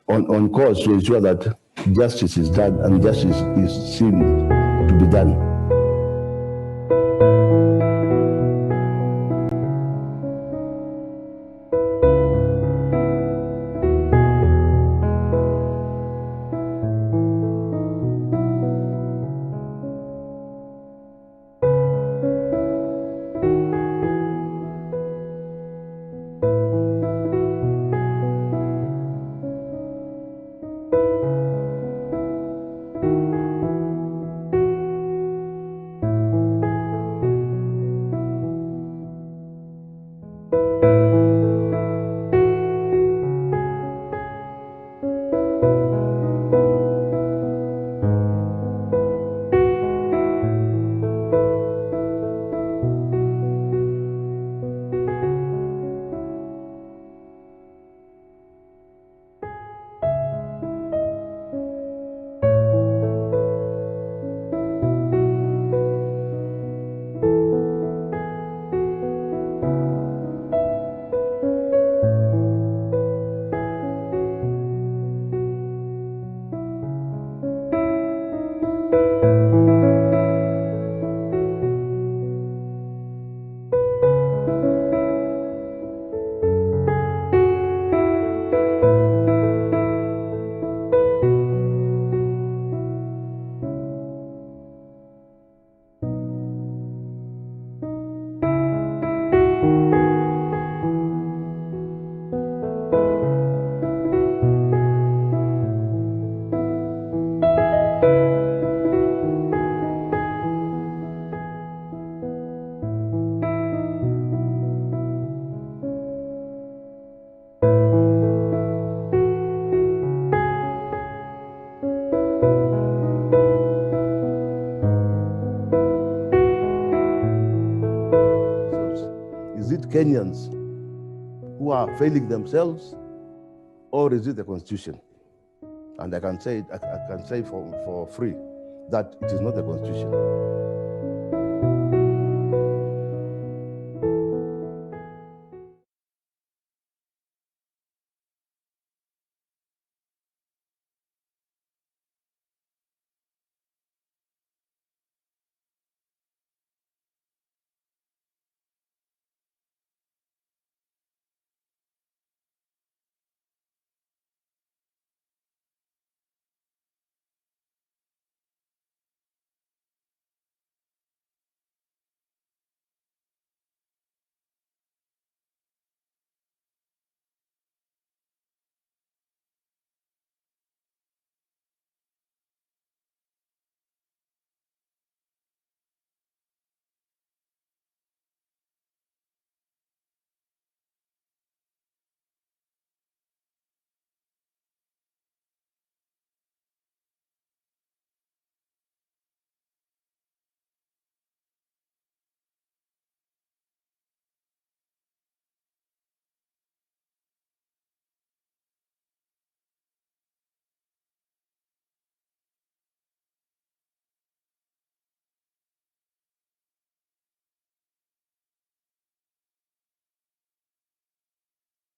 on course to ensure that justice is done and justice is seen to be done. Is it Kenyans who are failing themselves, or is it the Constitution? And I can say for free that it is not the Constitution.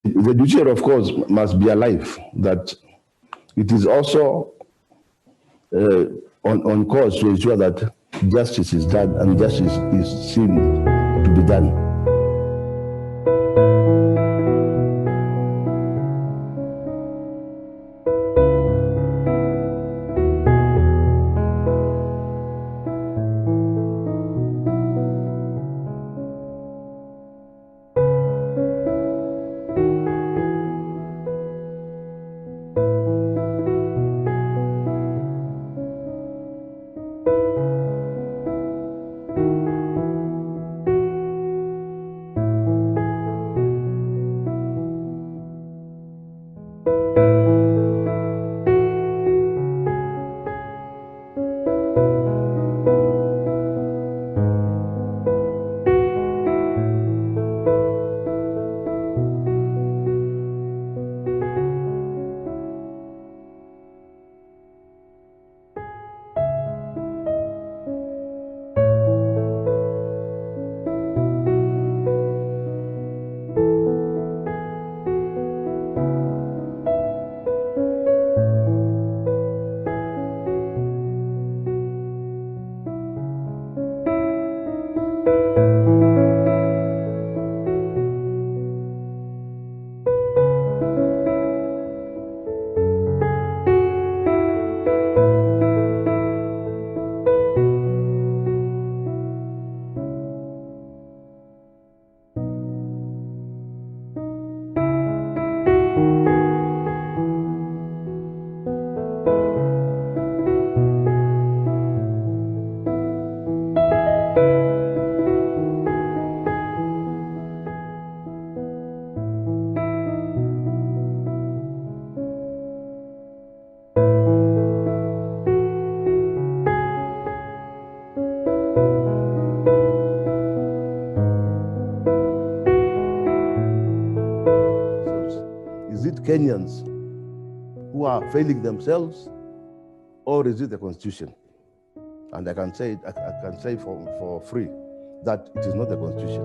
The judiciary, of course, must be alive, that it is also on course to ensure that justice is done and justice is seen to be done. is it Kenyans who are failing themselves, or is it the Constitution? And I can say for free that it is not the Constitution.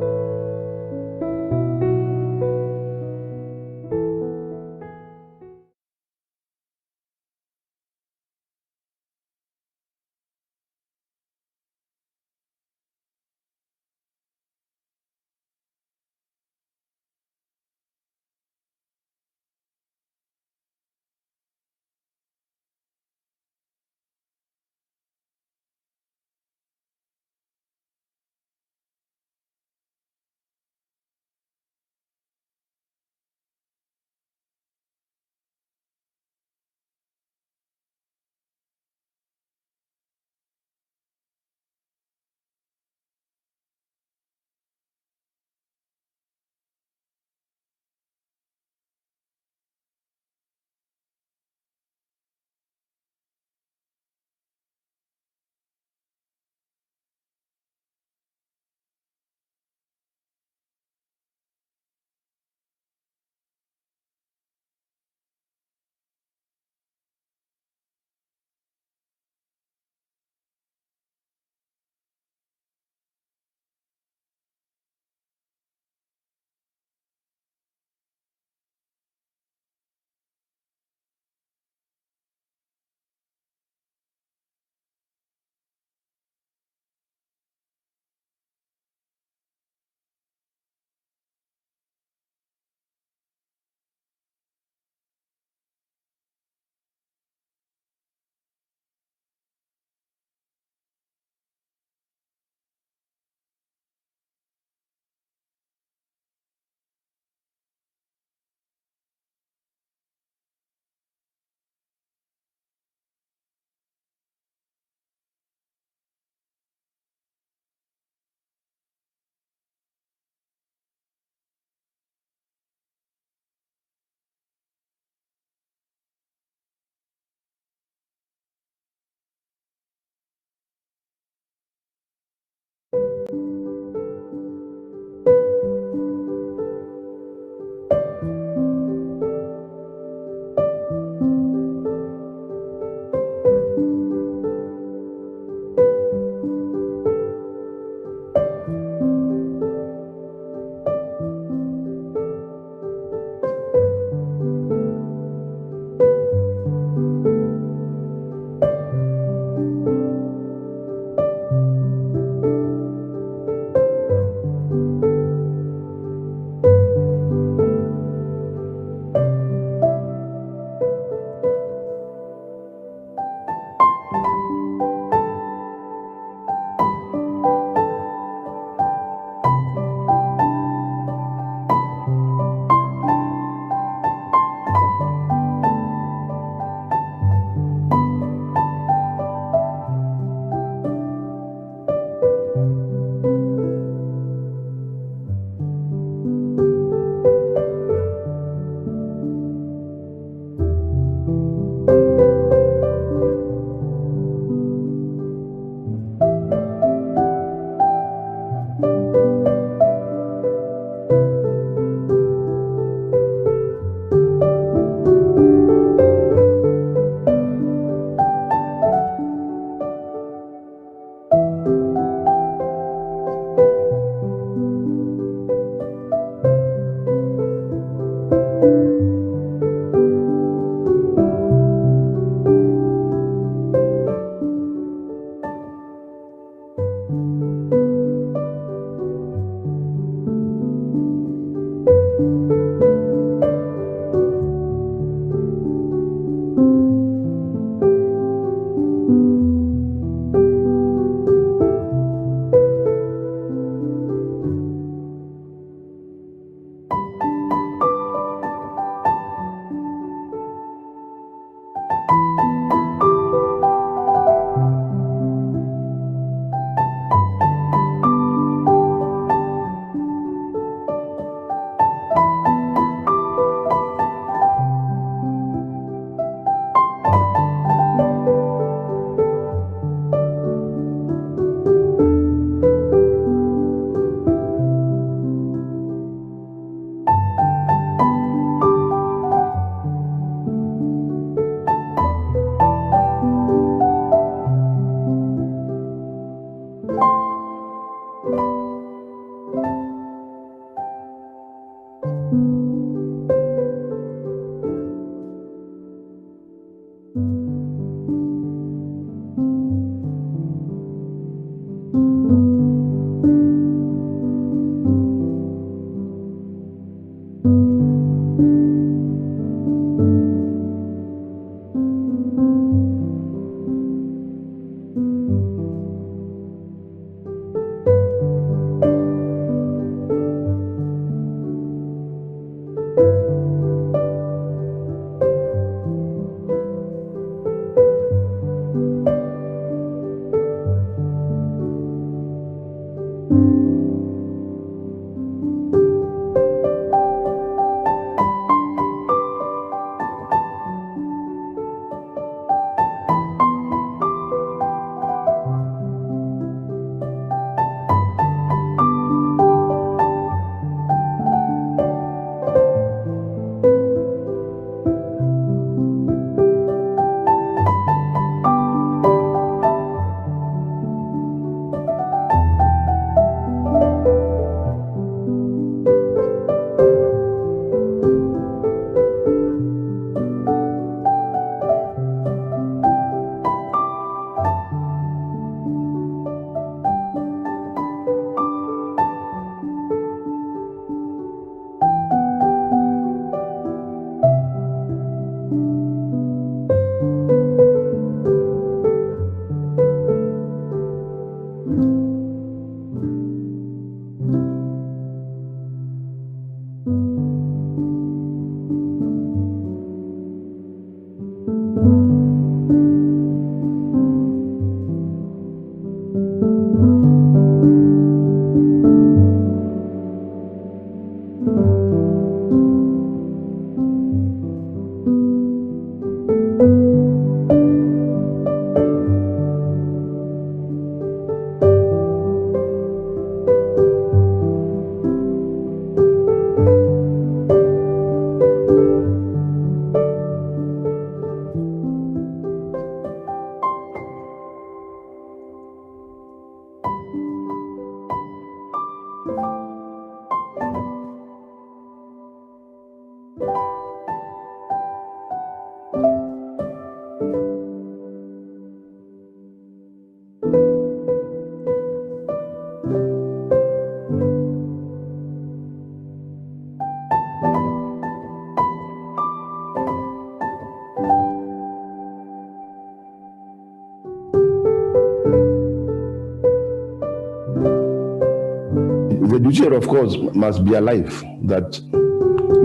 The judiciary, of course, must be alive, that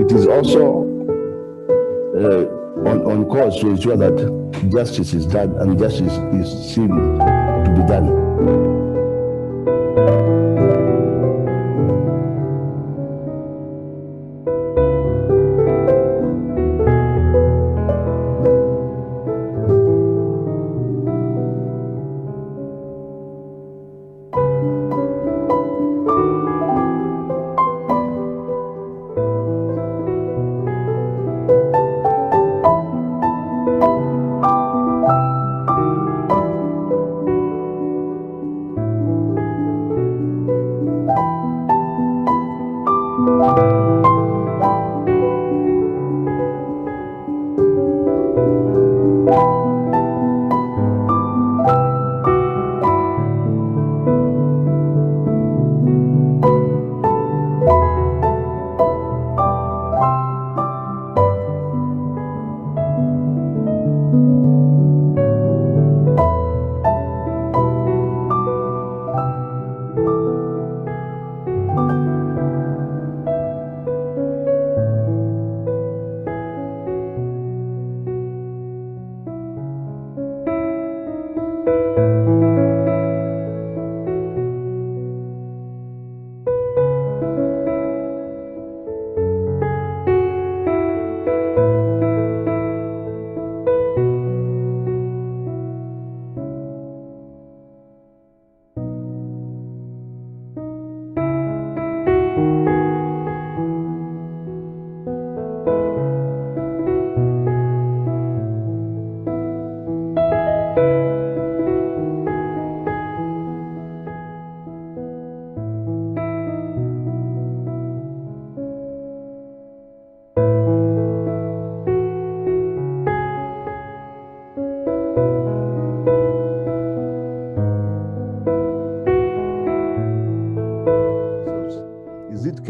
it is also on course to ensure that justice is done and justice is seen to be done.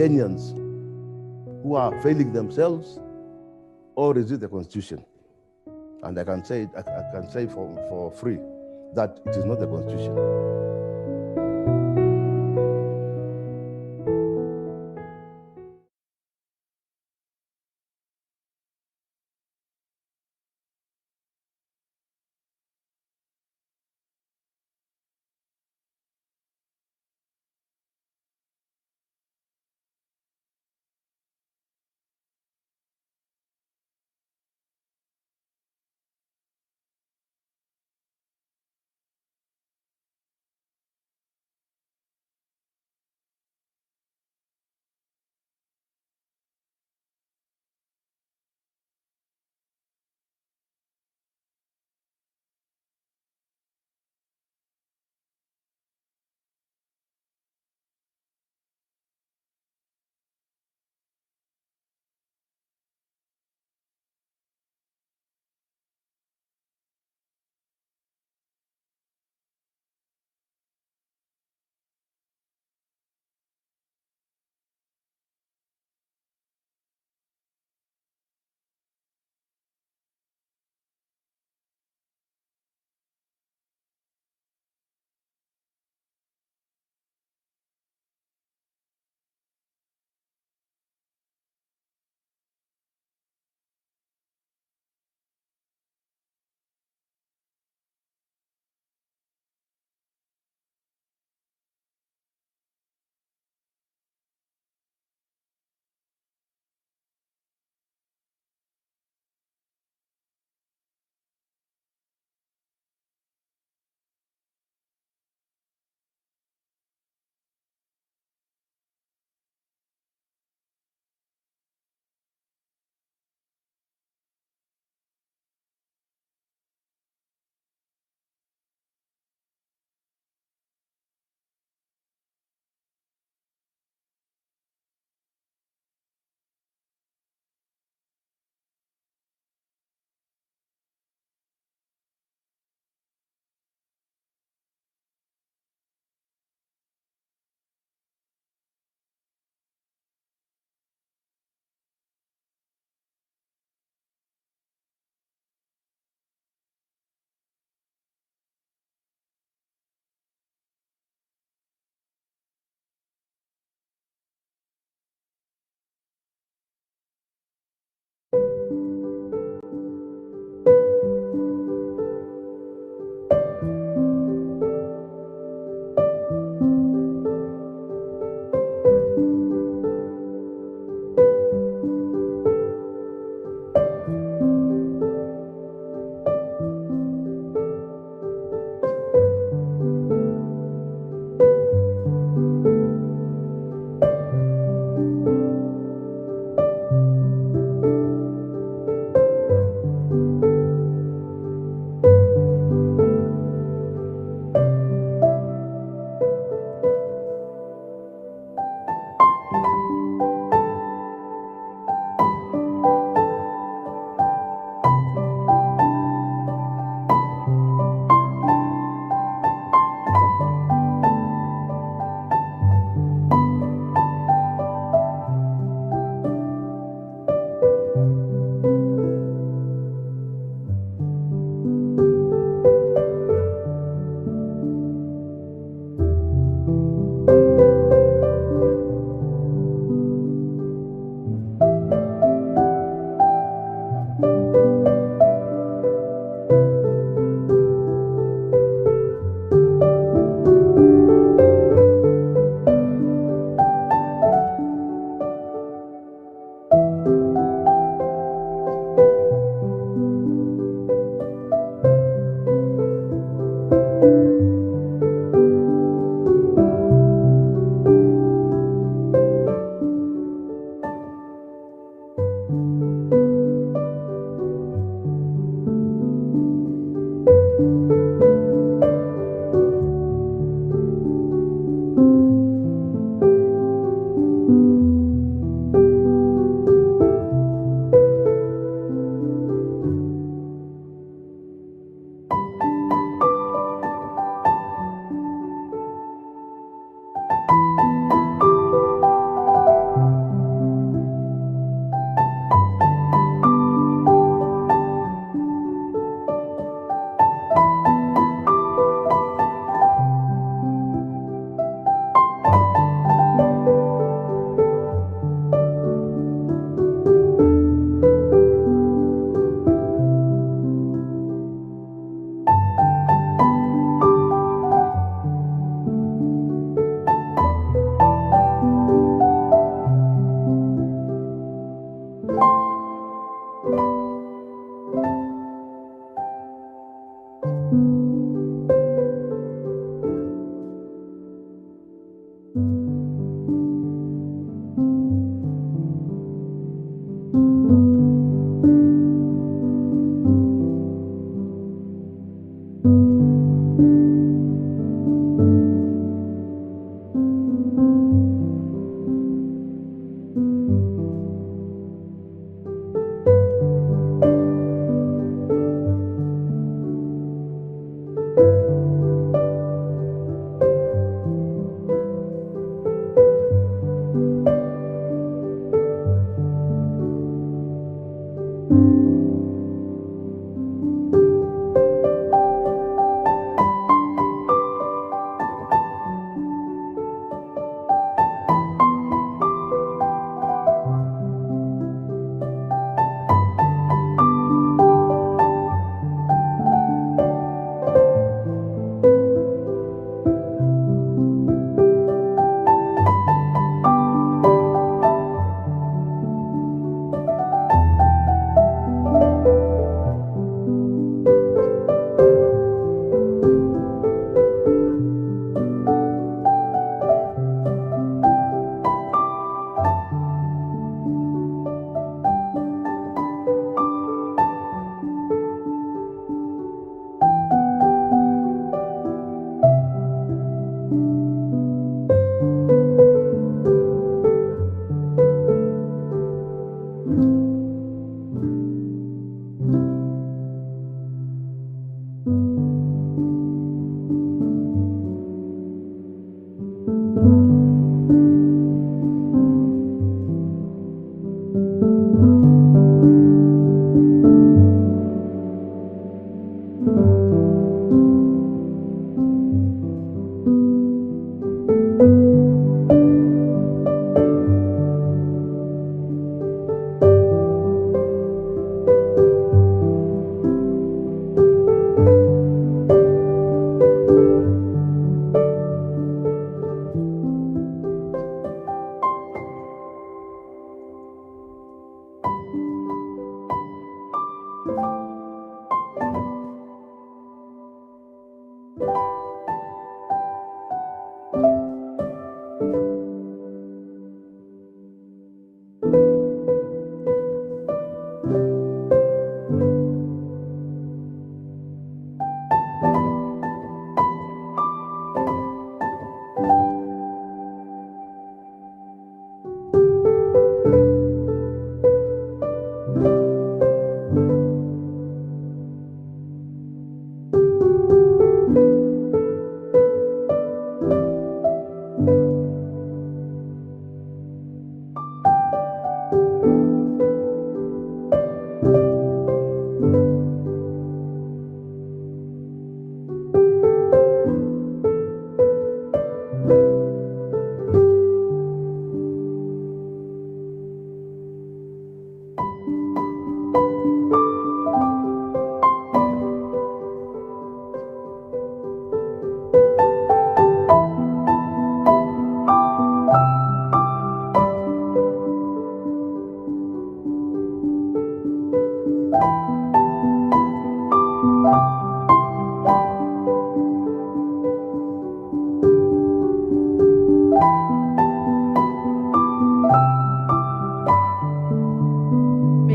Kenyans who are failing themselves or resist the Constitution. And I can say for free that it is not the Constitution.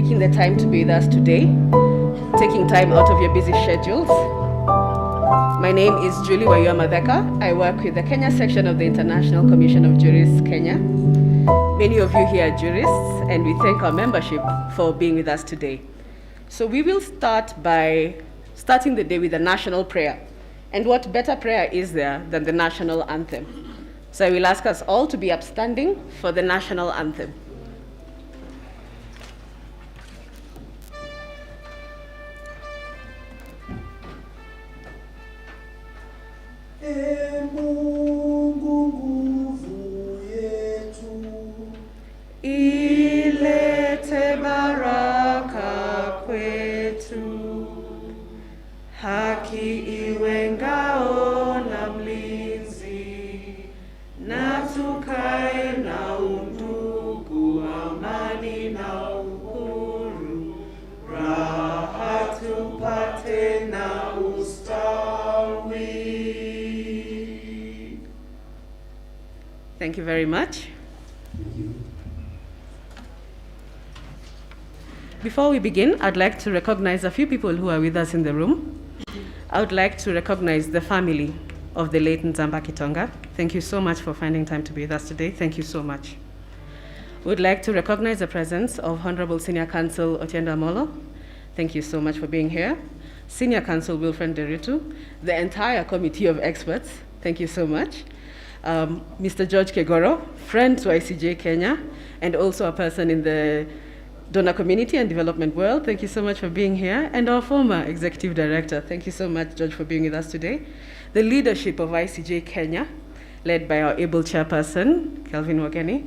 taking the time to be with us today, taking time out of your busy schedules. My name is Julie Wayua Madheka. I work with the Kenya section of the International Commission of Jurists, Kenya. Many of you here are jurists, and we thank our membership for being with us today. So we will start by starting the day with a national prayer. And what better prayer is there than the national anthem? So I will ask us all to be upstanding for the national anthem. Ilete baraka kwetu, haki iwe ngao na mlinzi, na tukae na undugu, amani na uhuru, raha tupate na ustawi. Thank you very much. Before we begin, I'd like to recognize a few people who are with us in the room. I would like to recognize the family of the late Nzamba Kitonga. Thank you so much for finding time to be with us today. Thank you so much. We'd like to recognize the presence of Honorable Senior Counsel Otienda Molo. Thank you so much for being here. Senior Counsel Wilfred Deritu, the entire committee of experts. Thank you so much. Mr. George Kegoro, friend to ICJ Kenya, and also a person in the donor community and development world. Thank you so much for being here. And our former executive director. Thank you so much, George, for being with us today. The leadership of ICJ Kenya, led by our able chairperson, Kelvin Wageni.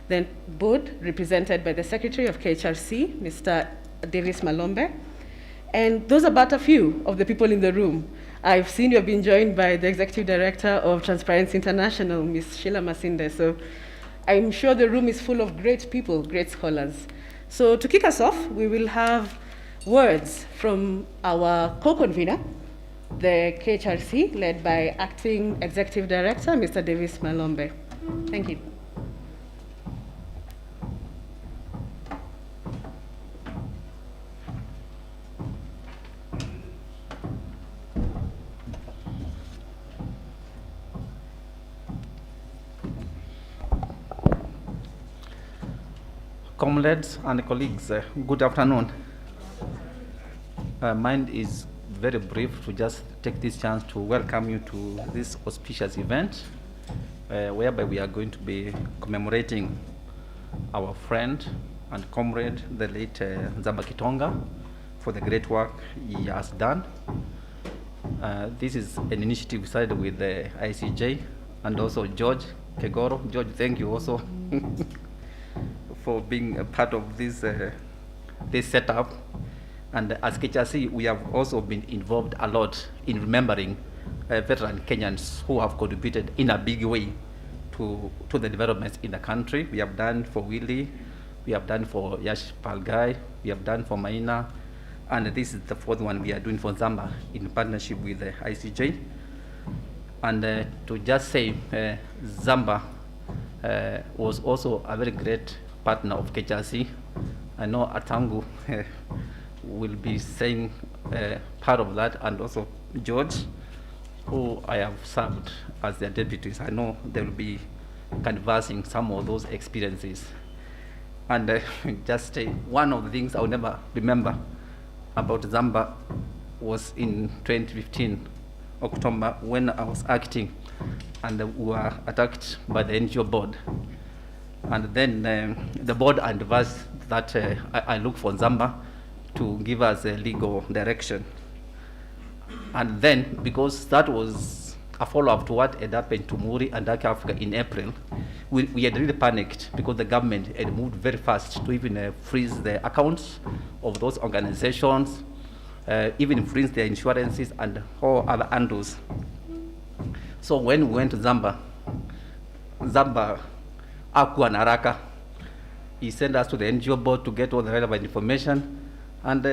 Then board, represented by the secretary of KHRC, Mr. Davis Malombe. And those are but a few of the people in the room. I've seen you have been joined by the executive director of Transparency International, Ms. Sheila Masinde. So I'm sure the room is full of great people, great scholars. So to kick us off, we will have words from our co-convener, the KHRC, led by Acting Executive Director, Mr. Davis Malombe. Thank you. Comrades and colleagues, good afternoon. Mine is very brief to just take this chance to welcome you to this auspicious event whereby we are going to be commemorating our friend and comrade, the late Nzamba Kitonga, for the great work he has done. This is an initiative we started with the ICJ and also George Kegoro. George, thank you also for being a part of this this setup. And as KHRC, we have also been involved a lot in remembering veteran Kenyans who have contributed in a big way to the developments in the country. We have done for Willie, we have done for Yash Palgai, we have done for Maina, and this is the fourth one we are doing for Nzamba in partnership with the ICJ. And to just say, Nzamba was also a very great partner of KHRC. I know Atangu will be saying part of that, and also George, who I have served as their deputies. I know they will be canvassing some of those experiences. And just one of the things I'll never remember about Nzamba was in 2015, October, when I was acting, and we were attacked by the NGO board. And then the board advised that I look for Nzamba to give us a legal direction. And then, because that was a follow-up to what had happened to Muri and Dark Africa in April, we had really panicked because the government had moved very fast to even freeze the accounts of those organizations, even freeze their insurances and all other handles. So when we went to Nzamba hakuwa na haraka. He sent us to the NGO board to get all the relevant information, and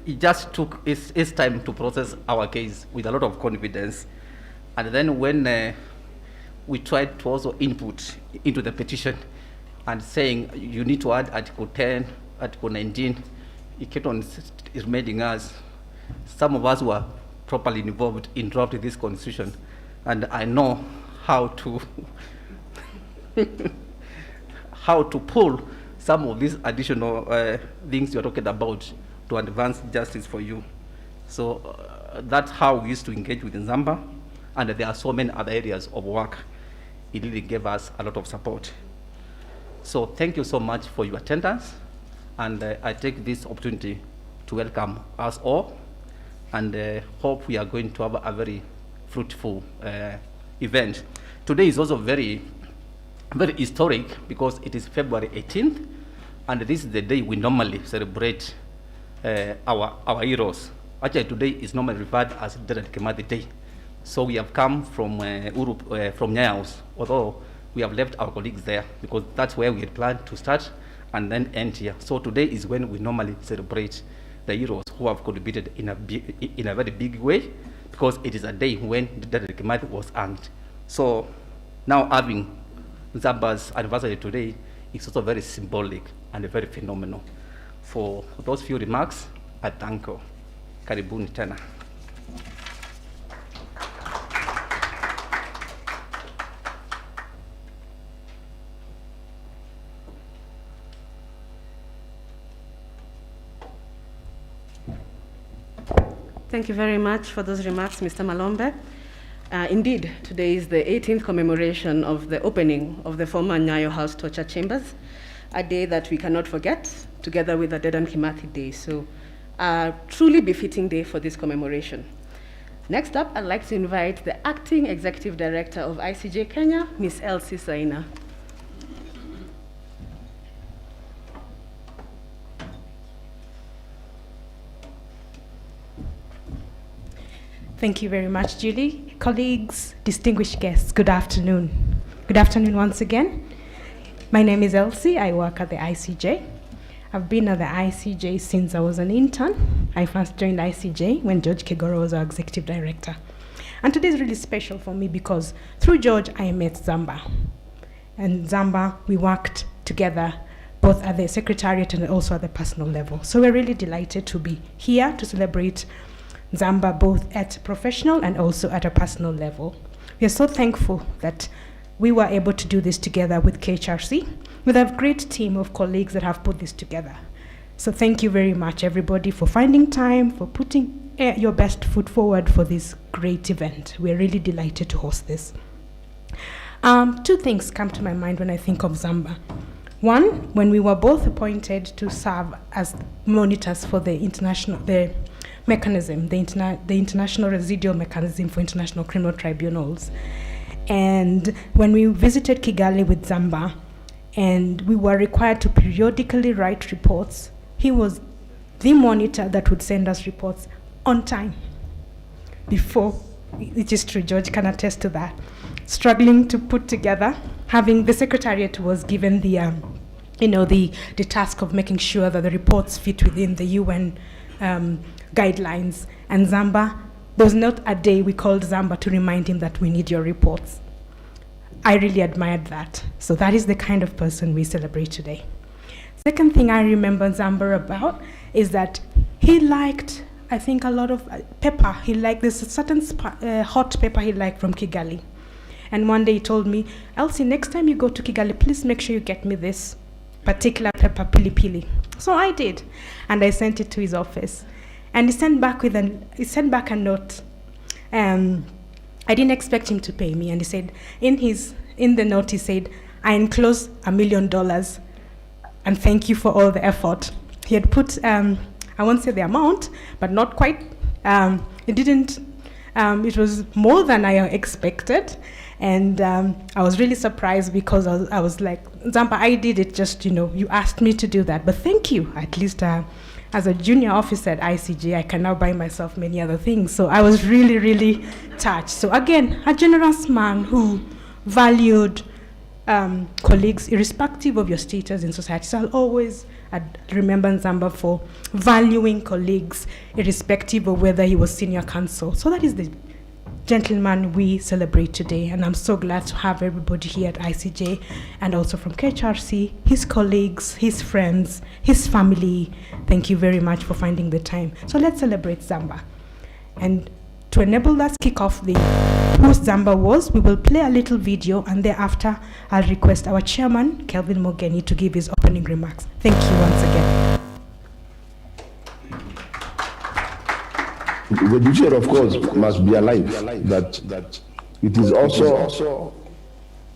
he just took his time to process our case with a lot of confidence. And then when we tried to also input into the petition and saying you need to add Article 10, Article 19, it kept on reminding us, some of us were properly involved in drafting this constitution, and I know how to how to pull some of these additional things you're talking about to advance justice for you. So that's how we used to engage with Nzamba, and there are so many other areas of work. It really gave us a lot of support. So thank you so much for your attendance, and I take this opportunity to welcome us all, and hope we are going to have a very fruitful event. Today is also very historic because it is February 18th, and this is the day we normally celebrate our heroes. Actually, today is normally referred as Dedan Kimathi Day. So we have come from from Nyaos, although we have left our colleagues there because that's where we had planned to start and then end here. So today is when we normally celebrate the heroes who have contributed in a very big way, because it is a day when Dedan Kimathi was hanged. So now having Nzamba's anniversary today is also very symbolic and very phenomenal. For those few remarks, I thank you. Karibuni tena. Thank you very much for those remarks, Mr. Malombe. Indeed, today is the 18th commemoration of the opening of the former Nyayo House torture chambers, a day that we cannot forget, together with the Dedan Kimathi Day. So a truly befitting day for this commemoration. Next up, I'd like to invite the Acting Executive Director of ICJ Kenya, Ms. Elsie Saina. Thank you very much, Julie. Colleagues, distinguished guests, good afternoon. Good afternoon once again. My name is Elsie. I work at the ICJ. I've been at the ICJ since I was an intern. I first joined ICJ when George Kegoro was our executive director. And today is really special for me because through George, I met Nzamba. And Nzamba, we worked together both at the secretariat and also at the personal level. So we're really delighted to be here to celebrate Nzamba both at professional and also at a personal level. We are so thankful that we were able to do this together with KHRC, with a great team of colleagues that have put this together. So thank you very much, everybody, for finding time, for putting your best foot forward for this great event. We're really delighted to host this. Two things come to my mind when I think of Nzamba. One, when we were both appointed to serve as monitors for the international residual mechanism for international criminal tribunals. And when we visited Kigali with Nzamba, and we were required to periodically write reports, he was the monitor that would send us reports on time. Before, it is true, George can attest to that. Struggling to put together, having the secretariat was given the task of making sure that the reports fit within the UN guidelines. And Nzamba, there was not a day we called Nzamba to remind him that we need your reports. I really admired that. So that is the kind of person we celebrate today. Second thing I remember Nzamba about is that he liked, I think, a lot of pepper. He liked this certain hot pepper he liked from Kigali. And one day he told me, Elsie, next time you go to Kigali, please make sure you get me this particular pepper, pili pili. So I did, and I sent it to his office. And he sent back a note. I didn't expect him to pay me, and he said, in the note he said, I enclose $1 million, and thank you for all the effort. He had put, I won't say the amount, but not quite. It was more than I expected, and I was really surprised because I was like, Nzamba, I did it just, you asked me to do that, but thank you. At least as a junior officer at ICJ, I can now buy myself many other things. So I was really, really touched. So again, a generous man who valued colleagues, irrespective of your status in society. So I'll always remember Nzamba for valuing colleagues, irrespective of whether he was senior counsel. So that is the gentleman we celebrate today. And I'm so glad to have everybody here at ICJ and also from KHRC, his colleagues, his friends, his family. Thank you very much for finding the time. So let's celebrate Nzamba. And to enable us kick off who Nzamba was, we will play a little video, and thereafter I'll request our chairman, Kelvin Mogeni, to give his opening remarks. Thank you once again. The judiciary, of course, must be alive, that it is also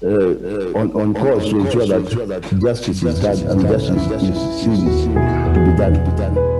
on course to ensure that justice is done and justice is seen to be done.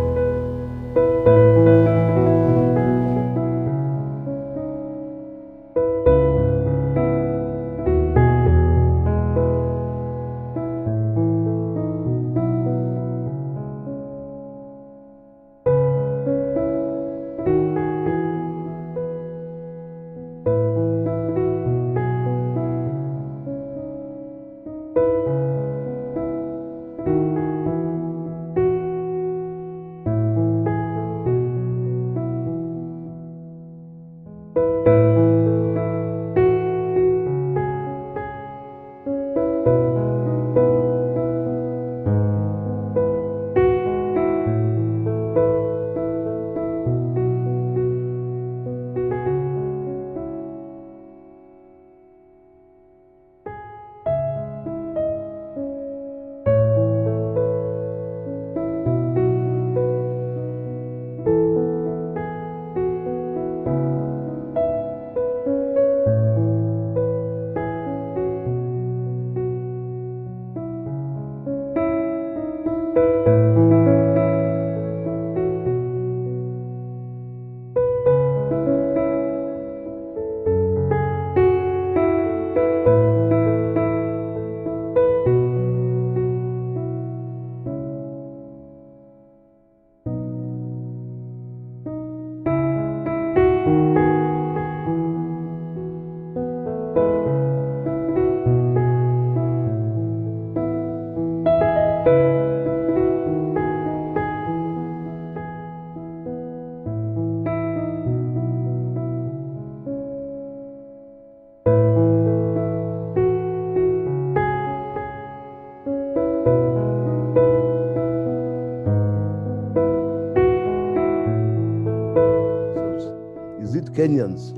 Is it Kenyans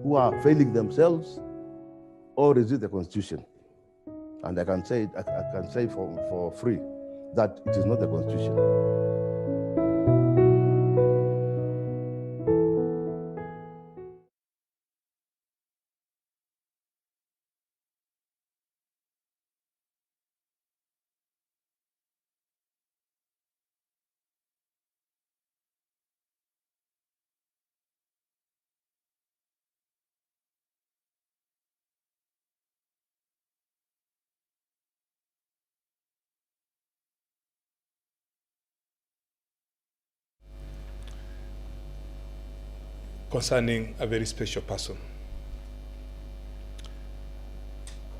who are failing themselves, or is it the Constitution? And I can say for free that it is not the Constitution. Concerning a very special person.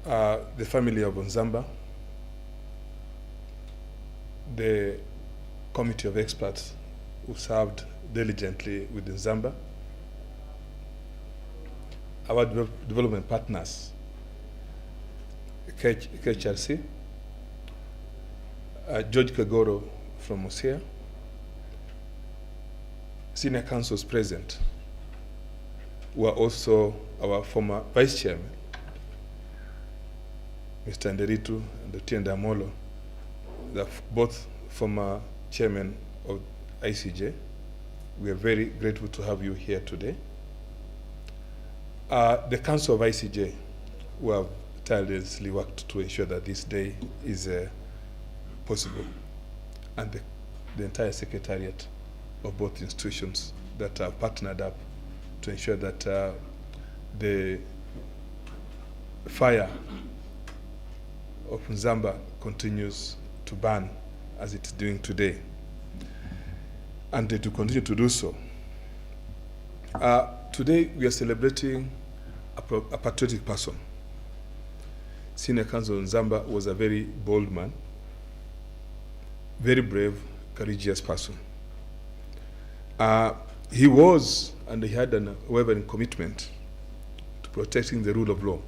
The family of Nzamba, the committee of experts who served diligently with Nzamba, our development partners, KHRC, George Kagoro from Musia, senior counsels present, who are also our former vice chairman, Mr. Nderitu and Dr. Ndamolo, both former chairman of ICJ. We are very grateful to have you here today. The Council of ICJ, who have tirelessly worked to ensure that this day is possible, and the entire secretariat of both institutions that have partnered up to ensure that the fire of Nzamba continues to burn as it's doing today, and to continue to do so. Today we are celebrating a patriotic person. Senior Counsel Nzamba was a very bold man, very brave, courageous person. He was, and he had an unwavering commitment to protecting the rule of law.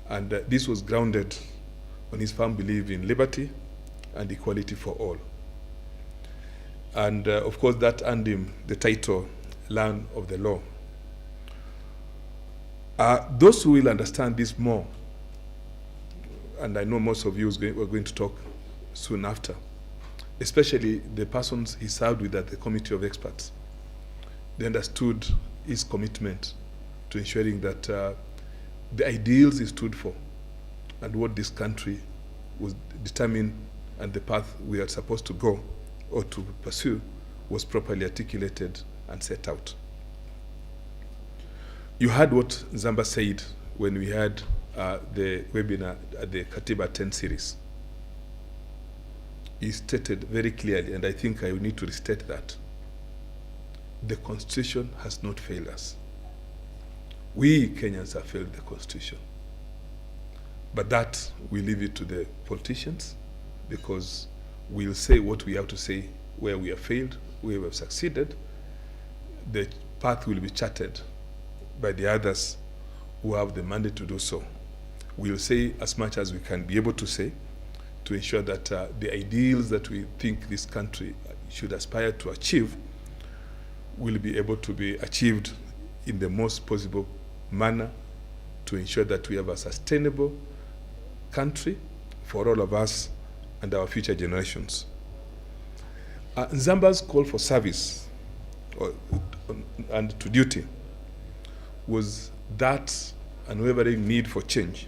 And this was grounded on his firm belief in liberty and equality for all. And of course, that earned him the title Lion of the Law. Those who will understand this more, and I know most of you are going to talk soon after, especially the persons he served with at the Committee of Experts, they understood his commitment to ensuring that the ideals he stood for and what this country was determined and the path we are supposed to go or to pursue was properly articulated and set out. You heard what Nzamba said when we had the webinar at the Katiba 10 series. He stated very clearly, and I think I need to restate that, the Constitution has not failed us. We Kenyans have failed the Constitution. But that we leave it to the politicians, because we'll say what we have to say, where we have failed, where we have succeeded. The path will be charted by the others who have the mandate to do so. We'll say as much as we can be able to say to ensure that the ideals that we think this country should aspire to achieve will be able to be achieved in the most possible manner to ensure that we have a sustainable country for all of us and our future generations. Nzamba's call for service and to duty was that unwavering need for change.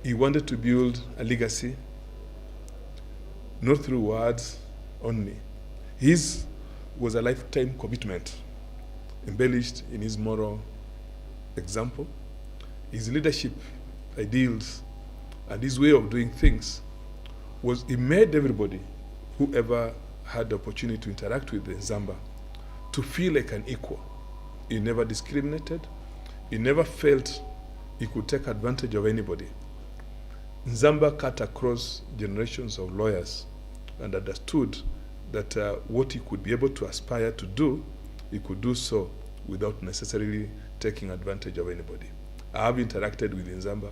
He wanted to build a legacy, not through words only. His was a lifetime commitment, embellished in his moral example, his leadership ideals, and his way of doing things. He made everybody who ever had the opportunity to interact with Nzamba to feel like an equal. He never discriminated. He never felt he could take advantage of anybody. Nzamba cut across generations of lawyers and understood that what he could be able to aspire to do, he could do so without necessarily taking advantage of anybody. I have interacted with Nzamba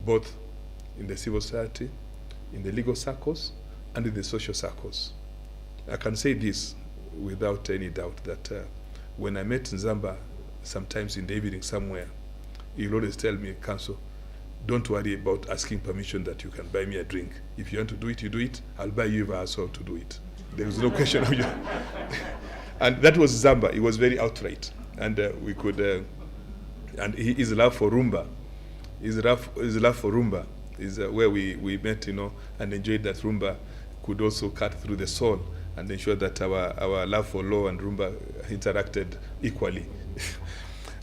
both in the civil society, in the legal circles, and in the social circles. I can say this without any doubt that when I met Nzamba sometimes in the evening somewhere, he'll always tell me, Counsel, don't worry about asking permission that you can buy me a drink. If you want to do it, you do it. I'll buy you a soul to do it. There was no question of you. And that was Nzamba. He was very outright. And we could, and his love for rumba, his love for rumba is where we met, and enjoyed that rumba could also cut through the soul and ensure that our love for law and rumba interacted equally.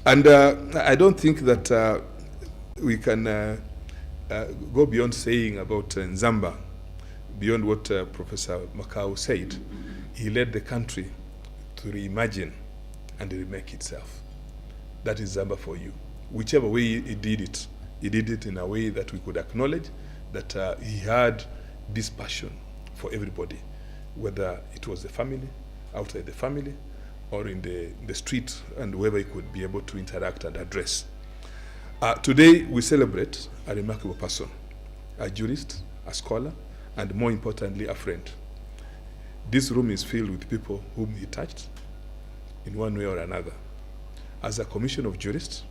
And I don't think that we can go beyond saying about Nzamba, beyond what Professor Makau said. He led the country to reimagine and remake itself. That is Nzamba for you. Whichever way he did it in a way that we could acknowledge that he had this passion for everybody, whether it was the family, outside the family, or in the street, and wherever he could be able to interact and address. Today, we celebrate a remarkable person, a jurist, a scholar, and more importantly, a friend. This room is filled with people whom he touched in one way or another. As a commission of jurists,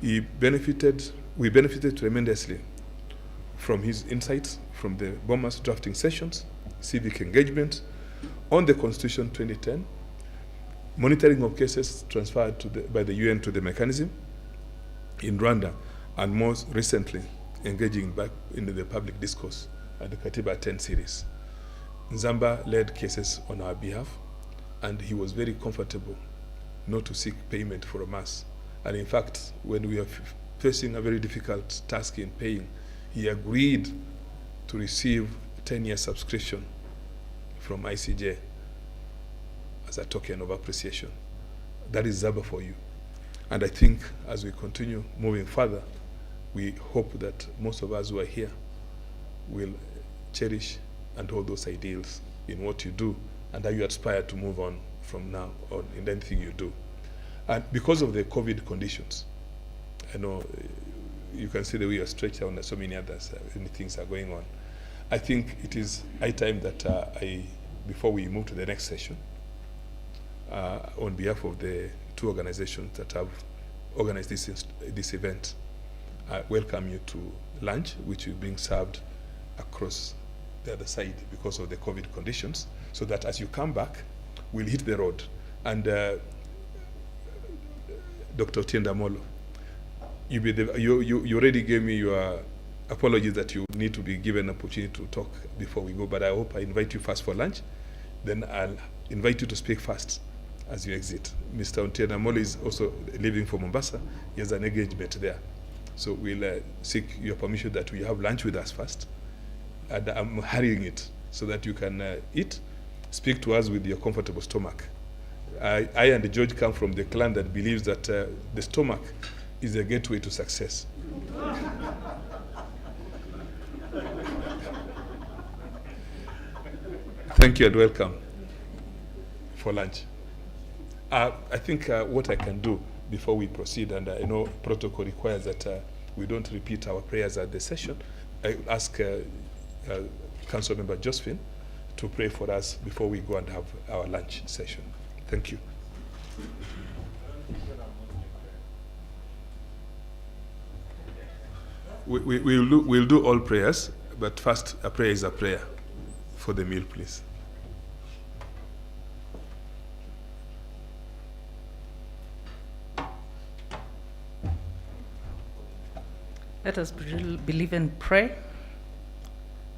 we benefited tremendously from his insights from the Bomas drafting sessions, civic engagement on the Constitution 2010, monitoring of cases transferred by the UN to the mechanism in Rwanda, and most recently, engaging back into the public discourse at the Katiba 10 series. Nzamba led cases on our behalf, and he was very comfortable not to seek payment from us. And in fact, when we are facing a very difficult task in paying, he agreed to receive 10-year subscription from ICJ as a token of appreciation. That is Nzamba for you. And I think as we continue moving further, we hope that most of us who are here will cherish and hold those ideals in what you do and how you aspire to move on from now on in anything you do. And because of the COVID conditions, I know you can see the way you're stretched out and so many others, many things are going on. I think it is high time that before we move to the next session, on behalf of the two organizations that have organized this event, I welcome you to lunch, which is being served across the other side because of the COVID conditions, so that as you come back, we'll hit the road. And Dr. Otienda Molo, you already gave me your apologies that you need to be given an opportunity to talk before we go, but I hope I invite you first for lunch, then I'll invite you to speak first as you exit. Mr. Otienda Molo is also leaving for Mombasa. He has an engagement there. So we'll seek your permission that we have lunch with us first. And I'm hurrying it so that you can eat, speak to us with your comfortable stomach. I and George come from the clan that believes that the stomach is a gateway to success. Thank you and welcome for lunch. I think what I can do before we proceed, and I know protocol requires that we don't repeat our prayers at the session, I ask Council Member Josephine to pray for us before we go and have our lunch session. Thank you. We'll do all prayers, but first a prayer is a prayer for the meal, please. Let us believe and pray.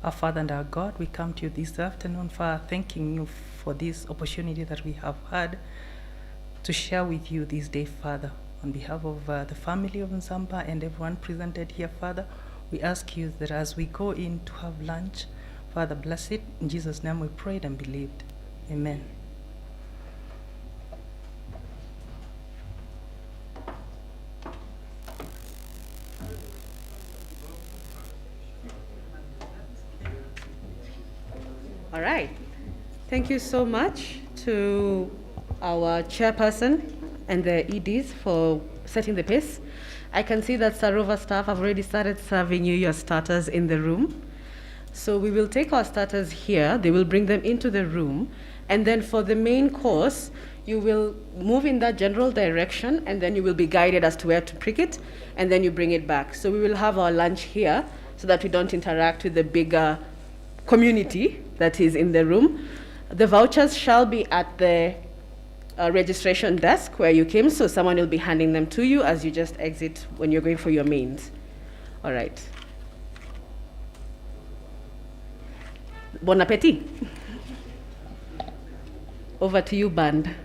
Our Father and our God, we come to you this afternoon, Father, thanking you for this opportunity that we have had to share with you this day, Father. On behalf of the family of Nzamba and everyone presented here, Father, we ask you that as we go in to have lunch, Father, bless it. In Jesus' name we prayed and believed. Amen. All right. Thank you so much to our chairperson and the EDs for setting the pace. I can see that Sarova staff have already started serving you your starters in the room. So we will take our starters here, they will bring them into the room, and then for the main course, you will move in that general direction, and then you will be guided as to where to prick it, and then you bring it back. So we will have our lunch here so that we don't interact with the bigger community that is in the room. The vouchers shall be at the registration desk where you came, so someone will be handing them to you as you just exit when you're going for your mains. All right. Bon appetit. Over to you, band.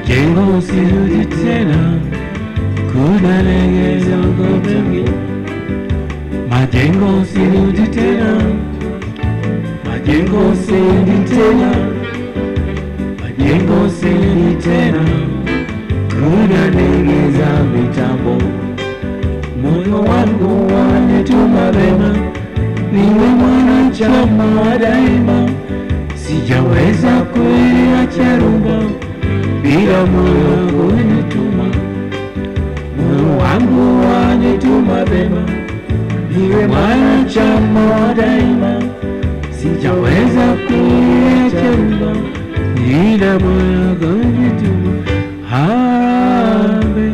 majengo sirudi tena, kuna legeza ngombe. Majengo sirudi tena, majengo sirudi tena, majengo sirudi tena, kuna legeza mitambo. Moyo wangu wanituma vema, niwe mwanachama wa daima. Sijaweza kuiacha rumba bila moyo wangu wanituma. Moyo wangu wanituma vema, niwe mwanachama wa daima. Sijaweza kuiacha rumba bila moyo wangu wanituma. Harambee,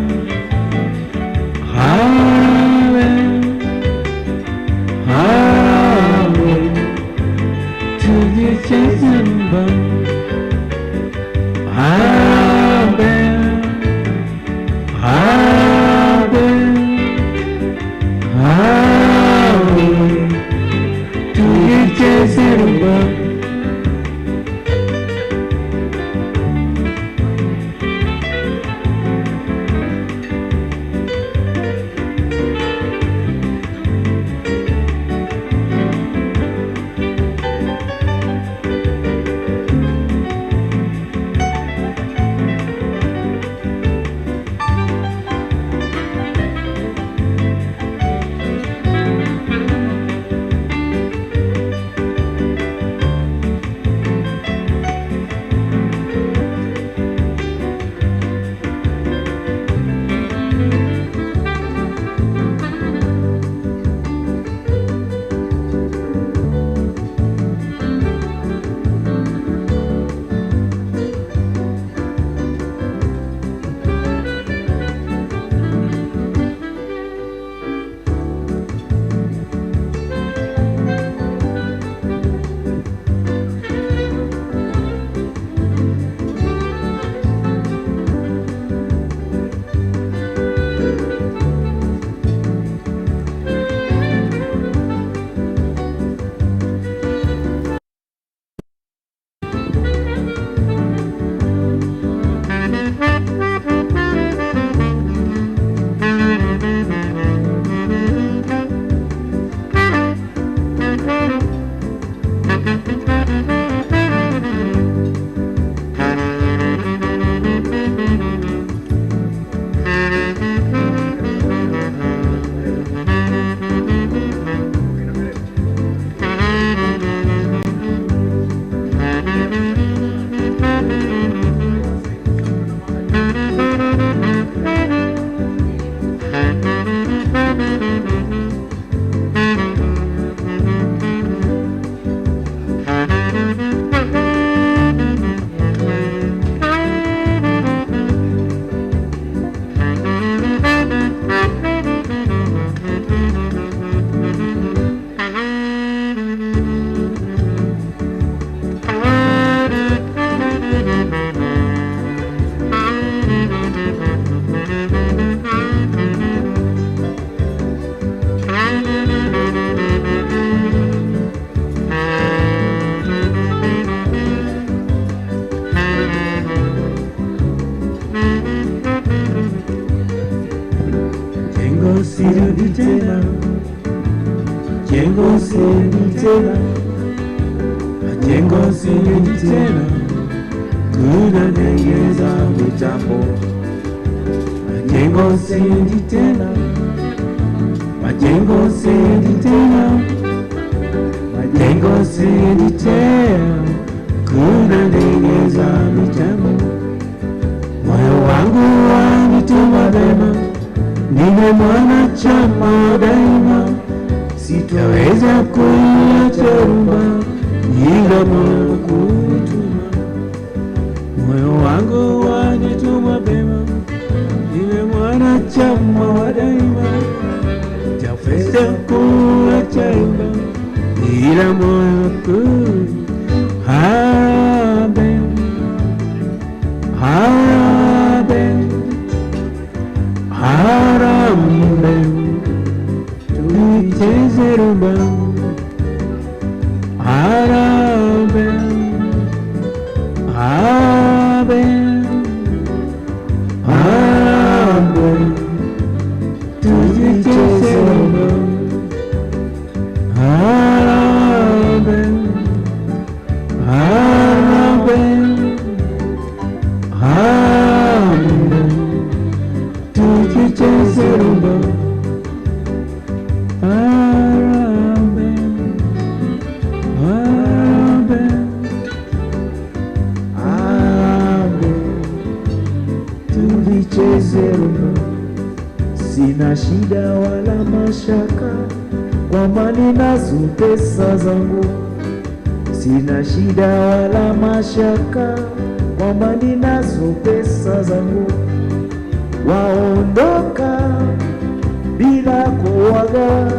harambee, harambee, tujicheze rumba. Harambee, harambee, harambee, tujicheze rumba. Majengo sirudi tena, majengo sirudi tena, kuna legeza mitambo. Majengo sirudi tena, majengo sirudi tena, majengo sirudi tena, kuna legeza mitambo. Moyo wangu wanituma vema, niwe mwanachama daima. Sitaweza kuiacha rumba ila moyo kunituma. Moyo wangu wanituma vema, niwe mwanachama wa daima. Sitaweza kuiacha rumba ila moyo kunituma. Harambee, harambee, harambee, tuicheze rumba. Harambee, harambee, Harambee, tujicheze rumba. Harambee, harambee, harambee, tujicheze rumba. Sina shida wala mashaka, kwamba ninazo pesa zangu. Sina shida wala mashaka, kwamba ninazo pesa zangu. Waondoka bila kuaga,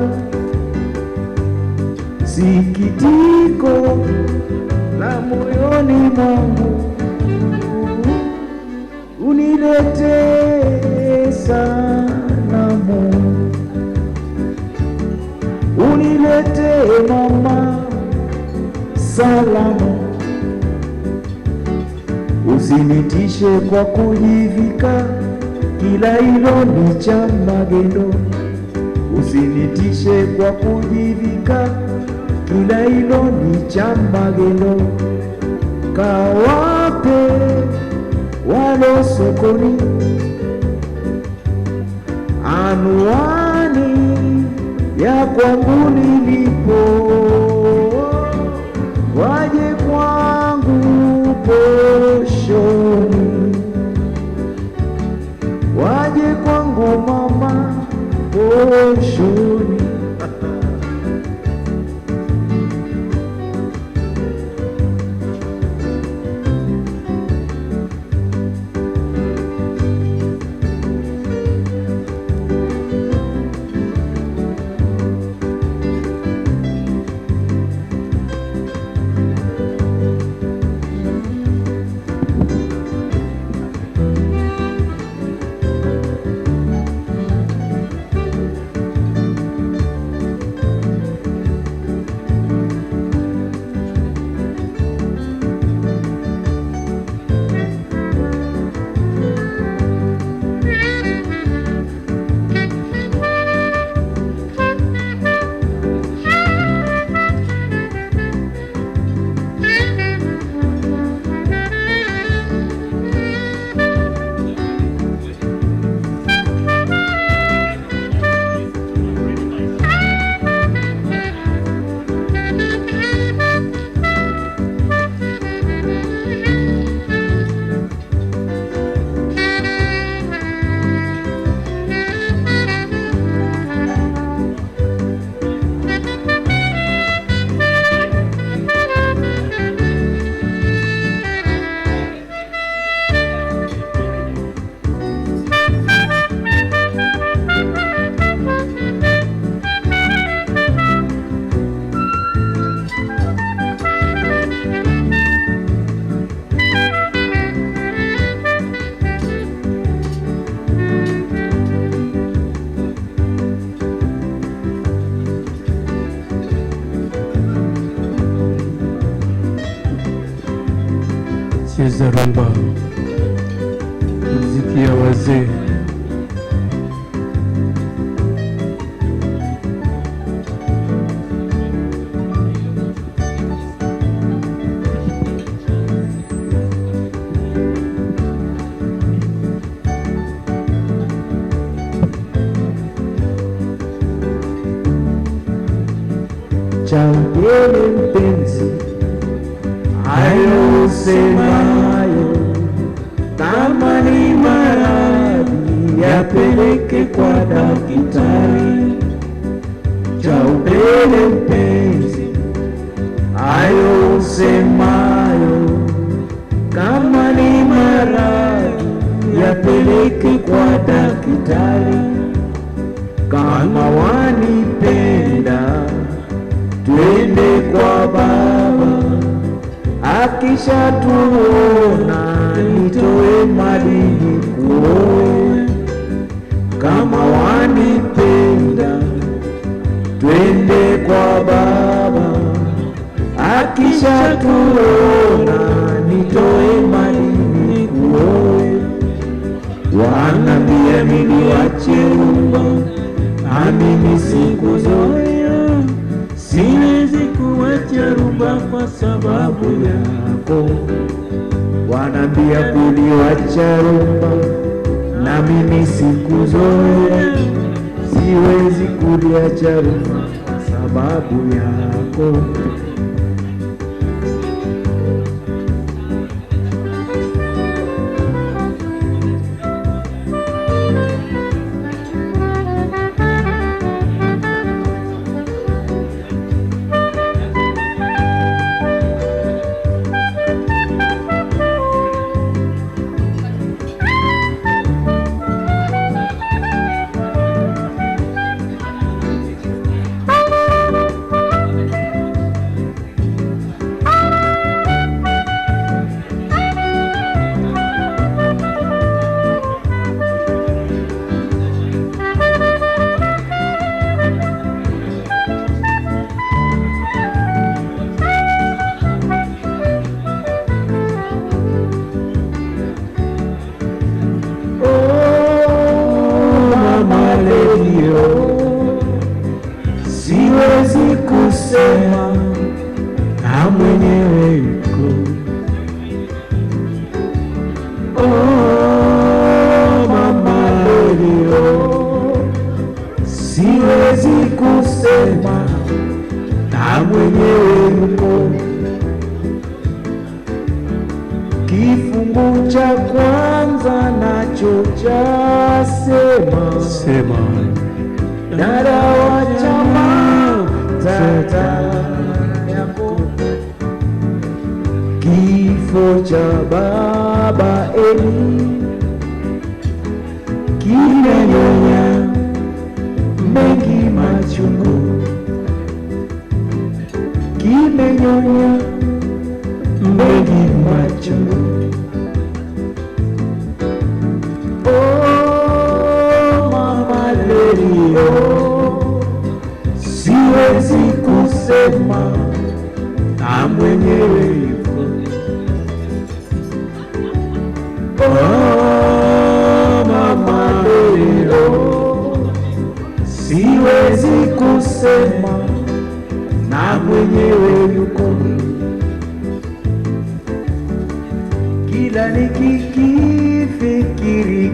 sikitiko la moyoni mwangu. Uniletee salamu, uniletee mama salamu. Usinitishe kwa kujivika kila hilo ni cha magendo. Usinitishe kwa kujivika kila hilo ni cha magendo. Kawape walo sokoni anuani ya kwangu nilipo, waje kwangu poshoni, waje kwangu mama poshoni. Cheza rumba, muziki ya wazee. Champele mpenzi, hayo usemayo, kama ni maradhi yapeleke kwa daktari. Champele mpenzi, hayo usemayo, kama ni maradhi yapeleke kwa daktari. Kama wanipenda twende kwa baba, akisha tuona nitoe madini kuoe. Kama wanipenda twende kwa baba, akisha tuona nitoe madini kuoe. Wanambia mimi wache rumba, amini sikuzoea, siwezi kuacha rumba kwa sababu yako. wanambia kuliwacha rumba, na mimi siku zote siwezi kuliacha rumba sababu yako. Siwezi kusema na mwenyewe yuko. Oh, mama leo, siwezi kusema na mwenyewe yuko. Kifungu cha kwanza nacho chasema dada wa chama tata yako, kifo cha baba Eli kimenyonya mengi machungu, kimenyonya mengi machungu. Siwezi kusema na mwenyewe yuko. Oh, mama leo, siwezi kusema na mwenyewe yuko. Kila nikikifikiri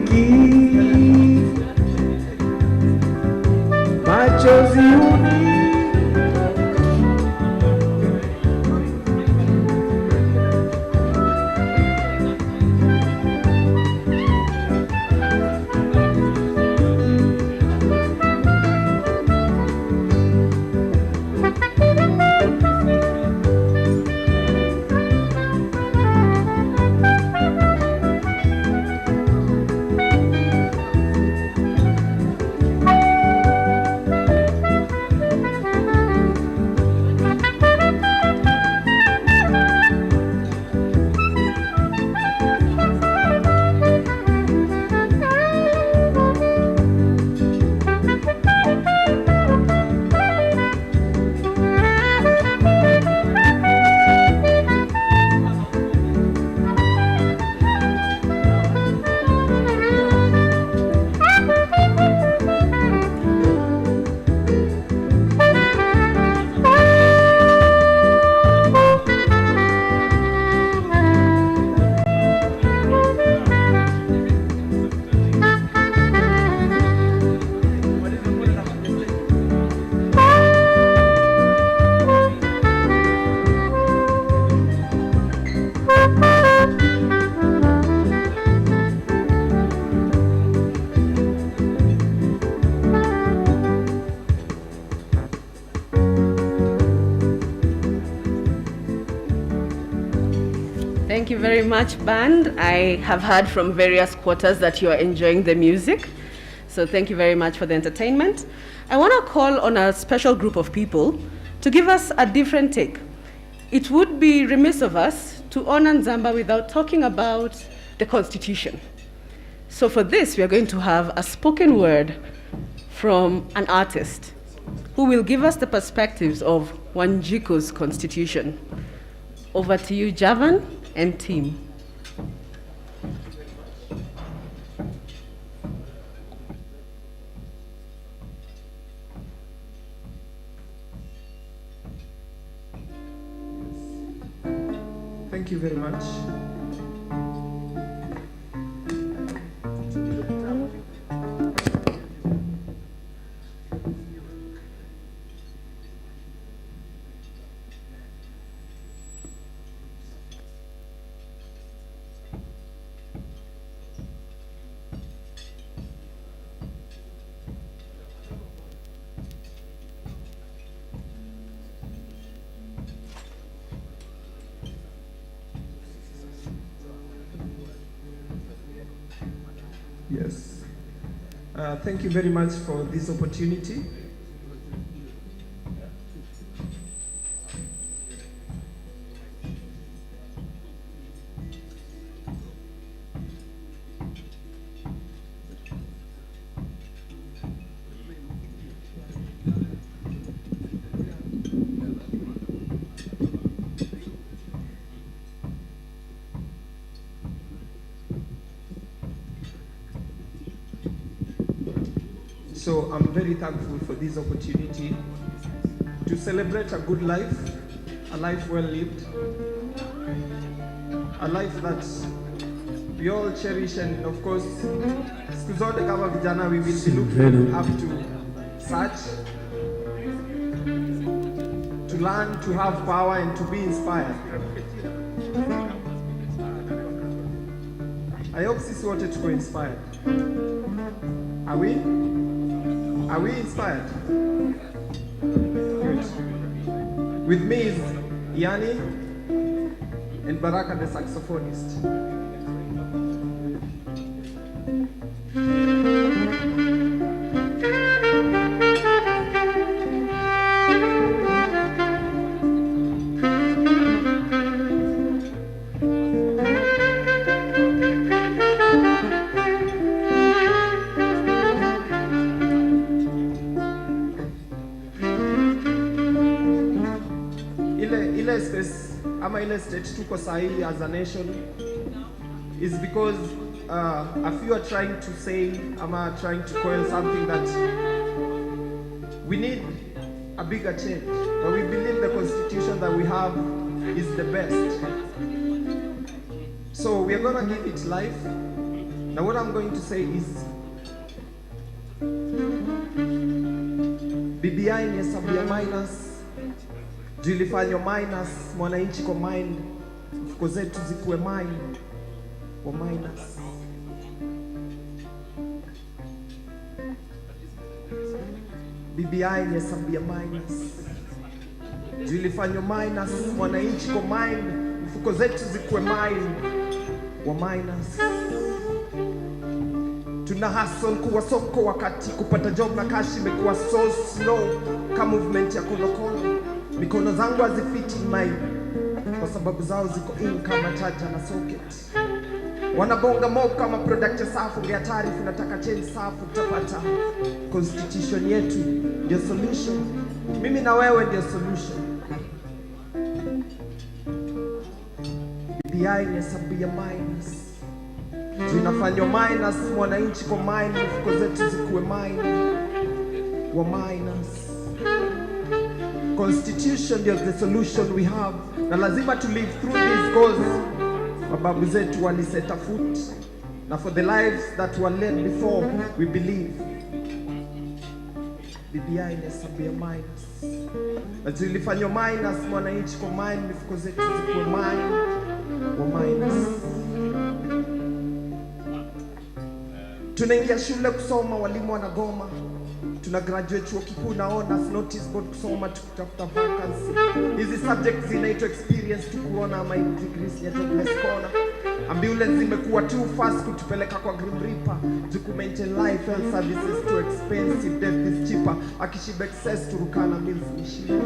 machozi uni Thank you very much, band. I have heard from various quarters that you are enjoying the music. So thank you very much for the entertainment. I want to call on a special group of people to give us a different take. It would be remiss of us to honor Nzamba without talking about the Constitution. So for this, we are going to have a spoken word from an artist who will give us the perspectives of Wanjiku's Constitution. Over to you, Javan and team. Thank you very much. Yes. Thank you very much for this opportunity. So I'm very thankful for this opportunity to celebrate a good life, a life well lived, a life that we all cherish, and of course, siku zote kama vijana we will be looking up to such, to learn, to have power, and to be inspired. I hope sisi wote tuko inspired. Are we? Are we inspired? Good. With me is Yani and Baraka the saxophonist. Ile space ama ile state tuko sahi as a nation is because a few are trying to say ama trying to coil something that we need a bigger change, but we believe the constitution that we have is the best. So we are gonna give it life. Now what I'm going to say is BBI ni hesabu ya minus. Tulifanywa minus, mwananchi kwa mind, mfuko zetu zikuwe mind wa minus. BBI ni hesabu ya minus. Tulifanywa minus, mwananchi kwa mind, mfuko zetu zikuwe mind wa minus. Tuna hustle kuwa soko wakati kupata job na cash imekuwa so slow kama movement ya konokono. Mikono zangu hazifiti mine kwa sababu zao ziko in kama charger na socket. Wanabonga mob kama product ya safu ya taarifa, nataka change safu tutapata. Constitution yetu ndio solution. Mimi na wewe ndio solution. BBI ni hesabu ya minus. Tunafanywa minus, mwananchi kwa minus, mfuko zetu zikuwe minus wa minus. Constitution is the solution we have. Na lazima to live through this cause. Mababu zetu waliset a foot. Na for the lives that were led before, we believe. BBI ni hesabu ya minus. Na tulifanywa minus, mwananchi kwa minus, mifuko zetu zikuwe minus wa minus. Tunaingia shule kusoma, walimu wanagoma. Tuna graduate chuo kikuu na honors, notice board kusoma tukitafuta vacancy. Hizi subjects zinaitwa experience tukuona ama degrees ya jobless corner. Ambulance zimekuwa too fast kutupeleka kwa Grim Reaper. To maintain life, health services too expensive, death is cheaper. Akishiba excess turukana meals mishima.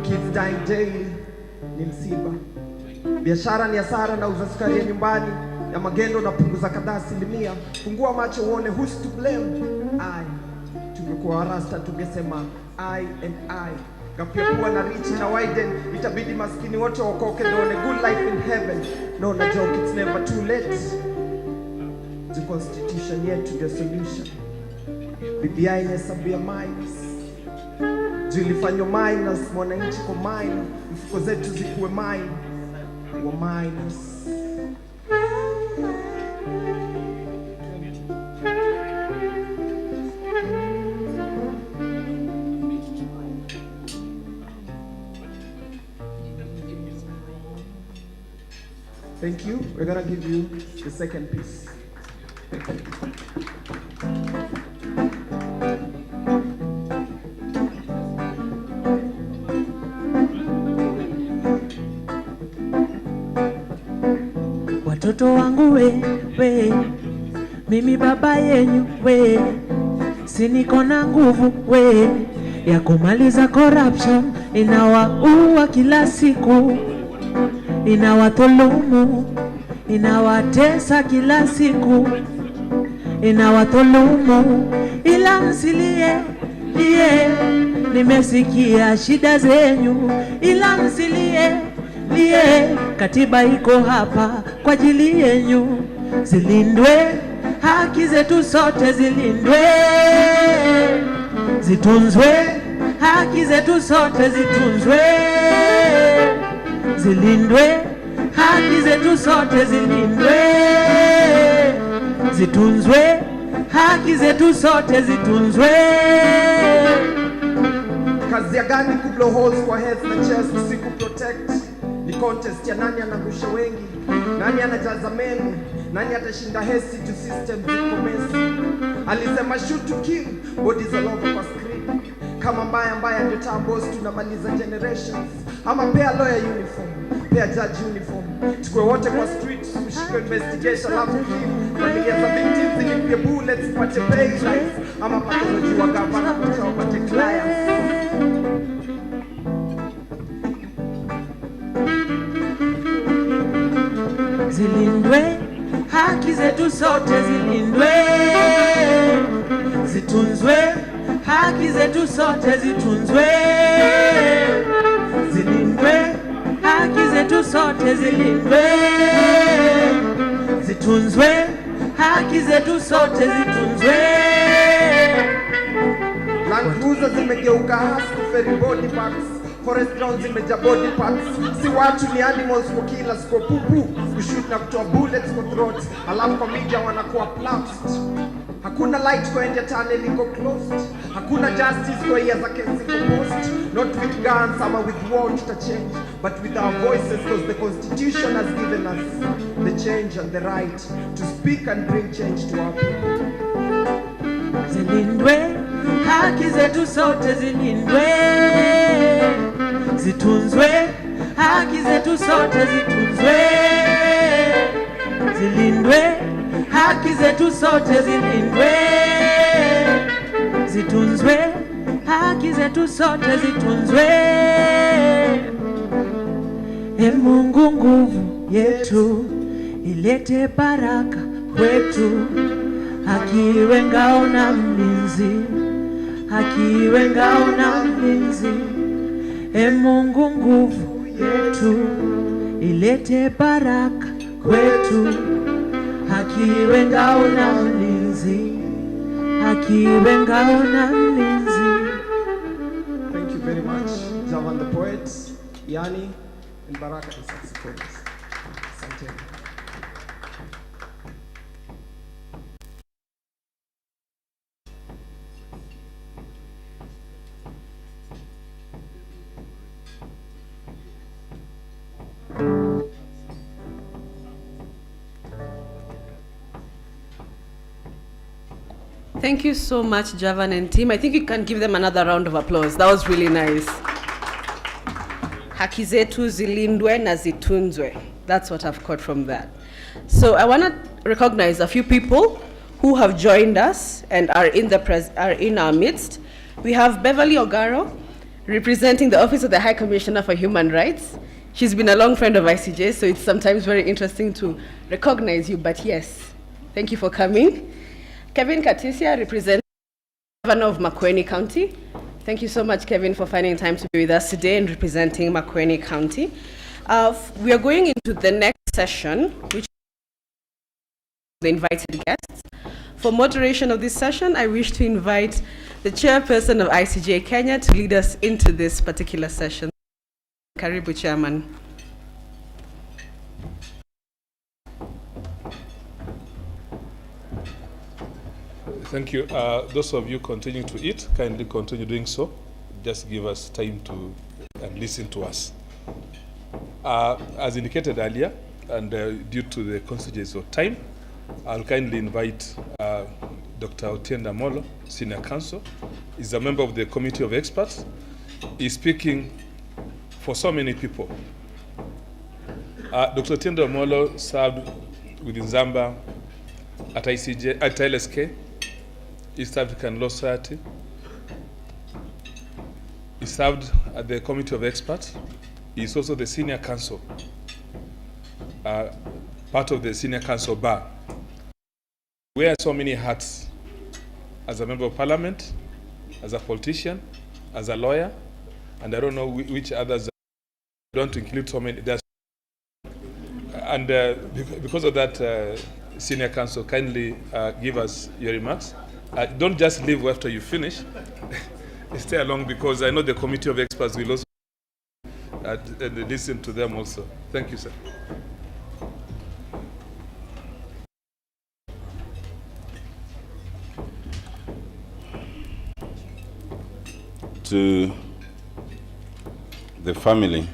Kids dying daily, ni msiba. Biashara ni hasara, na uza sukari ya nyumbani. Ya magendo na punguza kadhaa asilimia. Fungua macho uone who's to blame. I. Tungekuwa rasta tungesema I and I. Gapia kuwa na rich na widen. Itabidi maskini wote wakoke ndo one good life in heaven. No na joke, it's never too late. The constitution yetu ndio solution. BBI ni hesabu ya minus. Tulifanywa minus, mwananchi kwa minus, mfuko zetu zikuwe minus wa minus. Thank you. We're gonna give you the second piece. Watoto wangu wewe, mimi baba yenyu we, siniko na nguvu we ya kumaliza corruption, inawaua kila siku, inawadhulumu, inawatesa kila siku, inawadhulumu, ila msilie, nimesikia shida zenyu, ila msilie, katiba iko hapa kwa ajili yenyu, zilindwe haki zetu sote, zilindwe, zitunzwe haki zetu sote, zitunzwe, zilindwe haki zetu sote, zilindwe, zitunzwe haki zetu sote, zitunzwe. Kazi ya gani kublow holes kwa health na chest, siku protect? Ni contest ya nani anagusha wengi, nani anajaza menu, nani atashinda hesi to system ziko mesi. Alisema shoot to kill, bodies all over kwa screen. Kama mbaya ndio tambos tunamaliza generations. Ama pea lawyer uniform, pea judge uniform, tukwe wote kwa street, mshike investigation alafu kill. Familia za victims zilipie bullets pate pay rise. Ama pathology wa gavana kwa pate clients. Zilindwe haki zetu sote, zilindwe, zitunzwe haki zetu sote, zitunzwe, zilindwe haki zetu sote, zilindwe, zitunzwe haki zetu sote, zitunzwe. Land cruiser zimegeuka husky ferry body parks, forest grounds zimejaa body parts. Si watu ni animals kwa kila siko pupu, kushoot na kutoa bullets kwa throat, alafu kwa media wanakuwa plunged. Hakuna light kwa end ya tunnel iko closed, hakuna justice kwa ear za kesi iko post. Not with guns ama with war to change, but with our voices, because the Constitution has given us the change and the right to speak and bring change to our people. Zilindwe haki zetu sote, zilindwe, zitunzwe haki zetu sote, zitunzwe, zilindwe haki zetu sote, zilindwe, zitunzwe haki zetu sote, zitunzwe. E Mungu nguvu yetu, ilete baraka kwetu, haki iwe ngao na mlinzi, haki iwe ngao na mlinzi. E Mungu nguvu yetu, ilete baraka kwetu, haki iwe ngao na mlinzi, haki iwe ngao na mlinzi. Thank you very much, Javan the poet, Yani, and Baraka the saxophonist. Asante. Thank you so much, Javan and team. I think you can give them another round of applause. That was really nice. Haki zetu zilindwe na zitunzwe. That's what I've caught from that. So I want to recognize a few people who have joined us and are in our midst. We have Beverly Ogaro, representing the Office of the High Commissioner for Human Rights. She's been a long friend of ICJ, so it's sometimes very interesting to recognize you, but yes, thank you for coming. Kevin Katisia, representing the Governor of Makueni County. Thank you so much, Kevin, for finding time to be with us today and representing Makueni County. We are going into the next session, which is the invited guests. For moderation of this session, I wish to invite the chairperson of ICJ Kenya to lead us into this particular session. Karibu, Chairman. Thank you. Those of you continuing to eat, kindly continue doing so. Just give us time to listen to us. As indicated earlier, and due to the constraints of time, I'll kindly invite Dr. Otienda Molo, Senior Counsel. He's a member of the Committee of Experts. He's speaking for so many people. Dr. Otienda Molo served with Nzamba at ICJ, at LSK, East African Law Society. He served at the Committee of Experts. He is also the Senior Counsel, part of the Senior Counsel Bar. We wear so many hats as a member of Parliament, as a politician, as a lawyer, and I don't know which others. I don't include so many. And because of that, Senior Counsel, kindly give us your remarks. Don't just leave after you finish. Stay along, because I know the Committee of Experts will also listen to them also. Thank you, sir. To the family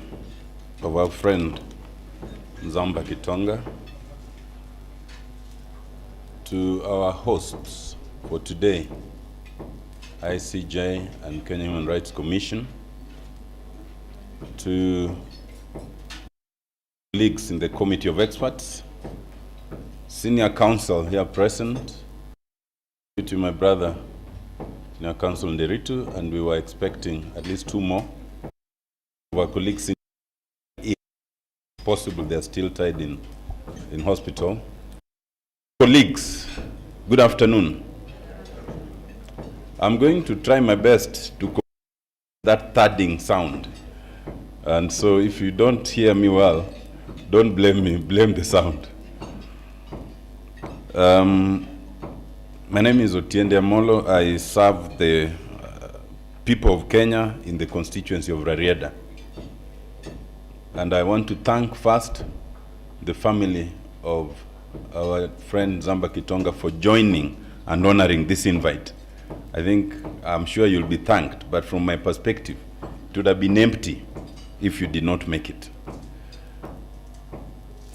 of our friend Nzamba Kitonga, to our hosts for today, ICJ and Kenya Human Rights Commission, to colleagues in the Committee of Experts, Senior Counsel here present, to my brother, Senior Counsel Nderitu, and we were expecting at least 2 more of our colleagues. If possible, they are still tied in hospital. Colleagues, good afternoon. I'm going to try my best to correct that thudding sound. And so if you don't hear me well, don't blame me, blame the sound. My name is Otiende Amolo. I serve the people of Kenya in the constituency of Rarieda. And I want to thank first the family of our friend Nzamba Kitonga for joining and honoring this invite. I'm sure you'll be thanked, but from my perspective, it would have been empty if you did not make it.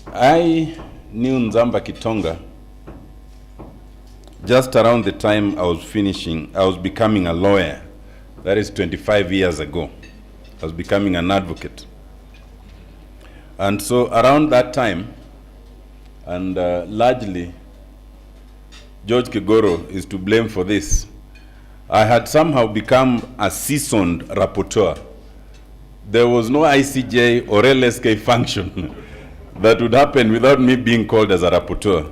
I knew Nzamba Kitonga just around the time I was becoming a lawyer. That is 25 years ago. I was becoming an advocate. And so around that time, and largely George Kigoro is to blame for this, I had somehow become a seasoned rapporteur. There was no ICJ or LSK function that would happen without me being called as a rapporteur.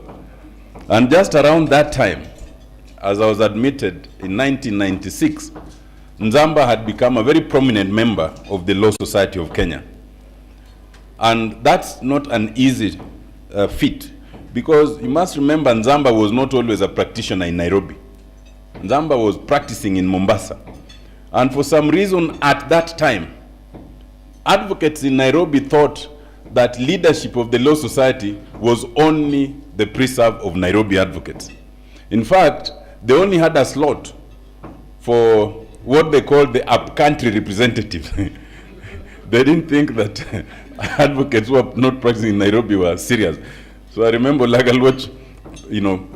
And just around that time, as I was admitted in 1996, Nzamba had become a very prominent member of the Law Society of Kenya. And that's not an easy feat, because you must remember Nzamba was not always a practitioner in Nairobi. Nzamba was practicing in Mombasa. And for some reason at that time, advocates in Nairobi thought that leadership of the Law Society was only the preserve of Nairobi advocates. In fact, they only had a slot for what they called the up-country representative. They didn't think that advocates who were not practicing in Nairobi were serious. So I remember Lagalwatch,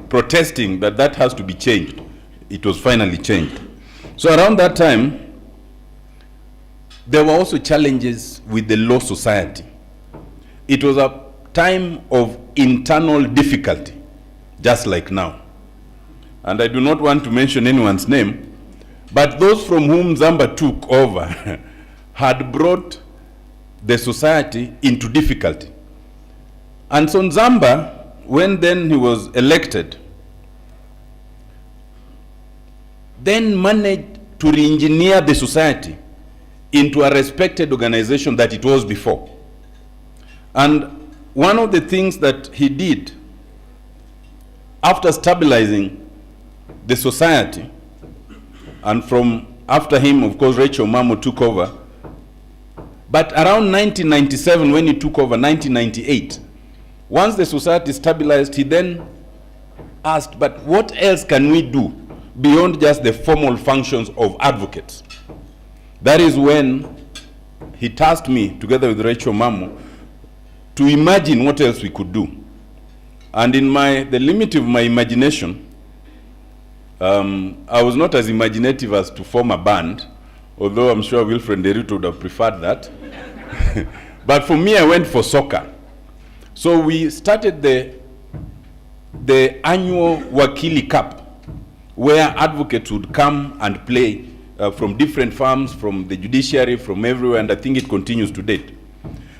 protesting that has to be changed. It was finally changed. So around that time, there were also challenges with the Law Society. It was a time of internal difficulty, just like now. And I do not want to mention anyone's name, but those from whom Nzamba took over had brought the society into difficulty. And so Nzamba, when then he was elected, then managed to re-engineer the society into a respected organization that it was before. And one of the things that he did after stabilizing the society, and from after him, of course, Rachel Mamo took over, but around 1997 when he took over, 1998, once the society stabilized, he then asked, but what else can we do beyond just the formal functions of advocates? That is when he tasked me, together with Rachel Mamo, to imagine what else we could do. And in the limit of my imagination, I was not as imaginative as to form a band, although I'm sure Wilfred Nderitu would have preferred that. But for me, I went for soccer. So we started the the annual Wakili Cup, where advocates would come and play from different farms, from the judiciary, from everywhere, and I think it continues to date.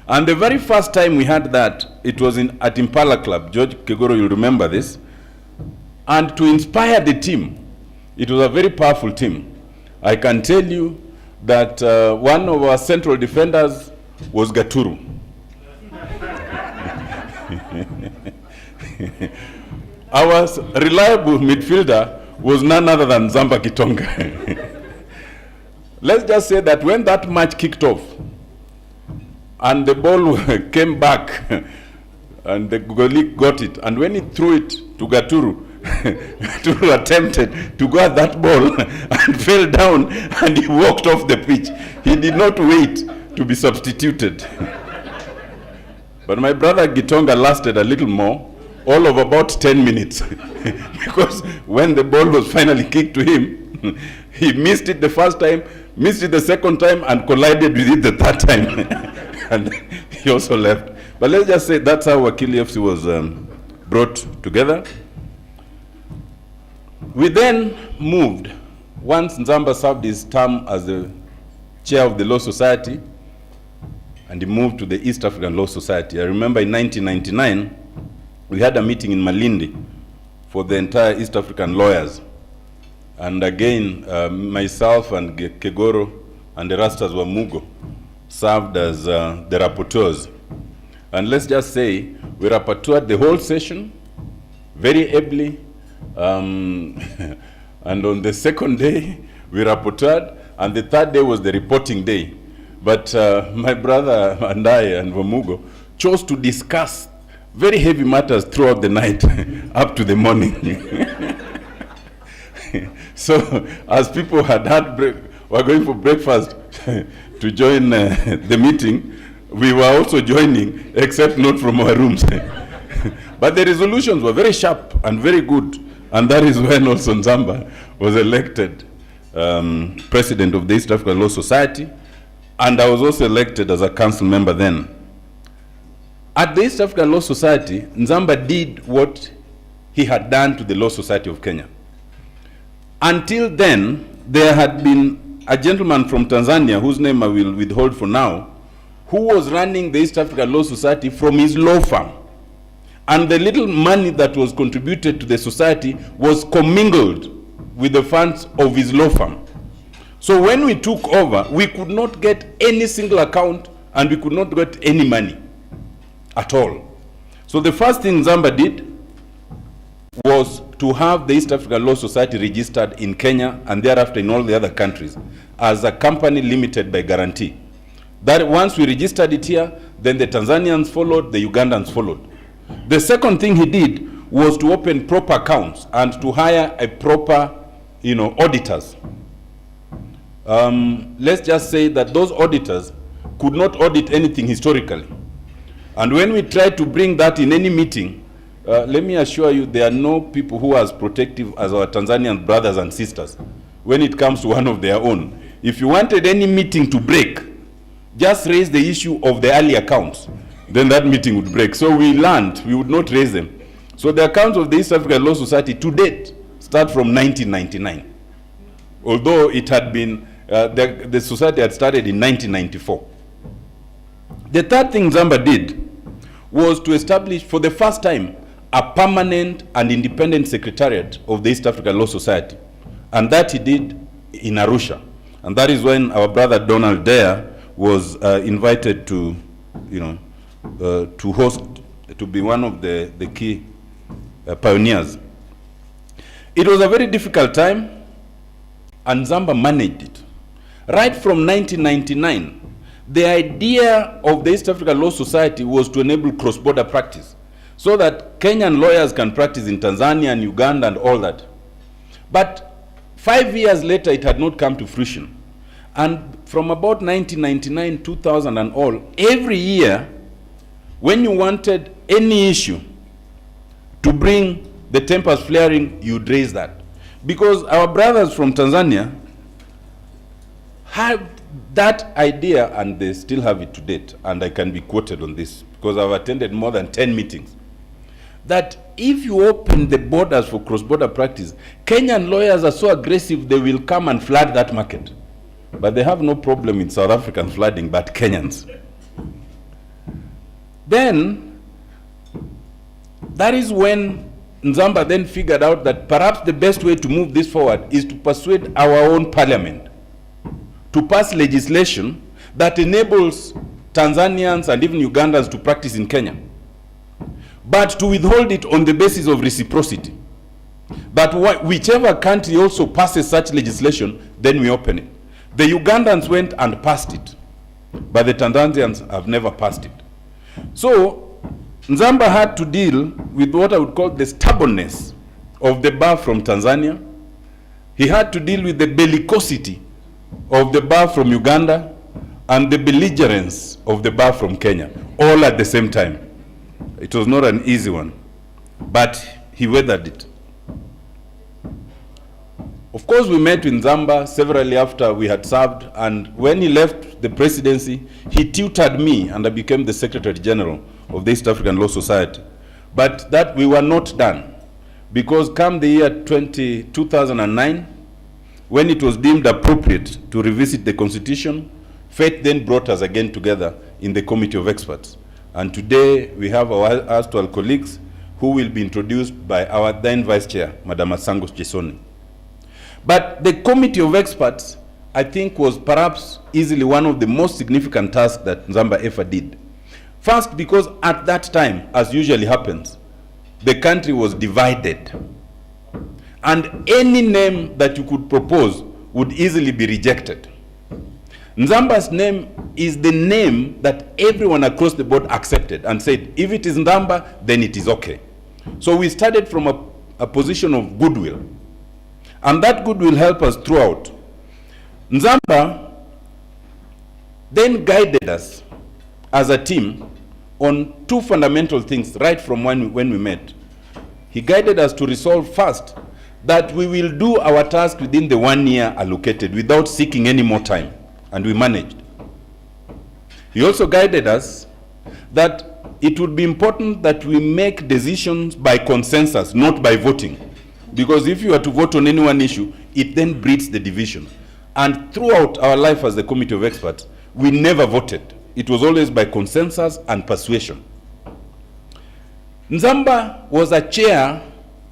And the very first time we had that, it was at Impala Club. George Kegoro, you'll remember this. And to inspire the team, it was a very powerful team. I can tell you that one of our central defenders was Gaturu. Our reliable midfielder was none other than Nzamba Kitonga. Let's just say that when that match kicked off, and the ball came back, and the goalie got it, and when he threw it to Gaturu, Gaturu attempted to go at that ball and fell down, and he walked off the pitch. He did not wait to be substituted. But my brother Kitonga lasted a little more, all of about 10 minutes. Because when the ball was finally kicked to him, he missed it the first time, missed it the second time, and collided with it the third time. And he also left. But let's just say that's how Wakili FC was brought together. We then moved, once Nzamba served his term as the chair of the Law Society, and he moved to the East African Law Society. I remember in 1999, we had a meeting in Malindi for the entire East African lawyers. And again, myself and Kegoro and the Rastas were Mugo served as the rapporteurs. And let's just say, we rapporteured the whole session very ably. And on the second day, we rapporteured, and the third day was the reporting day. But my brother and I and Wamugo chose to discuss very heavy matters throughout the night up to the morning. So as people were going for breakfast to join the meeting, we were also joining, except not from our rooms. But the resolutions were very sharp and very good, and that is when also Nzamba was elected president of the East African Law Society, and I was also elected as a council member then. At the East African Law Society, Nzamba did what he had done to the Law Society of Kenya. Until then, there had been a gentleman from Tanzania, whose name I will withhold for now, who was running the East African Law Society from his law firm. And the little money that was contributed to the society was commingled with the funds of his law firm. So when we took over, we could not get any single account, and we could not get any money at all. So the first thing Nzamba did was to have the East African Law Society registered in Kenya and thereafter in all the other countries as a company limited by guarantee. That once we registered it here, then the Tanzanians followed, the Ugandans followed. The second thing he did was to open proper accounts and to hire a proper, auditors. Let's just say that those auditors could not audit anything historically. And when we tried to bring that in any meeting, let me assure you, there are no people who are as protective as our Tanzanian brothers and sisters when it comes to one of their own. If you wanted any meeting to break, just raise the issue of the early accounts, then that meeting would break. So we learned we would not raise them. So the accounts of the East African Law Society to date start from 1999. Although it had been, the society had started in 1994. The third thing Nzamba did was to establish for the first time a permanent and independent secretariat of the East African Law Society. And that he did in Arusha. And that is when our brother Donald Dare was invited to, to host, to be one of the key pioneers. It was a very difficult time, and Nzamba managed it. Right from 1999, the idea of the East African Law Society was to enable cross-border practice, so that Kenyan lawyers can practice in Tanzania and Uganda and all that. But 5 years later, it had not come to fruition. And from about 1999, 2000 and all, every year, when you wanted any issue to bring the tempers flaring, you'd raise that. Because our brothers from Tanzania had that idea, and they still have it to date, and I can be quoted on this, because I've attended more than 10 meetings. that if you open the borders for cross-border practice, Kenyan lawyers are so aggressive they will come and flood that market. But they have no problem in South African flooding, but Kenyans. Then, that is when Nzamba then figured out that perhaps the best way to move this forward is to persuade our own parliament to pass legislation that enables Tanzanians and even Ugandans to practice in Kenya, but to withhold it on the basis of reciprocity. But whichever country also passes such legislation, then we open it. The Ugandans went and passed it, but the Tanzanians have never passed it. So Nzamba had to deal with what I would call the stubbornness of the bar from Tanzania. He had to deal with the bellicosity of the bar from Uganda and the belligerence of the bar from Kenya, all at the same time. It was not an easy one, but he weathered it. Of course, we met with Nzamba severally after we had served, and when he left the presidency, he tutored me and I became the Secretary General of the East African Law Society. But that we were not done, because come the year 2009, when it was deemed appropriate to revisit the Constitution, fate then brought us again together in the Committee of Experts. And today we have our erstwhile colleagues who will be introduced by our then Vice Chair, Madam Asangos Chisoni. But the Committee of Experts, I think, was perhaps easily one of the most significant tasks that Nzamba ever did. First, because at that time, as usually happens, the country was divided. And any name that you could propose would easily be rejected. Nzamba's name is the name that everyone across the board accepted and said, if it is Nzamba, then it is okay. So we started from a position of goodwill. And that goodwill helped us throughout. Nzamba then guided us as a team on two fundamental things right from when we met. He guided us to resolve first that we will do our task within the 1 year allocated without seeking any more time, and we managed. He also guided us that it would be important that we make decisions by consensus, not by voting. Because if you are to vote on any one issue, it then breeds the division. And throughout our life as the Committee of Experts, we never voted. It was always by consensus and persuasion. Nzamba was a chair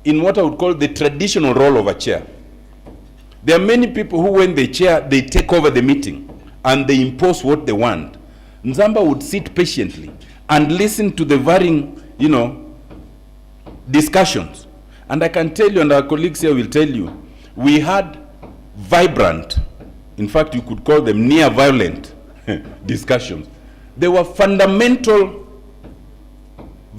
in what I would call the traditional role of a chair. There are many people who, when they chair, they take over the meeting and they impose what they want. Nzamba would sit patiently and listen to the varying, discussions. And I can tell you, and our colleagues here will tell you, we had vibrant, in fact, you could call them near violent discussions. There were fundamental,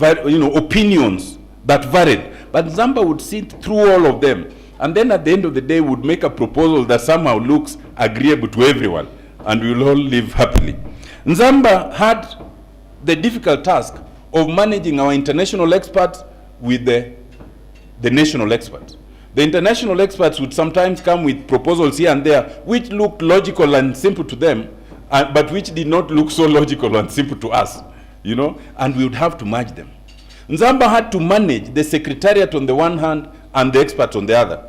opinions that varied. But Nzamba would sit through all of them. And then at the end of the day, would make a proposal that somehow looks agreeable to everyone. And we will all live happily. Nzamba had the difficult task of managing our international experts with the national experts. The international experts would sometimes come with proposals here and there, which looked logical and simple to them, but which did not look so logical and simple to us, and we would have to merge them. Nzamba had to manage the secretariat on the one hand and the experts on the other.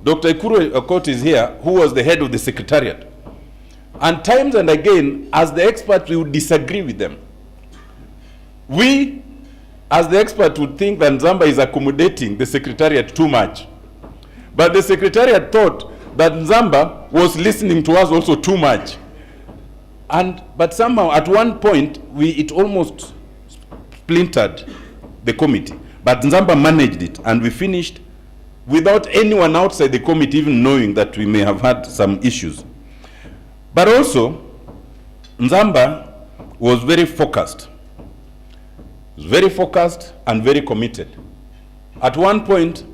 Dr. Ikuru Okot is here, who was the head of the secretariat. And times and again, as the experts, we would disagree with them. We, as the expert, would think that Nzamba is accommodating the secretariat too much. But the secretariat thought that Nzamba was listening to us also too much. But somehow, at one point, it almost splintered the committee. But Nzamba managed it, and we finished without anyone outside the committee even knowing that we may have had some issues. But also, Nzamba was very focused. Very focused and very committed. At one point,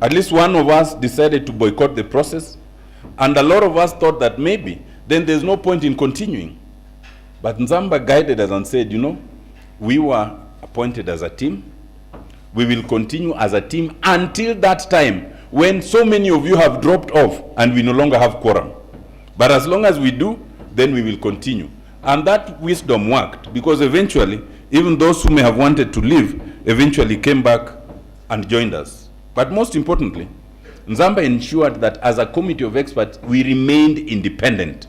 at least one of us decided to boycott the process, and a lot of us thought that maybe then there's no point in continuing. But Nzamba guided us and said, we were appointed as a team. We will continue as a team until that time when so many of you have dropped off and we no longer have quorum. But as long as we do, then we will continue. And that wisdom worked, because eventually, even those who may have wanted to leave eventually came back and joined us. But most importantly, Nzamba ensured that as a committee of experts, we remained independent.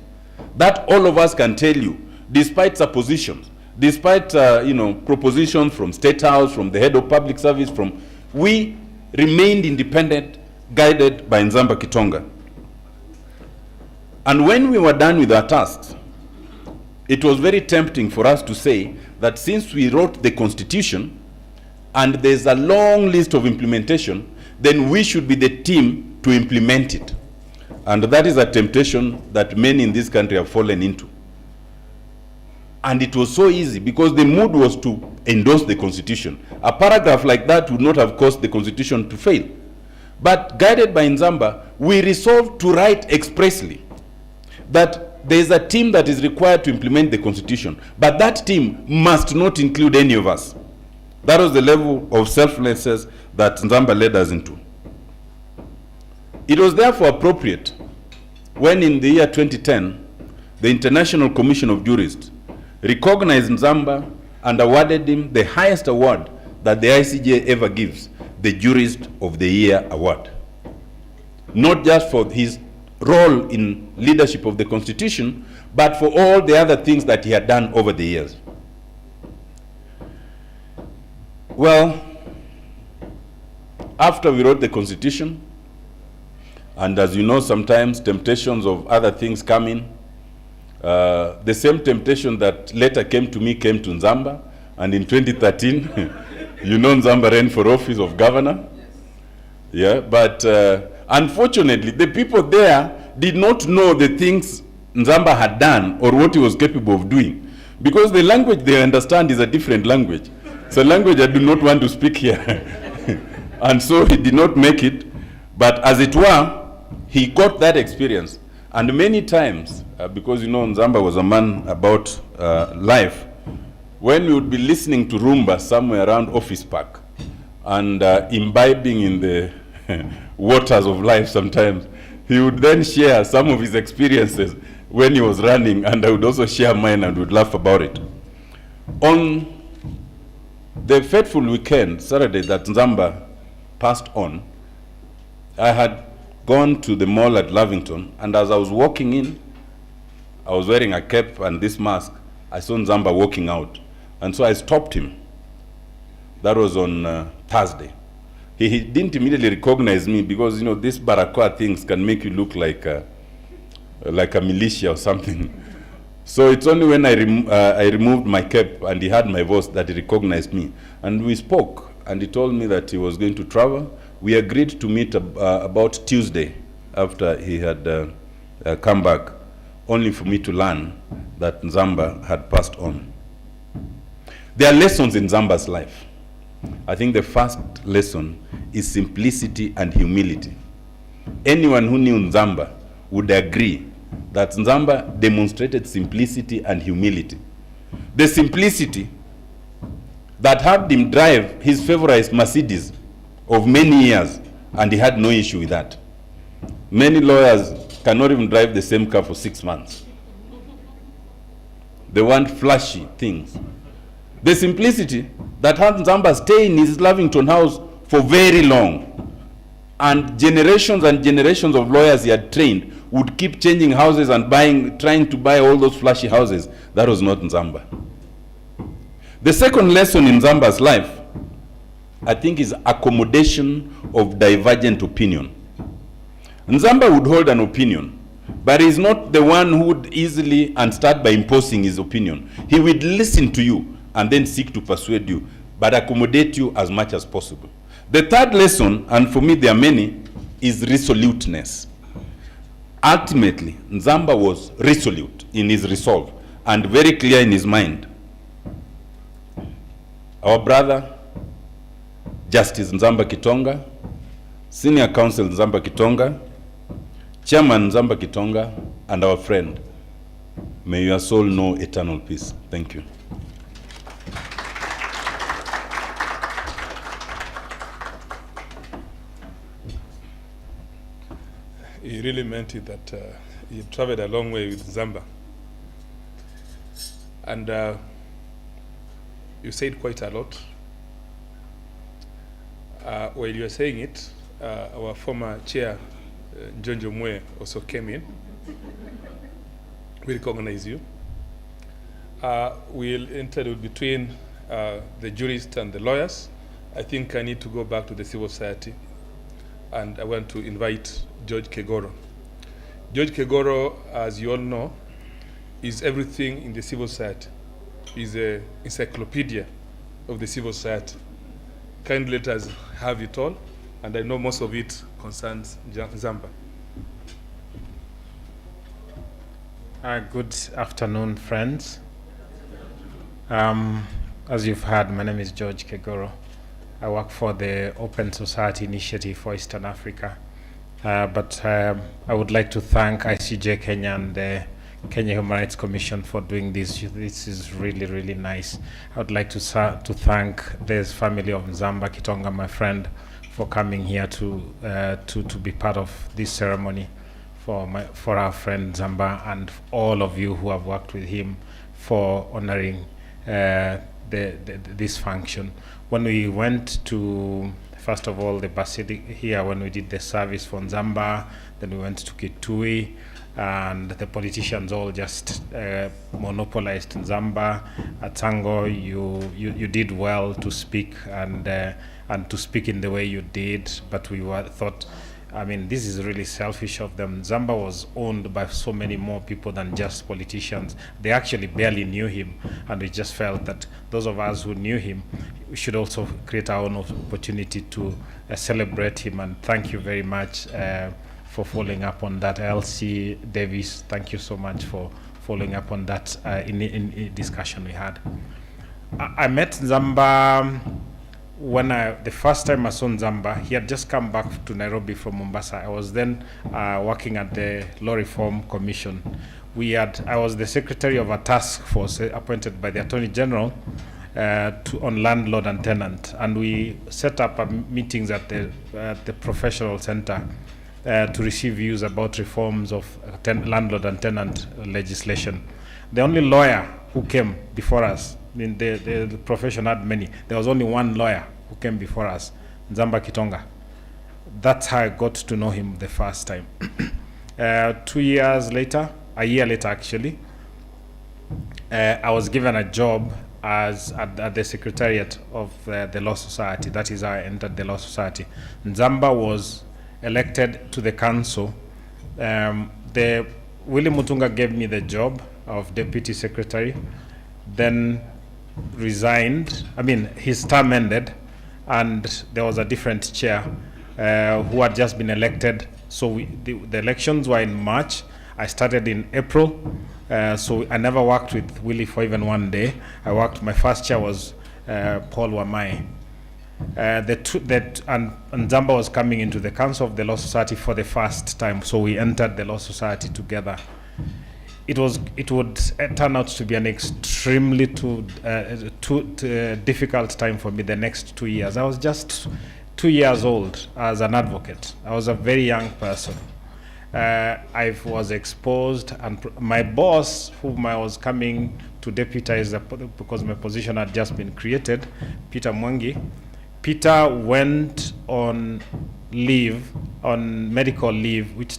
That all of us can tell you, despite suppositions, despite propositions from State House, from the head of public service, we remained independent, guided by Nzamba Kitonga. And when we were done with our tasks, it was very tempting for us to say that since we wrote the Constitution and there's a long list of implementation, then we should be the team to implement it. And that is a temptation that many in this country have fallen into. And it was so easy because the mood was to endorse the Constitution. A paragraph like that would not have caused the Constitution to fail. But guided by Nzamba, we resolved to write expressly that there is a team that is required to implement the Constitution, but that team must not include any of us. That was the level of selflessness that Nzamba led us into. It was therefore appropriate when in the year 2010, the International Commission of Jurists recognized Nzamba and awarded him the highest award that the ICJ ever gives, the Jurist of the Year Award. Not just for his role in leadership of the Constitution, but for all the other things that he had done over the years. Well, after we wrote the Constitution, and as you know, sometimes temptations of other things come in. The same temptation that later came to me came to Nzamba, and in 2013, you know, Nzamba ran for office of governor. Yeah, but unfortunately, the people there did not know the things Nzamba had done or what he was capable of doing, because the language they understand is a different language. It's a language I do not want to speak here. And so he did not make it, but as it were, he got that experience. And many times, because you know Nzamba was a man about life, when we would be listening to Rumba somewhere around Office Park and imbibing in the waters of life sometimes, he would then share some of his experiences when he was running, and I would also share mine and would laugh about it. On the fateful weekend, Saturday, that Nzamba passed on, I had gone to the mall at Lavington, and as I was walking in, I was wearing a cap and this mask. I saw Nzamba walking out, and so I stopped him. That was on Thursday. He didn't immediately recognize me because, you know, these Barakoa things can make you look like a militia or something. So it's only when I removed my cap and he heard my voice that he recognized me. And we spoke, and he told me that he was going to travel. We agreed to meet about Tuesday after he had come back, only for me to learn that Nzamba had passed on. There are lessons in Nzamba's life. I think the first lesson is simplicity and humility. Anyone who knew Nzamba would agree that Nzamba demonstrated simplicity and humility. The simplicity that had him drive his favorite Mercedes of many years, and he had no issue with that. Many lawyers cannot even drive the same car for 6 months. They want flashy things. The simplicity that had Nzamba stay in his Lavington house for very long, and generations of lawyers he had trained would keep changing houses and trying to buy all those flashy houses. That was not Nzamba. The second lesson in Nzamba's life, I think, is accommodation of divergent opinion. Nzamba would hold an opinion, but he's not the one who would easily and start by imposing his opinion. He would listen to you and then seek to persuade you, but accommodate you as much as possible. The third lesson, and for me there are many, is resoluteness. Ultimately, Nzamba was resolute in his resolve and very clear in his mind. Our brother, Justice Nzamba Kitonga, Senior Counsel Nzamba Kitonga, Chairman Nzamba Kitonga, and our friend, may your soul know eternal peace. Thank you. He really meant it that he traveled a long way with Nzamba. And you said quite a lot. while you were saying it, our former chair, Njonjo Mwe, also came in. We recognize you. We'll enter between the jurists and the lawyers. I think I need to go back to the civil society, and I want to invite George Kegoro. George Kegoro, as you all know, is everything in the civil society. He's an encyclopedia of the civil society. Kindly let us have it all, and I know most of it concerns Nzamba. Good afternoon, friends. As you've heard, my name is George Kegoro. I work for the Open Society Initiative for Eastern Africa. But I would like to thank ICJ Kenya and the Kenya Human Rights Commission for doing this. This is really, really nice. I would like to thank the family of Nzamba Kitonga, my friend, for coming here to be part of this ceremony for our friend Nzamba, and all of you who have worked with him for honoring this function. When we went to, first of all, the Basilica here, when we did the service for Nzamba, then we went to Kitui, and the politicians all just monopolized Nzamba. At Tango, you did well to speak and to speak in the way you did, but we thought, I mean, this is really selfish of them. Nzamba was owned by so many more people than just politicians. They actually barely knew him, and we just felt that those of us who knew him, we should also create our own opportunity to celebrate him. And thank you very much for following up on that. Elsie Davis, thank you so much for following up on that in discussion we had. I met Nzamba when the first time I saw Nzamba. He had just come back to Nairobi from Mombasa. I was then working at the Law Reform Commission. I was the secretary of a task force appointed by the Attorney General on landlord and tenant, and we set up meetings at the professional center to receive views about reforms of landlord and tenant legislation. The only lawyer who came before us, I mean, the profession had many. There was only one lawyer who came before us, Nzamba Kitonga. That's how I got to know him the first time. 2 years later, a year later actually, I was given a job at the secretariat of the Law Society. That is how I entered the Law Society. Nzamba was elected to the council. Willie Mutunga gave me the job of deputy secretary, then resigned. I mean, his term ended, and there was a different chair who had just been elected. So the elections were in March. I started in April. So I never worked with Willie for even one day. My first chair was Paul Wamai. And Nzamba was coming into the Council of the Law Society for the first time, so we entered the Law Society together. It would turn out to be an extremely difficult time for me the next 2 years. I was just 2 years old as an advocate. I was a very young person. I was exposed, and my boss, whom I was coming to deputize because my position had just been created, Peter Mwangi, Peter went on leave, on medical leave, which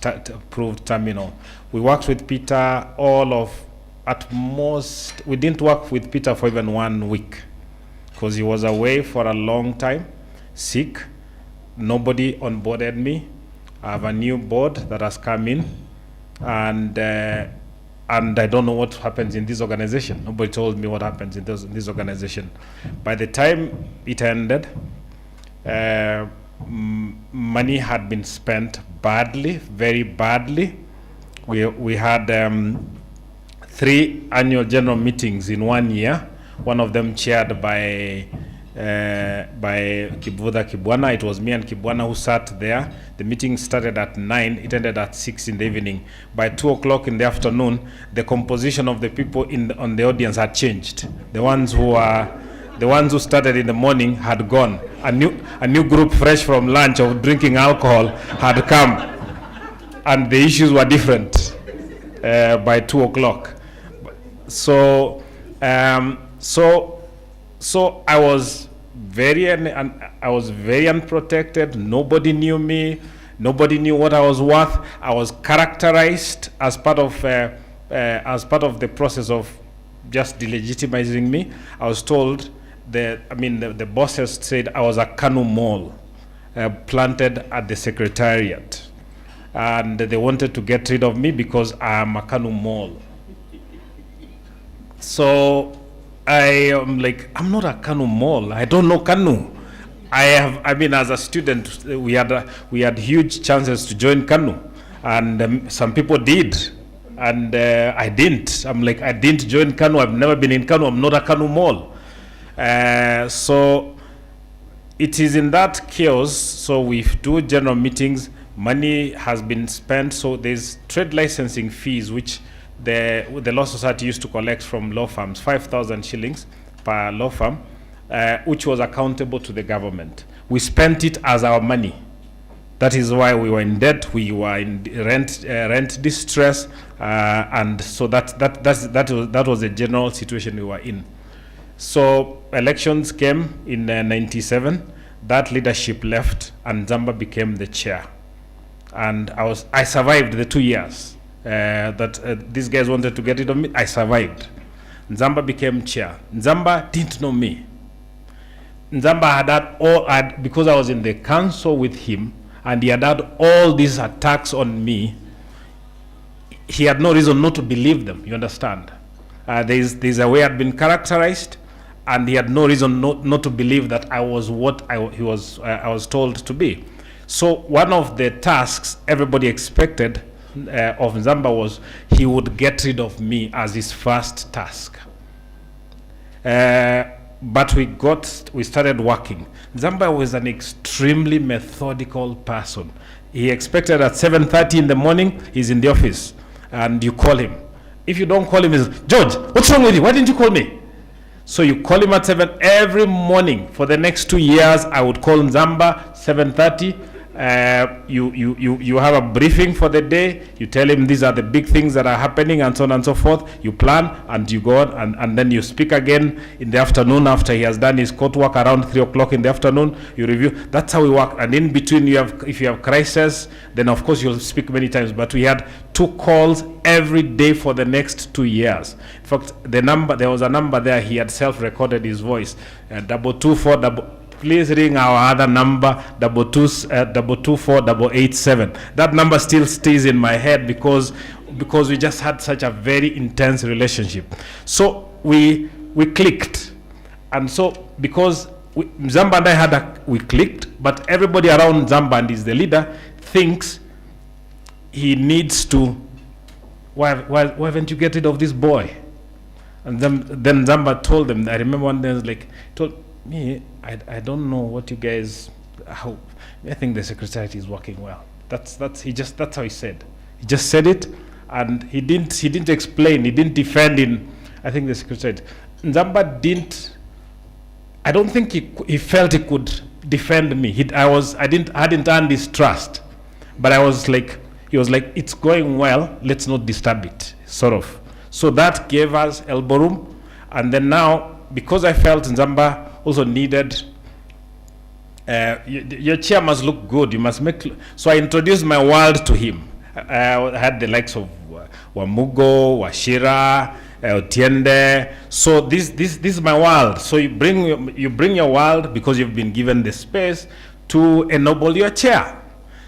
proved terminal. We worked with Peter we didn't work with Peter for even 1 week, because he was away for a long time, sick. Nobody onboarded me. I have a new board that has come in, and I don't know what happens in this organization. Nobody told me what happens in this organization. By the time it ended, money had been spent badly, very badly. We had 3 annual general meetings in 1 year, one of them chaired by Kibudha Kibwana. It was me and Kibwana who sat there. The meeting started at 9, it ended at 6 in the evening. By 2 o'clock in the afternoon, the composition of the people on the audience had changed. The ones who started in the morning had gone. A new group fresh from lunch of drinking alcohol had come, and the issues were different by 2 o'clock. So I was I was very unprotected. Nobody knew me. Nobody knew what I was worth. I was characterized as part of the process of just delegitimizing me. I was told that, the bosses said I was a Kanu mole planted at the secretariat, and they wanted to get rid of me because I am a Kanu mole. So I am like, I'm not a Kanu mole. I don't know Kanu. As a student, we had huge chances to join Kanu, and some people did, and I didn't. I'm like, I didn't join Kanu. I've never been in Kanu. I'm not a Kanu mole. So it is in that chaos. So we do general meetings. Money has been spent. So there's trade licensing fees, which the Law Society used to collect from law firms, 5,000 shillings per law firm, which was accountable to the government. We spent it as our money. That is why we were in debt. We were in rent distress, and so that was the general situation we were in. So elections came in '97. That leadership left, and Nzamba became the chair. And I survived the 2 years that these guys wanted to get rid of me. I survived. Nzamba became chair. Nzamba didn't know me. Nzamba had because I was in the council with him, and he had all these attacks on me. He had no reason not to believe them. You understand? There's a way I'd been characterized, and he had no reason not to believe that I was what I was told to be. So one of the tasks everybody expected of Nzamba was he would get rid of me as his first task. But we started working. Nzamba was an extremely methodical person. He expected at 7:30 in the morning, he's in the office, and you call him. If you don't call him, he's, George, what's wrong with you? Why didn't you call me? So you call him at 7 every morning. For the next 2 years, I would call Nzamba 7:30. You have a briefing for the day. You tell him these are the big things that are happening, and so on and so forth. You plan, and you go on, and then you speak again in the afternoon after he has done his court work around 3 o'clock in the afternoon. You review. That's how we work. And in between, if you have crisis, then of course you'll speak many times. But we had 2 calls every day for the next 2 years. In fact, there was a number there. He had self-recorded his voice. 224. Please ring our other number, 224-887. That number still stays in my head because we just had such a very intense relationship. So we clicked, and so because Nzamba and I we clicked, but everybody around Nzamba, and is the leader, thinks he needs to. Why haven't you get rid of this boy? And then Nzamba told them. I remember one day, told me, I don't know what you guys, how, I think the secretariat is working well. That's how he said. He just said it, and he didn't explain, he didn't defend in, I think the secretariat. Nzamba didn't, I don't think he felt he could defend me. I hadn't earned his trust, but he was like, it's going well, let's not disturb it, sort of. So that gave us elbow room, and then now, because I felt Nzamba also needed, your chair must look good, you must make, so I introduced my world to him. I had the likes of Wamugo, Washira, Otiende. So this is my world. So you bring your world, because you've been given the space to ennoble your chair.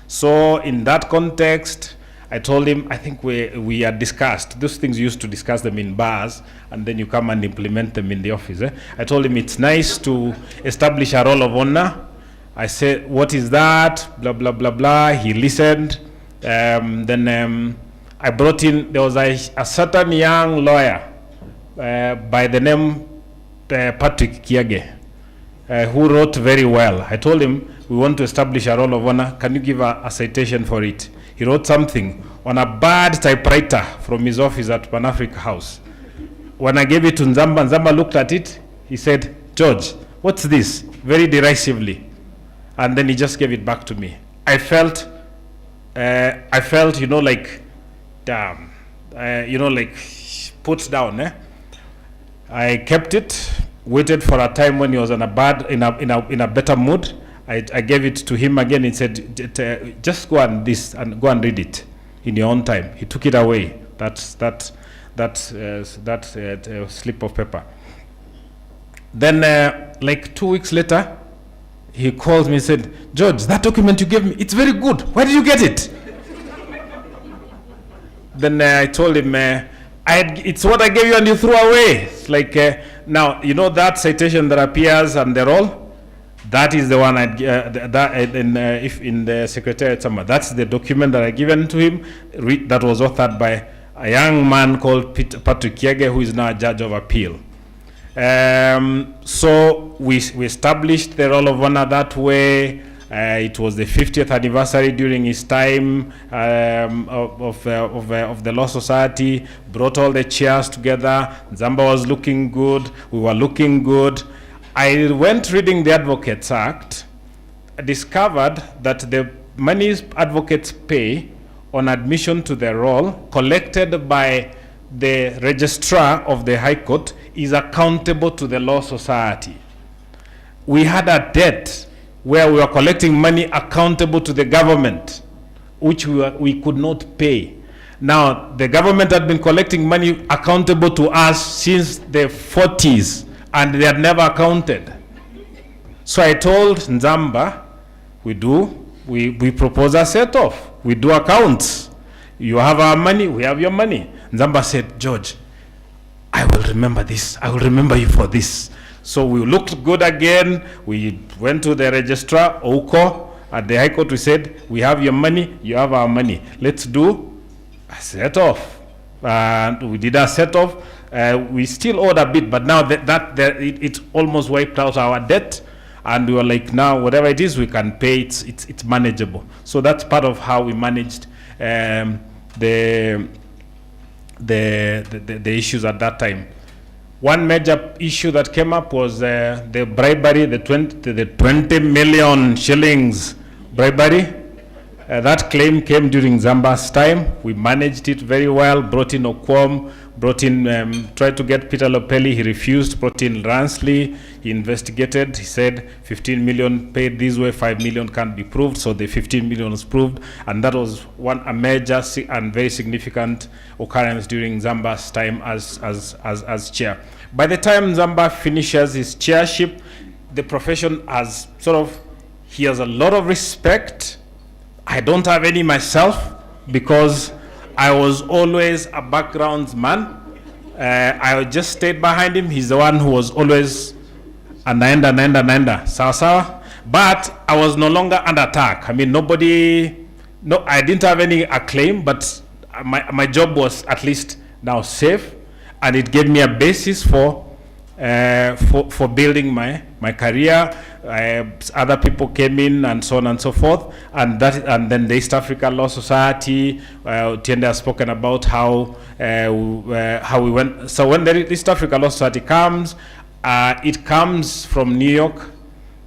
So in that context, I told him, I think we had discussed, those things you used to discuss them in bars, and then you come and implement them in the office. I told him it's nice to establish a roll of honor. I said, what is that? Blah, blah, blah, blah. He listened. Then I brought in, there was a certain young lawyer by the name Patrick Kiage, who wrote very well. I told him, we want to establish a roll of honor. Can you give a citation for it? He wrote something on a bad typewriter from his office at Pan Africa House. When I gave it to Nzamba, Nzamba looked at it. He said, George, what's this? Very derisively. And then he just gave it back to me. I felt, like, damn, like put down. I kept it, waited for a time when he was in a better mood. I gave it to him again. He said, just go and read it in your own time. He took it away. That slip of paper. Then, like 2 weeks later, he called me and said, George, that document you gave me, it's very good. Where did you get it? Then I told him, it's what I gave you and you threw away. It's like, now, you know that citation that appears and they're all? That is the one if in the secretariat somewhere. That's the document that I given to him. That was authored by a young man called Patrick Kiege, who is now a judge of appeal. So we established the role of honor that way. It was the 50th anniversary during his time of the Law Society. Brought all the chairs together. Nzamba was looking good. We were looking good. I went reading the Advocates Act. I discovered that the monies advocates pay on admission to the roll collected by the registrar of the High Court is accountable to the Law Society. We had a debt where we were collecting money accountable to the government, which we could not pay. Now, the government had been collecting money accountable to us since the 40s, and they had never accounted. So I told Nzamba, we propose a set-off. We do accounts. You have our money, we have your money. Nzamba said, George, I will remember this. I will remember you for this. So we looked good again. We went to the registrar, Oko, at the High Court. We said, we have your money, you have our money. Let's do a set-off. And we did a set-off. We still owed a bit, but now it almost wiped out our debt. And we were like, now whatever it is, we can pay. It's manageable. So that's part of how we managed the issues at that time. One major issue that came up was the bribery, the 20 million shillings bribery. That claim came during Nzamba's time. We managed it very well, brought in Okwom, tried to get Peter Lopelli, he refused, brought in Ransley, he investigated, he said 15 million paid this way, 5 million can't be proved, so the 15 million was proved, and that was a major and very significant occurrence during Nzamba's time as chair. By the time Nzamba finishes his chairship, the profession has he has a lot of respect. I don't have any myself because I was always a background man. I just stayed behind him. He's the one who was always anaenda sawa. But I was no longer under attack. I mean, I didn't have any acclaim, but my job was at least now safe, and it gave me a basis for building my career. Other people came in and so on and so forth, and then the East Africa Law Society. Tiende has spoken about how we went. So when the East Africa Law Society comes, it comes from New York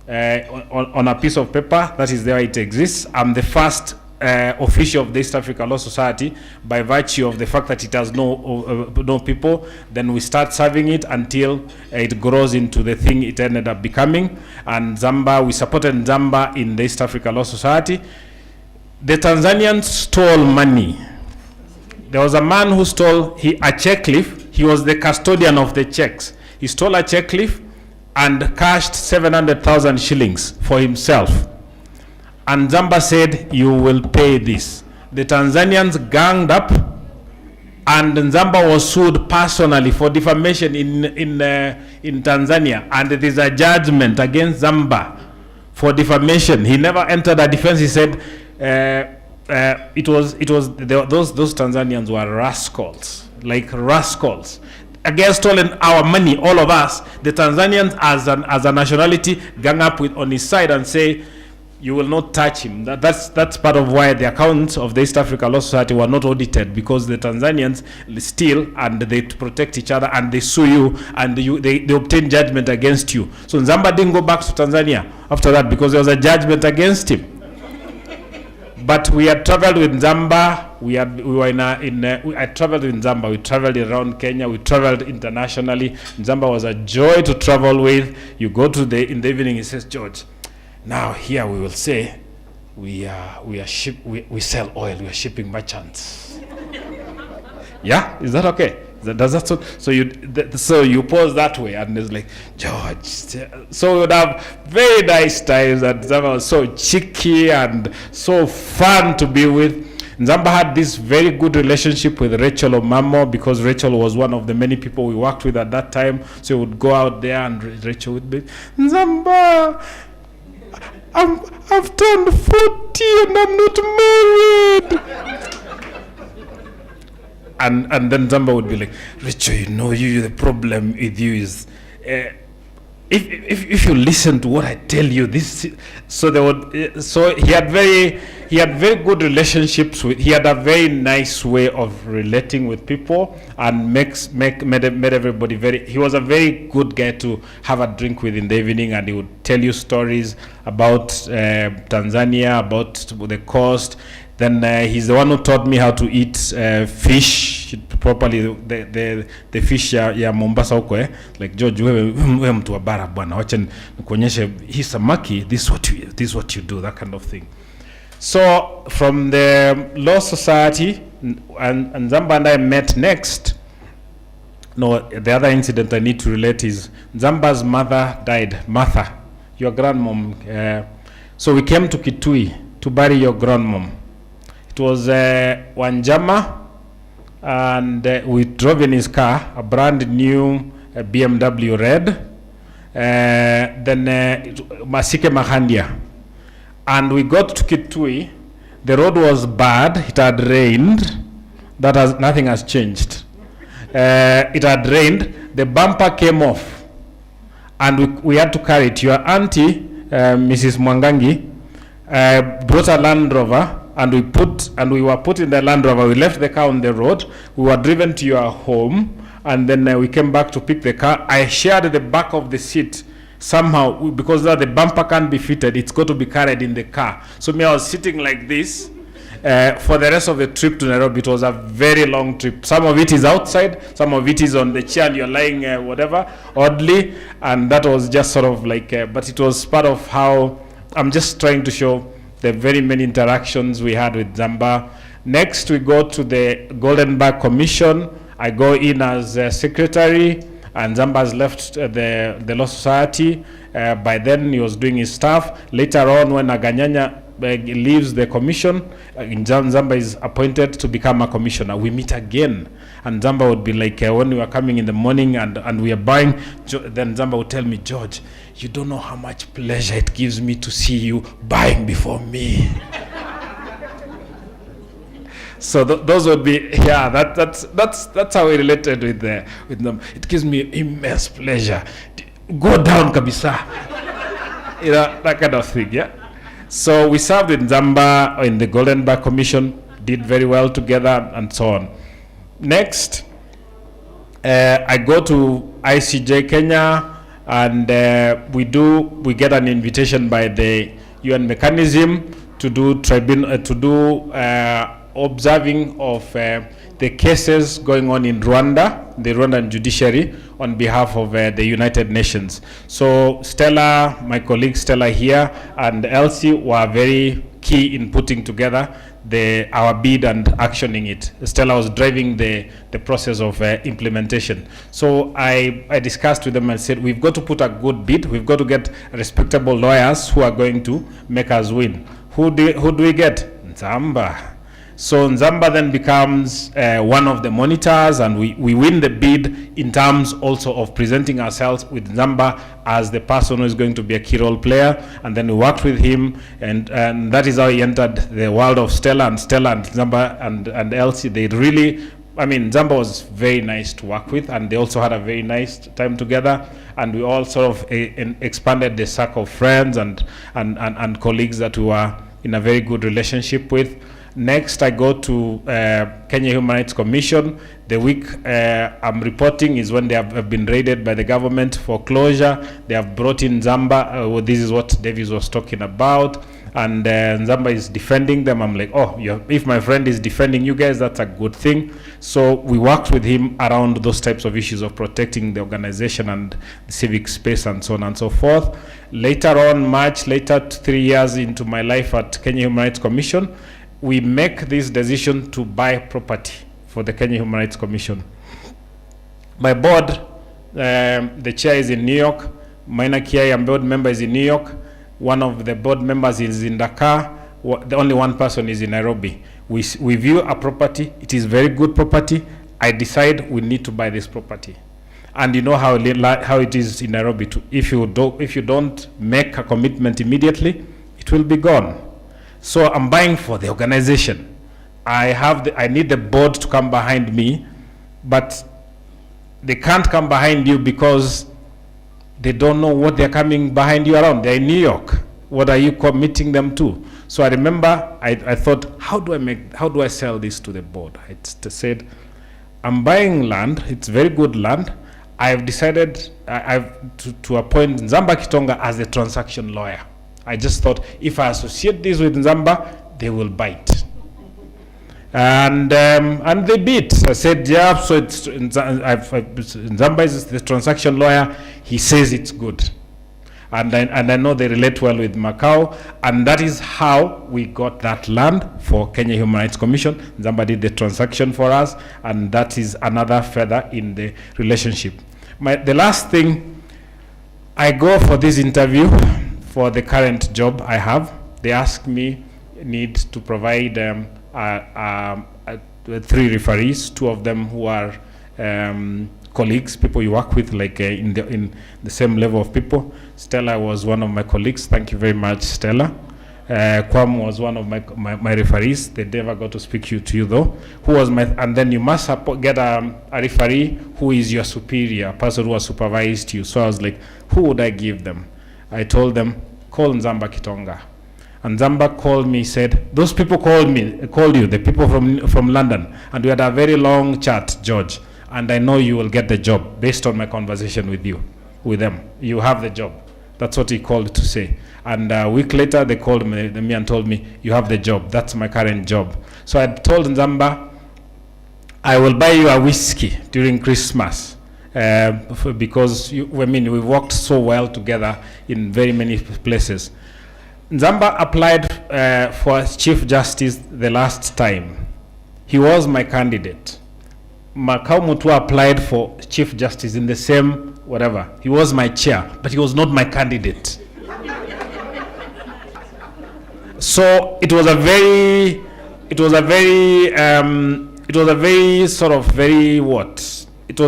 on a piece of paper. That is there. It exists. I'm the first official of the East Africa Law Society by virtue of the fact that it has no people. Then we start serving it until it grows into the thing it ended up becoming. And Nzamba, we supported Nzamba in the East Africa Law Society. The Tanzanians stole money. There was a man who stole a check leaf. He was the custodian of the checks. He stole a check leaf and cashed 700,000 shillings for himself. And Nzamba said, you will pay this. The Tanzanians ganged up, and Nzamba was sued personally for defamation in Tanzania. And it is a judgment against Nzamba for defamation. He never entered a defense. He said those Tanzanians were rascals, like rascals. Against stolen our money, all of us. The Tanzanians as a nationality gang up on his side and say, you will not touch him. That's part of why the accounts of the East Africa Law Society were not audited, because the Tanzanians steal and they protect each other and they sue you and they obtain judgment against you. So Nzamba didn't go back to Tanzania after that because there was a judgment against him. But we had traveled with Nzamba. I traveled with Nzamba. We traveled around Kenya. We traveled internationally. Nzamba was a joy to travel with. You go in the evening. He says, George, now here we will say we sell oil. We are shipping merchants. Yeah, is that okay? Does that so you pause that way, and it's like, George. So we would have very nice times, and Nzamba was so cheeky and so fun to be with. Nzamba had this very good relationship with Rachel Omamo, because Rachel was one of the many people we worked with at that time. So we would go out there, and Rachel would be, Nzamba, I've turned 40 and I'm not married. And then Nzamba would be like, Rachel, the problem with you is, if you listen to what I tell you, so he had very good relationships he had a very nice way of relating with people, and made everybody he was a very good guy to have a drink with in the evening, and he would tell you stories about Tanzania, about the coast. Then he's the one who taught me how to eat fish properly, the fish ya Mombasa huko, like, George, wewe mtu wa bara bwana, wacha nikuonyeshe hii samaki, this is what you do, that kind of thing. So from the Law Society, and Nzamba and I met next. No, the other incident I need to relate is Nzamba's mother died, Martha, your grandmom. So we came to Kitui to bury your grandmom. It was Wanjama, and we drove in his car, a brand new BMW red, then Masike Mahandia. And we got to Kitui. The road was bad, it had rained, nothing has changed. It had rained, the bumper came off, and we had to carry it. Your auntie, Mrs. Mwangangi, brought a Land Rover, and we were put in the Land Rover. We left the car on the road. We were driven to your home, and then we came back to pick the car. I shared the back of the seat somehow, because the bumper can't be fitted. It's got to be carried in the car. So I was sitting like this for the rest of the trip to Nairobi. It was a very long trip. Some of it is outside, some of it is on the chair, and you're lying whatever, oddly, and that was just sort of like, but it was part of how I'm just trying to show the very many interactions we had with Nzamba. Next, we go to the Golden Bag Commission. I go in as secretary, and Nzamba has left the Law Society. By then, he was doing his stuff. Later on, when Aganyanya leaves the commission, Nzamba is appointed to become a commissioner. We meet again, and Nzamba would be like, when we were coming in the morning and we are buying, then Nzamba would tell me, George, you don't know how much pleasure it gives me to see you buying before me. So those would be, that's how we related with them. It gives me immense pleasure. Go down, kabisa. That kind of thing, yeah. So we served with Nzamba in the Golden Bag Commission, did very well together, and so on. Next, I go to ICJ Kenya, and we get an invitation by the UN mechanism to do observing of the cases going on in Rwanda, the Rwandan judiciary, on behalf of the United Nations. So Stella, my colleague Stella here, and Elsie were very key in putting together our bid and actioning it. Stella was driving the process of implementation. So I discussed with them and said, we've got to put a good bid. We've got to get respectable lawyers who are going to make us win. Who do we get? Nzamba. So Nzamba then becomes one of the monitors, and we win the bid in terms also of presenting ourselves with Nzamba as the person who is going to be a key role player. And then we worked with him, and that is how he entered the world of Stella and Nzamba and Elsie. They really, Nzamba was very nice to work with, and they also had a very nice time together. And we all sort of expanded the circle of friends and colleagues that we were in a very good relationship with. Next, I go to Kenya Human Rights Commission. The week I'm reporting is when they have been raided by the government for closure. They have brought in Nzamba. This is what Davis was talking about. and Nzamba is defending them. I'm like, oh, if my friend is defending you guys, that's a good thing. So we worked with him around those types of issues of protecting the organization and the civic space and so on and so forth. Later on, much later, 3 years into my life at Kenya Human Rights Commission, we make this decision to buy property for the Kenya Human Rights Commission. My board, the chair is in New York. Maina Kiai, and board member, is in New York. One of the board members is in Dakar. The only one person is in Nairobi. We view a property. It is very good property. I decide we need to buy this property. And you know how it is in Nairobi too. If you don't make a commitment immediately, it will be gone. So I'm buying for the organization. I need the board to come behind me, but they can't come behind you because they don't know what they're coming behind you around. They're in New York. What are you committing them to? So I remember I thought, how do I sell this to the board? I said, I'm buying land. It's very good land. I've decided to appoint Nzamba Kitonga as the transaction lawyer. I just thought, if I associate this with Nzamba, they will bite. And they bit. I said, yeah, so Nzamba is the transaction lawyer. He says it's good. And I know they relate well with Macau. And that is how we got that land for Kenya Human Rights Commission. Nzamba did the transaction for us. And that is another feather in the relationship. The last thing, I go for this interview for the current job I have. They ask me, need to provide 3 referees, 2 of them who are colleagues, people you work with, like in the same level of people. Stella was one of my colleagues. Thank you very much, Stella. Kwam was one of my referees. They never got to speak to you though. And then you must get a referee who is your superior, a person who has supervised you. So I was like, who would I give them? I told them, call Nzamba Kitonga. And Nzamba called me, said, those people called you, the people from London. And we had a very long chat, George. And I know you will get the job based on my conversation with them. You have the job. That's what he called to say. And a week later, they called me and told me, you have the job. That's my current job. So I told Nzamba, I will buy you a whiskey during Christmas. Because we worked so well together in very many places. Nzamba applied for Chief Justice the last time. He was my candidate. Macau Mutua applied for Chief Justice in the same whatever. He was my chair, but he was not my candidate. So it was a very sort of very what? It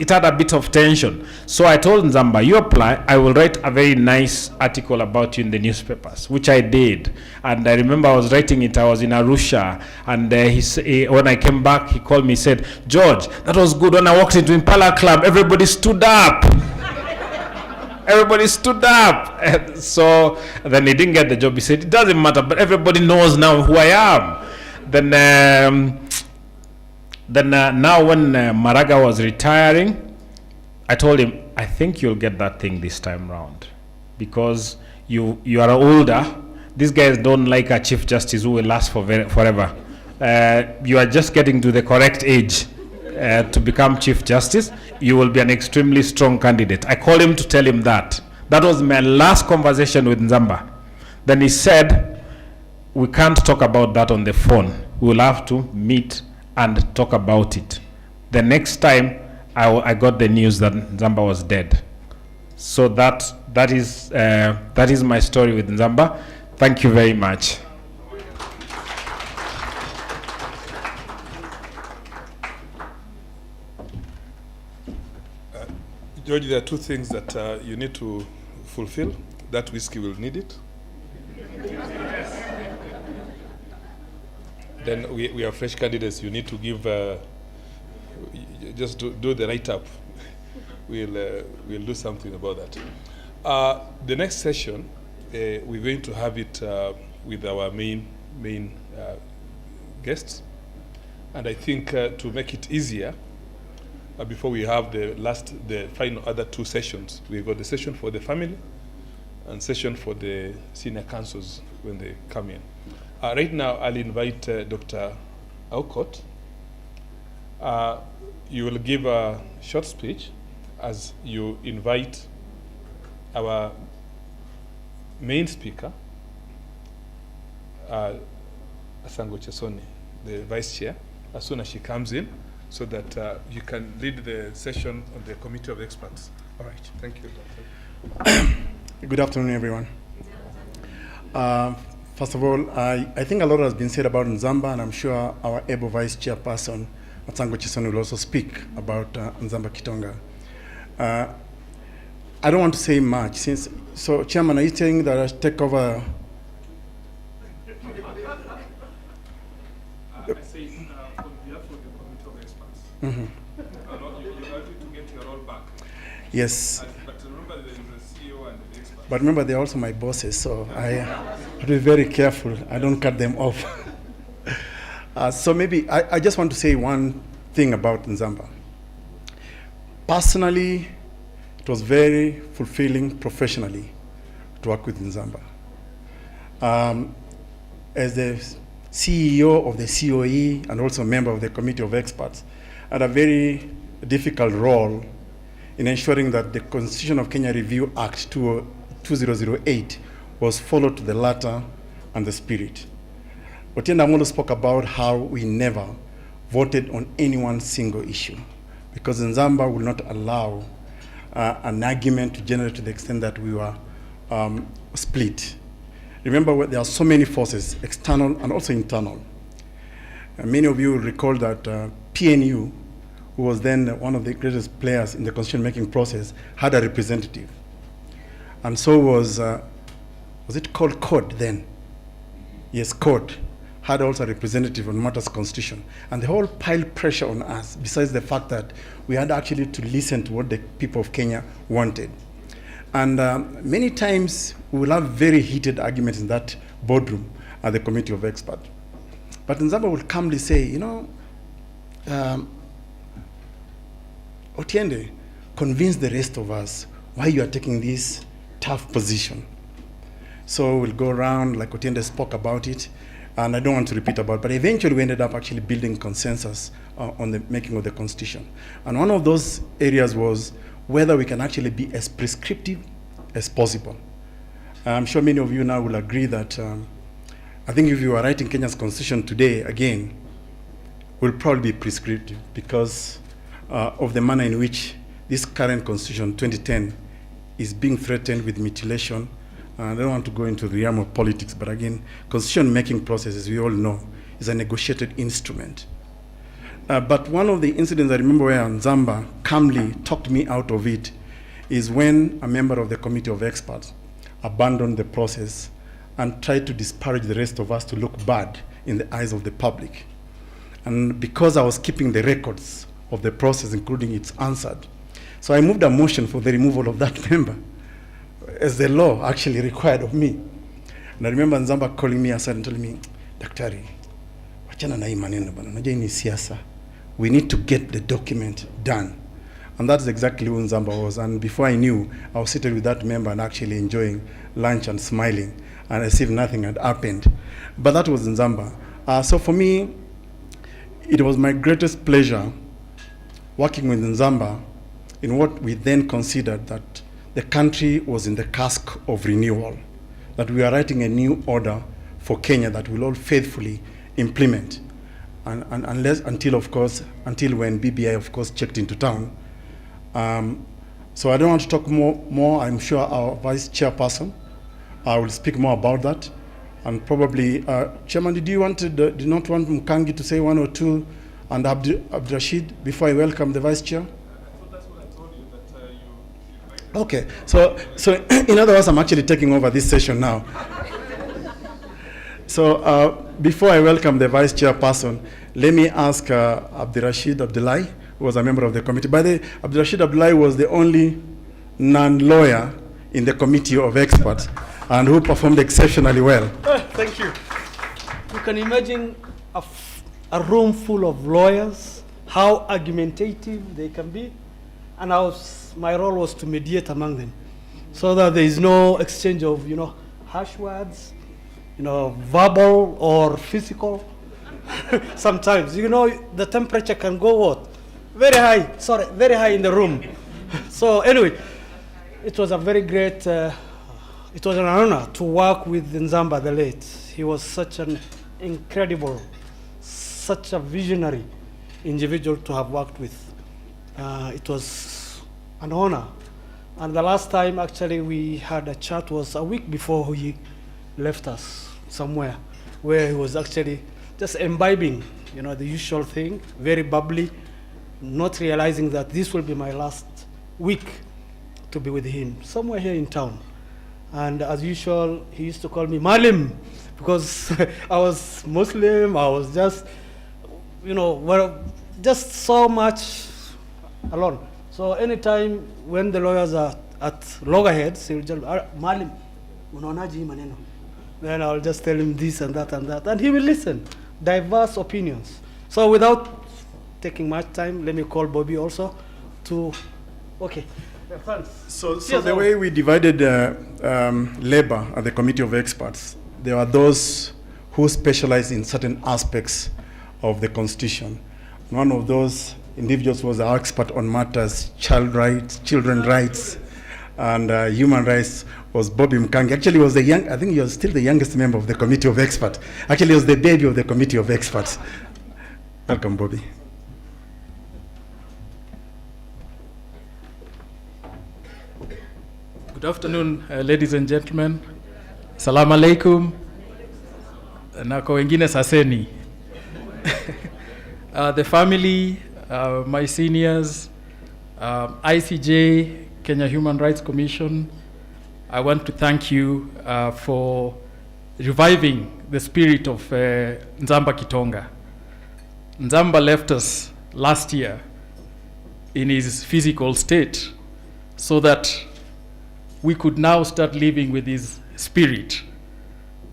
had a bit of tension. So I told Nzamba, you apply, I will write a very nice article about you in the newspapers, which I did. And I remember I was writing it, I was in Arusha, and when I came back, he called me, said, George, that was good. When I walked into Impala Club, everybody stood up. Everybody stood up. And so then he didn't get the job. He said, it doesn't matter, but everybody knows now who I am. Then now when Maraga was retiring, I told him, I think you'll get that thing this time round. Because you are older. These guys don't like a Chief Justice who will last forever. You are just getting to the correct age to become Chief Justice. You will be an extremely strong candidate. I called him to tell him that. That was my last conversation with Nzamba. Then he said, we can't talk about that on the phone. We'll have to meet and talk about it. The next time I got the news that Nzamba was dead. So that is my story with Nzamba. Thank you very much. George, there are 2 things that you need to fulfill. That whiskey will need it. Then we are fresh candidates. You need to give, just do the write-up. We'll do something about that. The next session, we're going to have it with our main guests. And I think to make it easier, before we have the final other 2 sessions, we've got the session for the family, and session for the senior counsels when they come in. Right now, I'll invite Dr. Aukot. You will give a short speech as you invite our main speaker, Asango Chesoni, the vice chair, as soon as she comes in, so that you can lead the session on the committee of experts. All right, thank you, Doctor. Good afternoon, everyone. First of all, I think a lot has been said about Nzamba, and I'm sure our able vice chairperson, Asango Chesoni, will also speak about Nzamba Kitonga. I don't want to say much, so Chairman, are you saying that I take over? I say on behalf of the committee of experts, you have to get your role back. Yes. But remember, there is a CEO and the experts. But remember, they're also my bosses, so I have to be very careful. I don't cut them off. So maybe I just want to say one thing about Nzamba. Personally, it was very fulfilling professionally to work with Nzamba. As the CEO of the COE and also a member of the Committee of Experts, I had a very difficult role in ensuring that the Constitution of Kenya Review Act 2008 was followed to the letter and the spirit. Otienda Amolo spoke about how we never voted on any one single issue, because Nzamba will not allow an argument to generate to the extent that we were split. Remember, there are so many forces, external and also internal. Many of you will recall that PNU, who was then one of the greatest players in the constitution-making process, had a representative. And so was it called CODE then? Yes, CODE had also a representative on matters constitution. And the whole piled pressure on us, besides the fact that we had actually to listen to what the people of Kenya wanted. And many times we will have very heated arguments in that boardroom at the Committee of Experts. But Nzamba will calmly say, you know, Otiende, convince the rest of us why you are taking this tough position. So we'll go around, like Otiende spoke about it, and I don't want to repeat about it, but eventually we ended up actually building consensus on the making of the Constitution. And one of those areas was whether we can actually be as prescriptive as possible. I'm sure many of you now will agree that I think if you are writing Kenya's Constitution today, again, will probably be prescriptive because of the manner in which this current Constitution 2010 is being threatened with mutilation. I don't want to go into the realm of politics, but again, constitution-making process, as we all know, is a negotiated instrument. But one of the incidents I remember where Nzamba calmly talked me out of it is when a member of the Committee of Experts abandoned the process and tried to disparage the rest of us to look bad in the eyes of the public. And because I was keeping the records of the process, including its answered, so I moved a motion for the removal of that member, as the law actually required of me. And I remember Nzamba calling me aside and telling me, Daktari, wachana na hii maneno bana, unajua hii ni siasa. We need to get the document done. And that's exactly who Nzamba was. And before I knew, I was seated with that member and actually enjoying lunch and smiling, and as if nothing had happened. But that was Nzamba. So for me, it was my greatest pleasure working with Nzamba in what we then considered that the country was in the cusp of renewal, that we are writing a new order for Kenya that will all faithfully implement. And until when BBI, of course, checked into town. So I don't want to talk more. I'm sure our vice chairperson will speak more about that. And probably, Chairman, did not want Mkangi to say one or two, and Abdirashid, before I welcome the vice chair? That's what I told you, that you Okay, so in other words, I'm actually taking over this session now. So before I welcome the vice chairperson, let me ask Abdirashid Abdullahi, who was a member of the committee. By the way, Abdirashid Abdullahi was the only non-lawyer in the Committee of Experts and who performed exceptionally well. Thank you. You can imagine a room full of lawyers, how argumentative they can be, and my role was to mediate among them. so that there is no exchange of, harsh words, verbal or physical. Sometimes, the temperature can go what? Very high in the room. So anyway, it was a very great, it was an honor to work with Nzamba the late. He was such an incredible, such a visionary individual to have worked with. It was an honor. And the last time actually we had a chat was a week before he left us somewhere, where he was actually just imbibing, the usual thing, very bubbly, not realizing that this will be my last week to be with him, somewhere here in town. And as usual, he used to call me Malim, because I was Muslim, I was just, just so much alone. So anytime when the lawyers are at loggerheads, he'll just, Malim, unaonaje maneno? Then I'll just tell him this and that, and he will listen. Diverse opinions. So without taking much time, let me call Bobby also to, okay. Thanks. So the way we divided labor at the committee of experts, there are those who specialize in certain aspects of the Constitution. One of those individuals was our expert on matters, children rights, and human rights was Bobby Mkangi. Actually, he was I think he was still the youngest member of the committee of experts. Actually, he was the baby of the committee of experts. Welcome, Bobby. Good afternoon, ladies and gentlemen. Salaam alaikum. Na kwa wengine saseni. The family, my seniors, ICJ, Kenya Human Rights Commission, I want to thank you for reviving the spirit of Nzamba Kitonga. Nzamba left us last year in his physical state so that we could now start living with his spirit.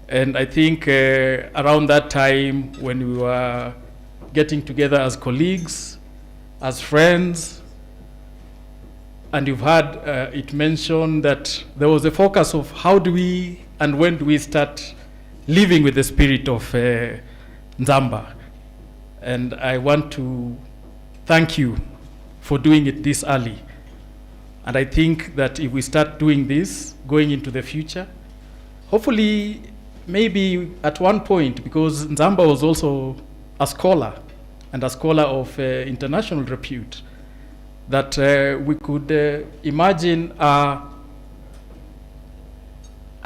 And I think around that time when we were getting together as colleagues, as friends, and you've heard it mentioned that there was a focus of how do we and when do we start living with the spirit of Nzamba. And I want to thank you for doing it this early. And I think that if we start doing this going into the future, hopefully maybe at one point, because Nzamba was also a scholar and a scholar of international repute, that we could imagine a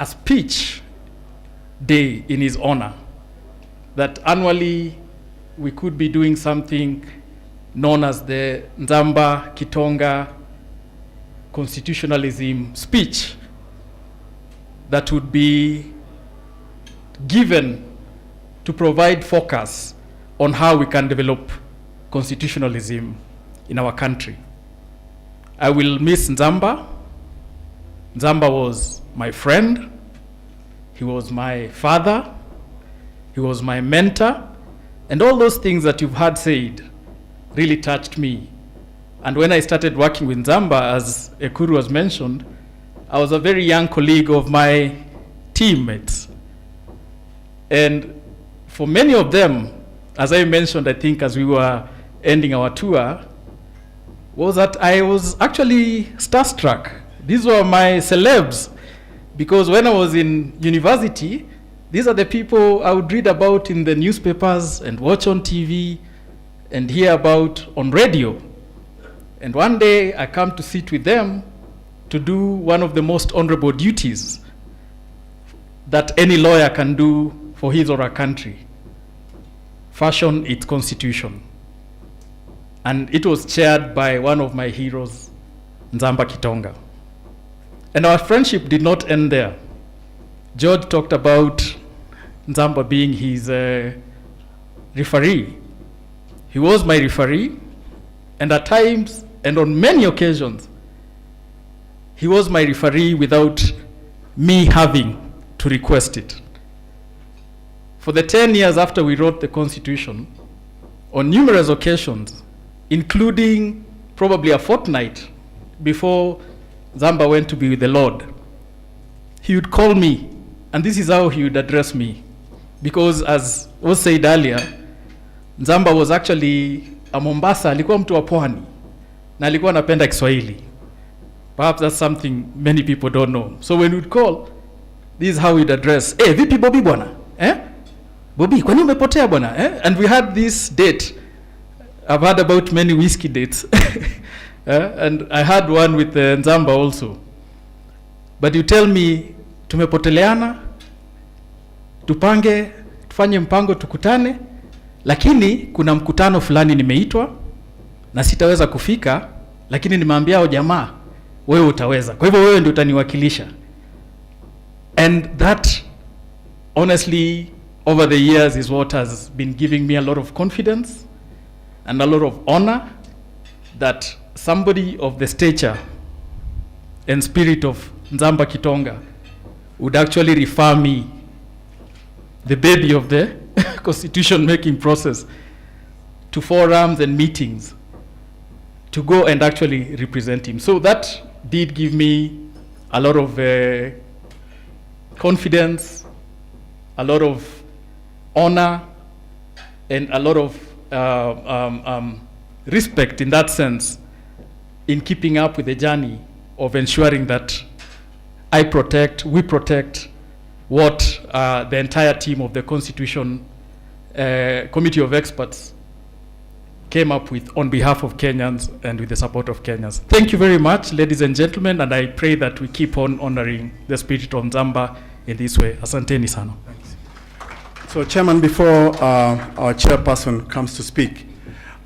speech day in his honor, that annually we could be doing something known as the Nzamba Kitonga Constitutionalism speech that would be given to provide focus on how we can develop constitutionalism in our country. I will miss Nzamba. Nzamba was my friend. He was my father. He was my mentor. And all those things that you've heard said really touched me. And when I started working with Nzamba, as Ekuru was mentioned, I was a very young colleague of my teammates. And for many of them, as I mentioned, I think as we were ending our tour, was that I was actually starstruck. These were my celebs, because when I was in university, these are the people I would read about in the newspapers and watch on TV and hear about on radio. And one day I come to sit with them to do one of the most honorable duties that any lawyer can do for his or her country: fashion its constitution. And it was chaired by one of my heroes, Nzamba Kitonga. And our friendship did not end there. George talked about Nzamba being his referee. He was my referee, and at times, and on many occasions, he was my referee without me having to request it. For the 10 years after we wrote the Constitution, on numerous occasions, including probably a fortnight before Nzamba went to be with the Lord, he would call me, and this is how he would address me. Because as was said earlier, Nzamba was actually a Mombasa, alikuwa mtu wa pwani, na alikuwa anapenda Kiswahili. Perhaps that's something many people don't know. So when we'd call, this is how we'd address, hey, vipi Bobby bwana? Bobby, kwani umepotea bwana? And we had this date. I've heard about many whiskey dates. And I had one with Nzamba also. But you tell me, tumepoteleana, tufanye mpango tukutane, lakini kuna mkutano fulani nimeitwa, na sitaweza kufika, lakini nimeambia hao jamaa, wewe utaweza. Kwa hivyo wewe ndio utaniwakilisha. And that, honestly, over the years is what has been giving me a lot of confidence and a lot of honor that somebody of the stature and spirit of Nzamba Kitonga would actually refer me, the baby of the constitution making process, to forums and meetings to go and actually represent him. So that did give me a lot of confidence, a lot of honor, and a lot of respect in that sense, in keeping up with the journey of ensuring that we protect what the entire team of the Constitution Committee of Experts came up with on behalf of Kenyans and with the support of Kenyans. Thank you very much, ladies and gentlemen, and I pray that we keep on honoring the spirit of Nzamba in this way. Asanteni sana. So, Chairman, before our chairperson comes to speak,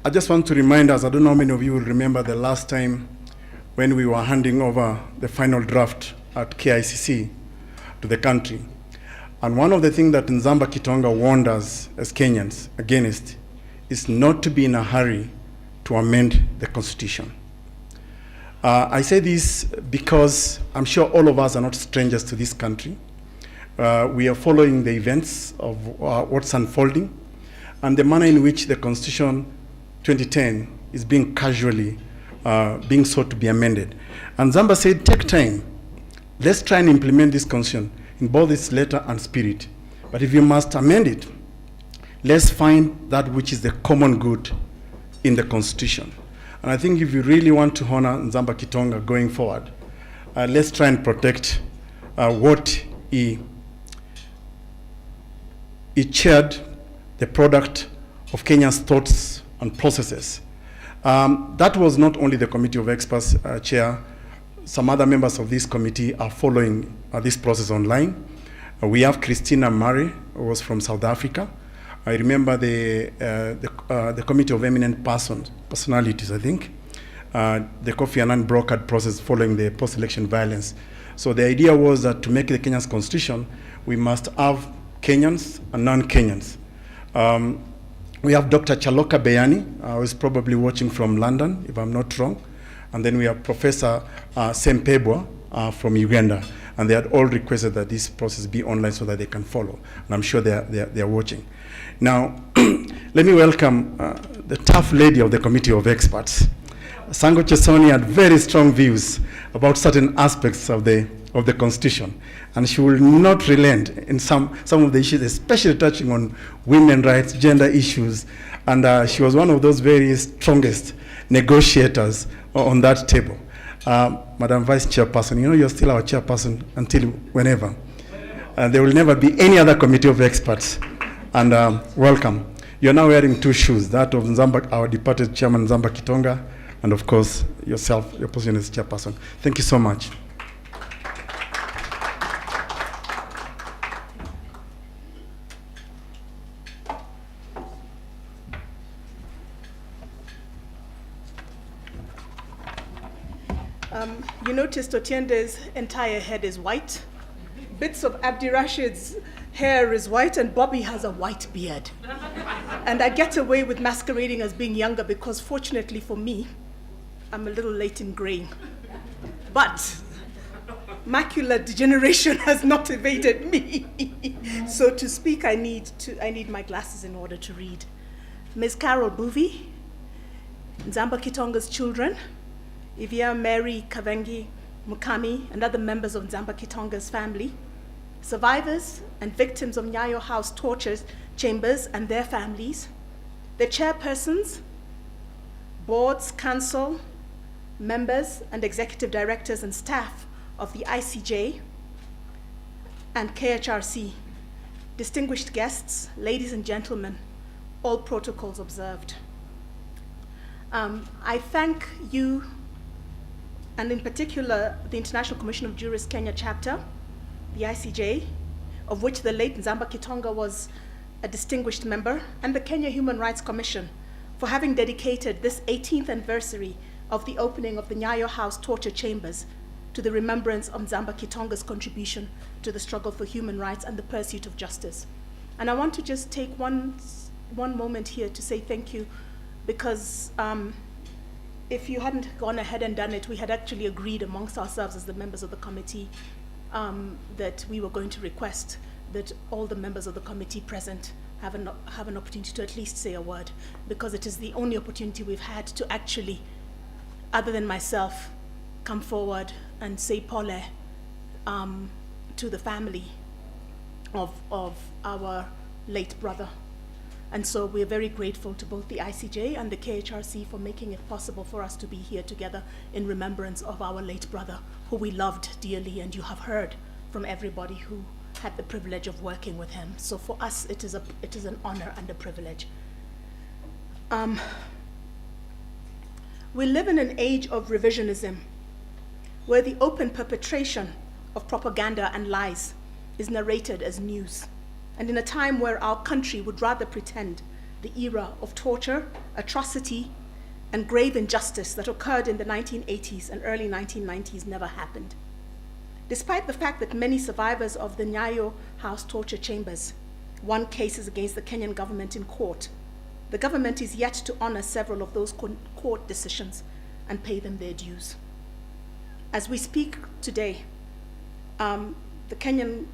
I just want to remind us, I don't know how many of you will remember the last time when we were handing over the final draft at KICC to the country. And one of the things that Nzamba Kitonga warned us as Kenyans against is not to be in a hurry to amend the Constitution. I say this because I'm sure all of us are not strangers to this country. We are following the events of what's unfolding and the manner in which the Constitution 2010 is being casually being sought to be amended. And Nzamba said, take time. Let's try and implement this Constitution in both its letter and spirit. But if you must amend it, let's find that which is the common good in the Constitution. And I think if you really want to honor Nzamba Kitonga going forward, let's try and protect what he shared, the product of Kenya's thoughts and processes. That was not only the Committee of Experts, Chair. Some other members of this committee are following this process online. We have Christina Murray, who was from South Africa. I remember the Committee of Eminent Personalities, I think. The Kofi Annan brokered process following the post-election violence. So the idea was that to make the Kenya's constitution, we must have Kenyans and non-Kenyans. We have Dr. Chaloka Beyani, who is probably watching from London, if I'm not wrong. And then we have Professor Sempebwa from Uganda. And they had all requested that this process be online so that they can follow. And I'm sure they are watching. Now, let me welcome the tough lady of the Committee of Experts. Sango Chesoni had very strong views about certain aspects of the Constitution. And she will not relent in some of the issues, especially touching on women's rights, gender issues. And she was one of those very strongest negotiators on that table. Madam Vice Chairperson, you know you're still our chairperson until whenever. There will never be any other Committee of Experts. And welcome. You're now wearing two shoes, that of Nzamba, our departed Chairman Nzamba Kitonga, and of course yourself, your position as chairperson. Thank you so much. You noticed Otiende's entire head is white. Bits of Abdi Rashid's hair is white, and Bobby has a white beard. And I get away with masquerading as being younger because, fortunately for me, I'm a little late in graying. But macular degeneration has not evaded me. So to speak, I need my glasses in order to read. Ms. Carol Boovy, Nzamba Kitonga's children, Ivia Mary Kavengi Mukami, and other members of Nzamba Kitonga's family, survivors and victims of Nyayo House torture chambers and their families, the chairpersons, boards, council, members, and executive directors and staff of the ICJ and KHRC, distinguished guests, ladies and gentlemen, all protocols observed. I thank you, and in particular, the International Commission of Jurists Kenya chapter, the ICJ, of which the late Nzamba Kitonga was a distinguished member, and the Kenya Human Rights Commission for having dedicated this 18th anniversary of the opening of the Nyayo House torture chambers to the remembrance of Nzamba Kitonga's contribution to the struggle for human rights and the pursuit of justice. And I want to just take one moment here to say thank you, because if you hadn't gone ahead and done it, we had actually agreed amongst ourselves as the members of the committee that we were going to request that all the members of the committee present have an opportunity to at least say a word, because it is the only opportunity we've had to actually, other than myself, come forward and say pole to the family of our late brother. And so we're very grateful to both the ICJ and the KHRC for making it possible for us to be here together in remembrance of our late brother, who we loved dearly, and you have heard from everybody who had the privilege of working with him. So for us, it is an honor and a privilege. We live in an age of revisionism, where the open perpetration of propaganda and lies is narrated as news, and in a time where our country would rather pretend the era of torture, atrocity, and grave injustice that occurred in the 1980s and early 1990s never happened. Despite the fact that many survivors of the Nyayo House torture chambers won cases against the Kenyan government in court, the government is yet to honor several of those court decisions and pay them their dues. As we speak today, the Kenyan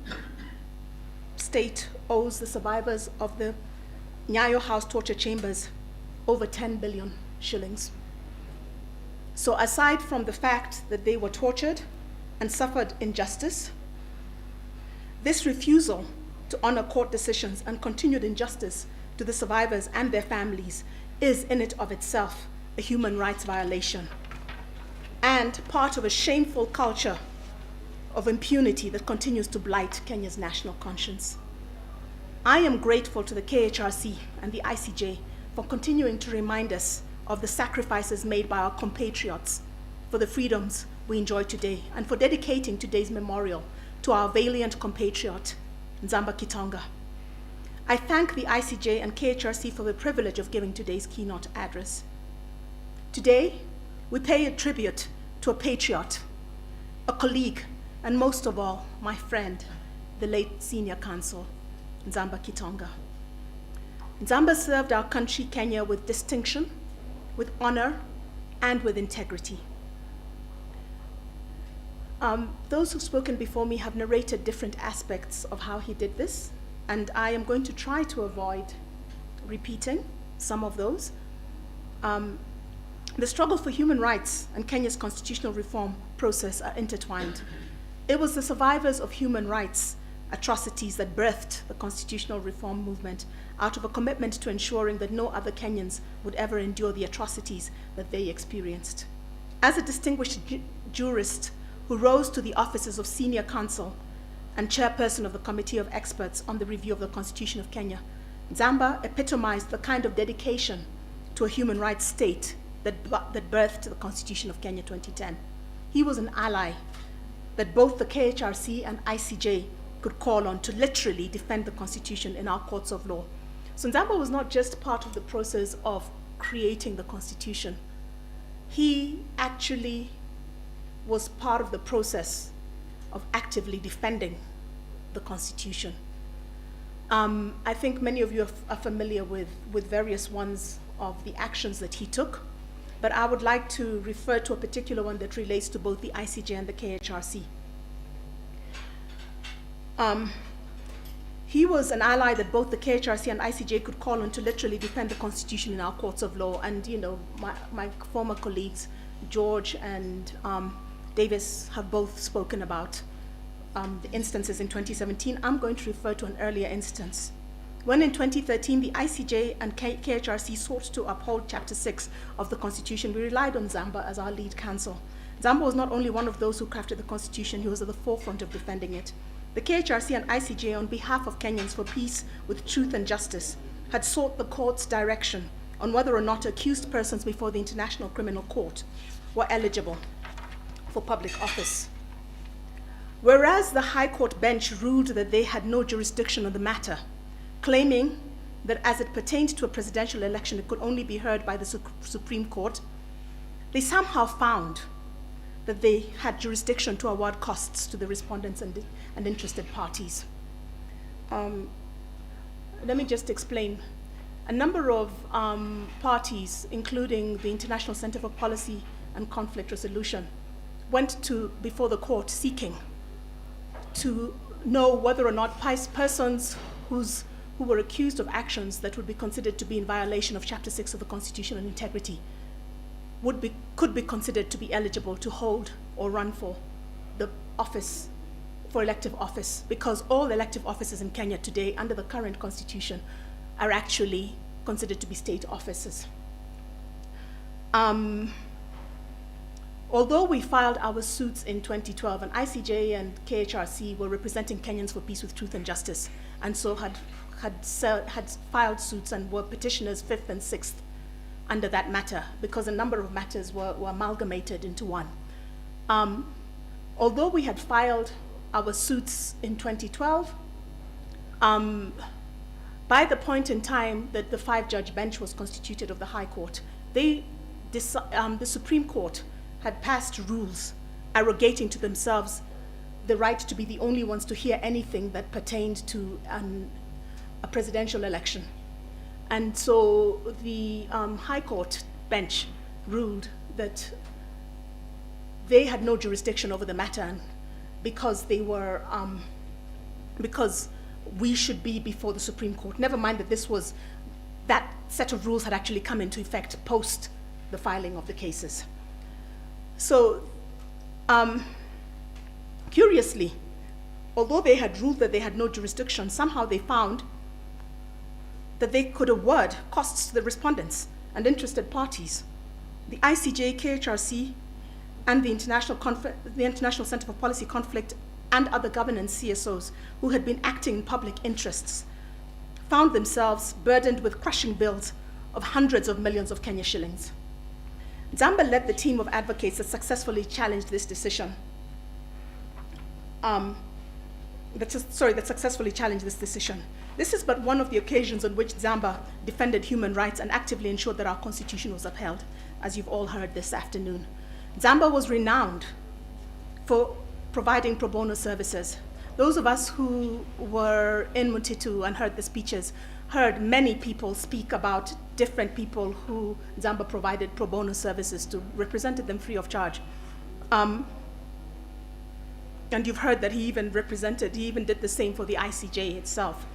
state owes the survivors of the Nyayo House torture chambers over 10 billion shillings. So aside from the fact that they were tortured and suffered injustice, this refusal to honor court decisions and continued injustice to the survivors and their families is in it of itself a human rights violation and part of a shameful culture of impunity that continues to blight Kenya's national conscience. I am grateful to the KHRC and the ICJ for continuing to remind us of the sacrifices made by our compatriots for the freedoms we enjoy today, and for dedicating today's memorial to our valiant compatriot, Nzamba Kitonga. I thank the ICJ and KHRC for the privilege of giving today's keynote address. Today, we pay a tribute to a patriot, a colleague, and most of all, my friend, the late senior counsel, Nzamba Kitonga. Nzamba served our country, Kenya, with distinction, with honor, and with integrity. Those who've spoken before me have narrated different aspects of how he did this, and I am going to try to avoid repeating some of those. The struggle for human rights and Kenya's constitutional reform process are intertwined. It was the survivors of human rights atrocities that birthed the constitutional reform movement out of a commitment to ensuring that no other Kenyans would ever endure the atrocities that they experienced. As a distinguished jurist who rose to the offices of senior counsel and chairperson of the Committee of Experts on the Review of the Constitution of Kenya, Nzamba epitomized the kind of dedication to a human rights state that birthed the Constitution of Kenya 2010. He was an ally that both the KHRC and ICJ could call on to literally defend the Constitution in our courts of law. So Nzamba was not just part of the process of creating the Constitution. He actually was part of the process of actively defending the Constitution. I think many of you are familiar with various ones of the actions that he took, but I would like to refer to a particular one that relates to both the ICJ and the KHRC. He was an ally that both the KHRC and ICJ could call on to literally defend the Constitution in our courts of law. And you know, my former colleagues, George and Davis have both spoken about the instances in 2017. I'm going to refer to an earlier instance. When in 2013, the ICJ and KHRC sought to uphold Chapter 6 of the Constitution, we relied on Nzamba as our lead counsel. Nzamba was not only one of those who crafted the Constitution, he was at the forefront of defending it. The KHRC and ICJ, on behalf of Kenyans for peace with truth and justice, had sought the court's direction on whether or not accused persons before the International Criminal Court were eligible for public office. Whereas the High Court bench ruled that they had no jurisdiction on the matter, claiming that as it pertained to a presidential election, it could only be heard by the Supreme Court, they somehow found that they had jurisdiction to award costs to the respondents and interested parties. Let me just explain. A number of parties, including the International Center for Policy and Conflict Resolution, went before the court seeking to know whether or not persons who were accused of actions that would be considered to be in violation of Chapter 6 of the Constitution and integrity could be considered to be eligible to hold or run for the office, for elective office, because all elective offices in Kenya today under the current constitution are actually considered to be state offices. Although we filed our suits in 2012, and ICJ and KHRC were representing Kenyans for peace with truth and justice, and so had filed suits and were petitioners 5th and 6th under that matter, because a number of matters were amalgamated into one. Although we had filed our suits in 2012, by the point in time that the 5-judge bench was constituted of the High Court, the Supreme Court had passed rules arrogating to themselves the right to be the only ones to hear anything that pertained to a presidential election. And so the High Court bench ruled that they had no jurisdiction over the matter because they were, because we should be before the Supreme Court. Never mind that that set of rules had actually come into effect post the filing of the cases. So, curiously, although they had ruled that they had no jurisdiction, somehow they found that they could award costs to the respondents and interested parties. The ICJ, KHRC, and the International Center for Policy Conflict and other governance CSOs who had been acting in public interests found themselves burdened with crushing bills of hundreds of millions of Kenya shillings. Nzamba led the team of advocates that successfully challenged this decision. That successfully challenged this decision. This is but one of the occasions on which Nzamba defended human rights and actively ensured that our constitution was upheld, as you've all heard this afternoon. Nzamba was renowned for providing pro bono services. Those of us who were in Mutitu and heard the speeches heard many people speak about different people who Nzamba provided pro bono services to, represented them free of charge. And you've heard that he even did the same for the ICJ itself.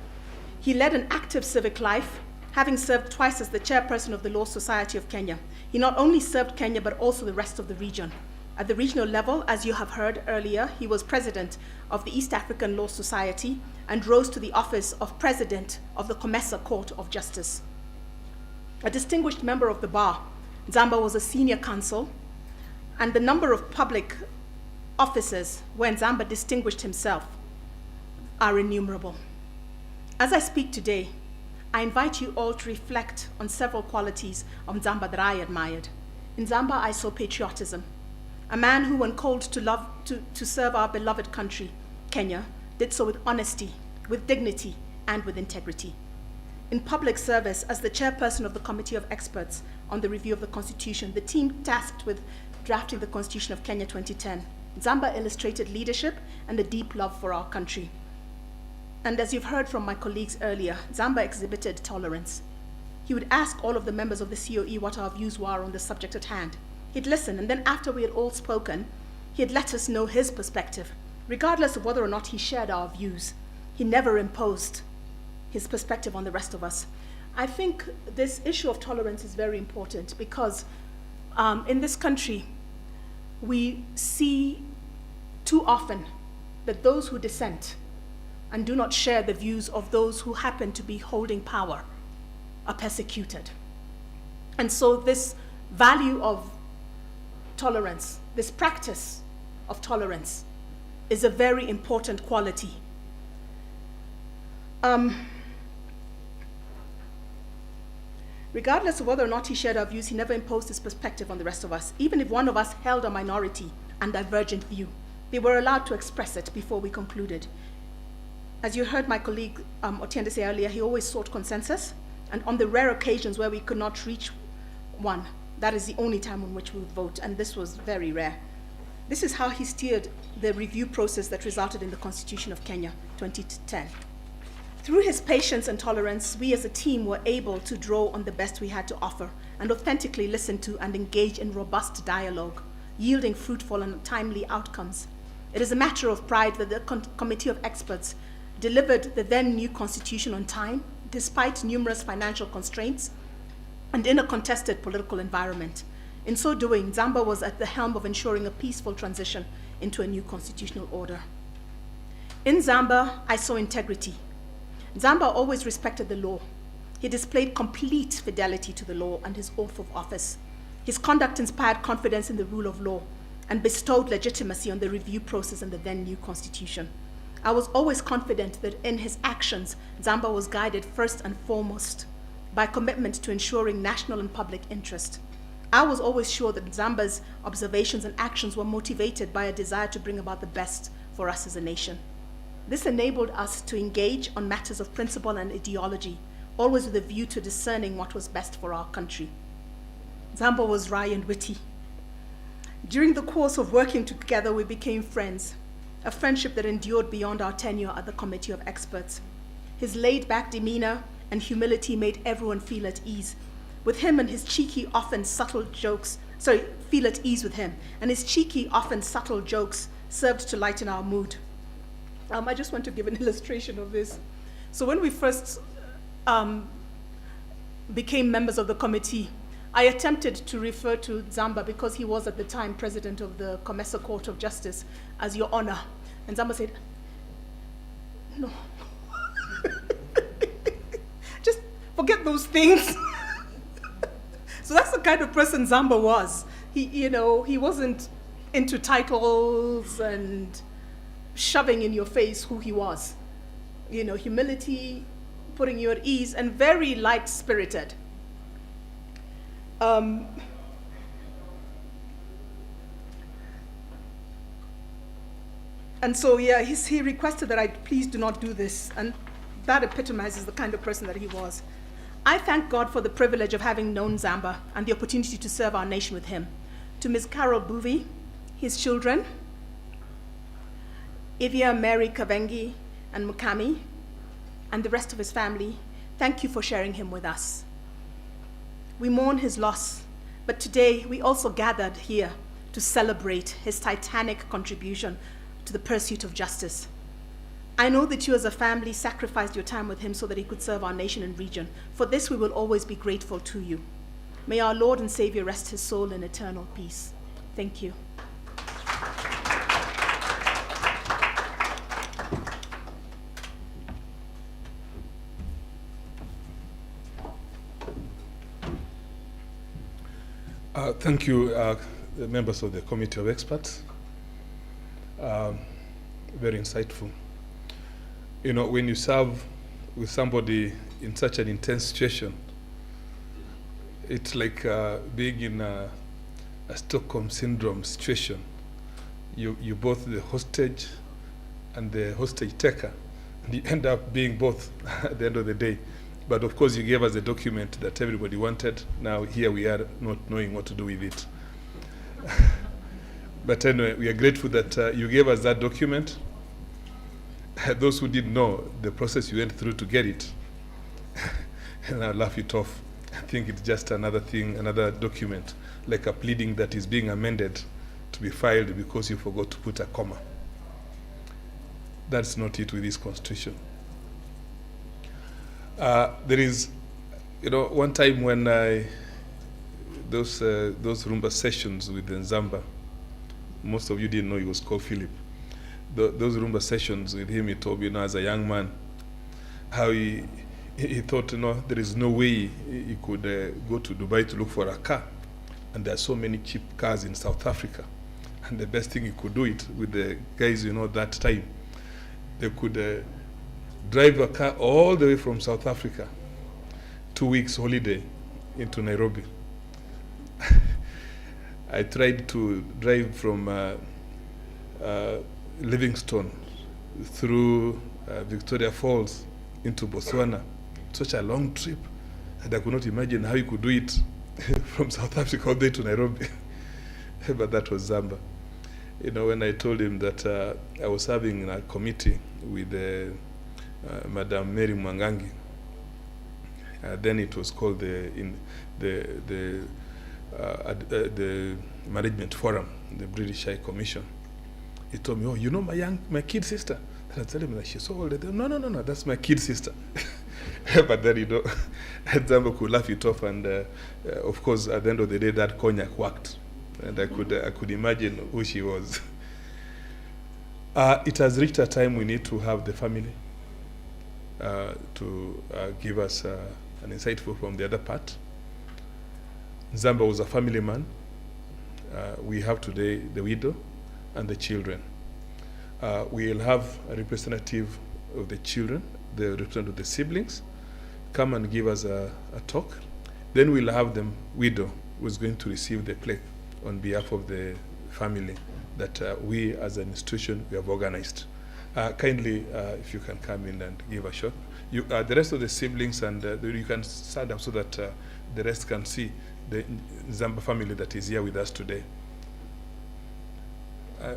He led an active civic life, having served twice as the chairperson of the Law Society of Kenya. He not only served Kenya, but also the rest of the region. At the regional level, as you have heard earlier, he was president of the East African Law Society and rose to the office of president of the Comesa Court of Justice. A distinguished member of the bar, Nzamba was a senior counsel, and the number of public offices where Nzamba distinguished himself are innumerable. As I speak today, I invite you all to reflect on several qualities of Nzamba that I admired. In Nzamba, I saw patriotism. A man who, when called to serve our beloved country, Kenya, did so with honesty, with dignity, and with integrity. In public service, as the chairperson of the Committee of Experts on the Review of the Constitution, the team tasked with drafting the Constitution of Kenya 2010, Nzamba illustrated leadership and a deep love for our country. And as you've heard from my colleagues earlier, Nzamba exhibited tolerance. He would ask all of the members of the COE what our views were on the subject at hand. He'd listen, and then after we had all spoken, he'd let us know his perspective. Regardless of whether or not he shared our views, he never imposed his perspective on the rest of us. I think this issue of tolerance is very important because in this country, we see too often that those who dissent and do not share the views of those who happen to be holding power are persecuted. And so this value of tolerance, this practice of tolerance, is a very important quality. Regardless of whether or not he shared our views, he never imposed his perspective on the rest of us. Even if one of us held a minority and divergent view, they were allowed to express it before we concluded. As you heard my colleague Otiende say earlier, he always sought consensus, and on the rare occasions where we could not reach one, that is the only time on which we would vote, and this was very rare. This is how he steered the review process that resulted in the Constitution of Kenya, 2010. Through his patience and tolerance, we as a team were able to draw on the best we had to offer and authentically listen to and engage in robust dialogue, yielding fruitful and timely outcomes. It is a matter of pride that the Committee of Experts delivered the then new Constitution on time, despite numerous financial constraints and in a contested political environment. In so doing, Nzamba was at the helm of ensuring a peaceful transition into a new constitutional order. In Nzamba, I saw integrity. Nzamba always respected the law. He displayed complete fidelity to the law and his oath of office. His conduct inspired confidence in the rule of law and bestowed legitimacy on the review process and the then new constitution. I was always confident that in his actions, Nzamba was guided first and foremost by commitment to ensuring national and public interest. I was always sure that Nzamba's observations and actions were motivated by a desire to bring about the best for us as a nation. This enabled us to engage on matters of principle and ideology, always with a view to discerning what was best for our country. Nzamba was wry and witty. During the course of working together, we became friends, a friendship that endured beyond our tenure at the Committee of Experts. His laid-back demeanor and humility made everyone feel at ease. With him and his cheeky, often subtle jokes, feel at ease with him, and his cheeky, often subtle jokes served to lighten our mood. I just want to give an illustration of this. So when we first became members of the committee, I attempted to refer to Nzamba, because he was at the time president of the Comesa Court of Justice, as Your Honor. And Nzamba said, no. Just forget those things. So that's the kind of person Nzamba was. He wasn't into titles and shoving in your face who he was. Humility, putting you at ease, and very light-spirited. And so, he requested that I please do not do this, and that epitomizes the kind of person that he was. I thank God for the privilege of having known Nzamba and the opportunity to serve our nation with him. To Ms. Carol Buvi, his children, Ivia Mary Kavengi and Mukami, and the rest of his family, thank you for sharing him with us. We mourn his loss, but today we also gathered here to celebrate his titanic contribution to the pursuit of justice. I know that you as a family sacrificed your time with him so that he could serve our nation and region. For this, we will always be grateful to you. May our Lord and Savior rest his soul in eternal peace. Thank you. Thank you, the members of the Committee of Experts. Very insightful. When you serve with somebody in such an intense situation, it's like being in a Stockholm Syndrome situation. You're both the hostage and the hostage taker, and you end up being both at the end of the day. But of course, you gave us a document that everybody wanted. Now here we are not knowing what to do with it. But anyway, we are grateful that you gave us that document. Those who didn't know the process you went through to get it, and I'll laugh it off. I think it's just another thing, another document, like a pleading that is being amended to be filed because you forgot to put a comma. That's not it with this Constitution. There is, one time when those Rumba sessions with the Nzamba, Most of you didn't know he was called Philip. Those Rumba sessions with him, he told me, as a young man, how he thought, there is no way he could go to Dubai to look for a car. And there are so many cheap cars in South Africa. And the best thing he could do it with the guys, that time. They could drive a car all the way from South Africa, 2 weeks holiday into Nairobi. I tried to drive from Livingstone through Victoria Falls into Botswana. Such a long trip, and I could not imagine how you could do it from South Africa all the way to Nairobi. But that was Nzamba. When I told him that I was serving in a committee with Madam Mary Mwangangi, then it was called the Management Forum, the British High Commission. He told me, my kid sister. And I told him that she's so old. No, that's my kid sister. But then, Nzamba could laugh it off, and of course, at the end of the day, that cognac worked, and I could imagine who she was. It has reached a time we need to have the family to give us an insightful from the other part. Nzamba was a family man. We have today the widow and the children. We'll have a representative of the children, the representative of the siblings, come and give us a talk. Then we'll have the widow who's going to receive the plaque on behalf of the family that we as an institution, we have organized. Kindly, if you can come in and give a shot. The rest of the siblings, and you can stand up so that the rest can see the Nzamba family that is here with us today.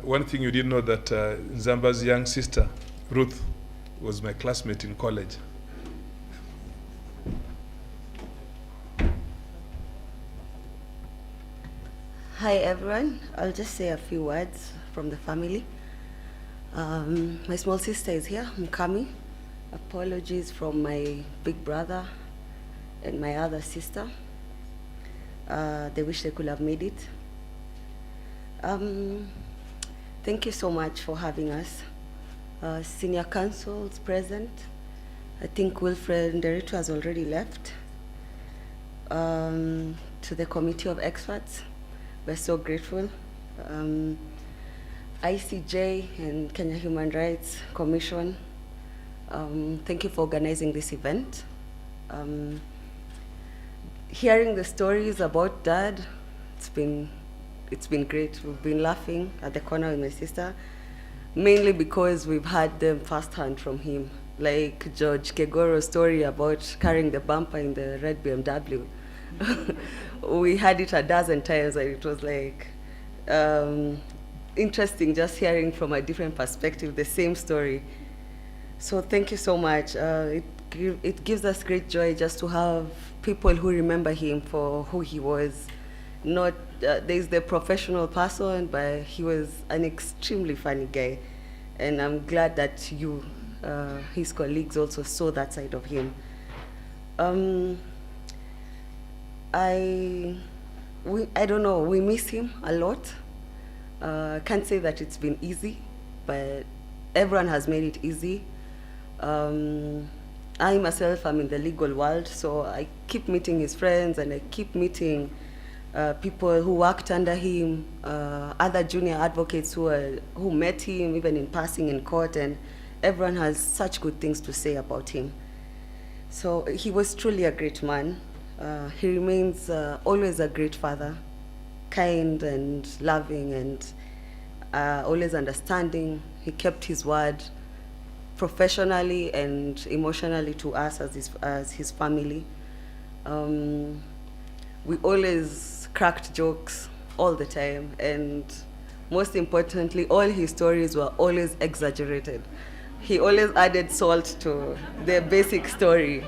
One thing you didn't know, that Nzamba's young sister, Ruth, was my classmate in college. Hi everyone, I'll just say a few words from the family. My small sister is here, Mkami. Apologies from my big brother and my other sister. They wish they could have made it. Thank you so much for having us. Senior Counsel is present. I think Wilfred Nderitu has already left. To the Committee of Experts, we're so grateful. ICJ and Kenya Human Rights Commission, thank you for organizing this event. Hearing the stories about Dad, it's been great. We've been laughing at the corner with my sister, mainly because we've had them firsthand from him. Like George Kegoro's story about carrying the bumper in the red BMW. We had it a dozen times, and it was like interesting just hearing from a different perspective the same story. So thank you so much. It gives us great joy just to have people who remember him for who he was. Not there's the professional person, but he was an extremely funny guy, and I'm glad that you, his colleagues, also saw that side of him. I don't know, we miss him a lot. Can't say that it's been easy, but everyone has made it easy. I myself am in the legal world, so I keep meeting his friends, and I keep meeting people who worked under him, other junior advocates who met him even in passing in court, and everyone has such good things to say about him. So he was truly a great man. He remains always a great father, kind and loving, and always understanding. He kept his word professionally and emotionally to us as his family. We always cracked jokes all the time, and most importantly, all his stories were always exaggerated. He always added salt to the basic story.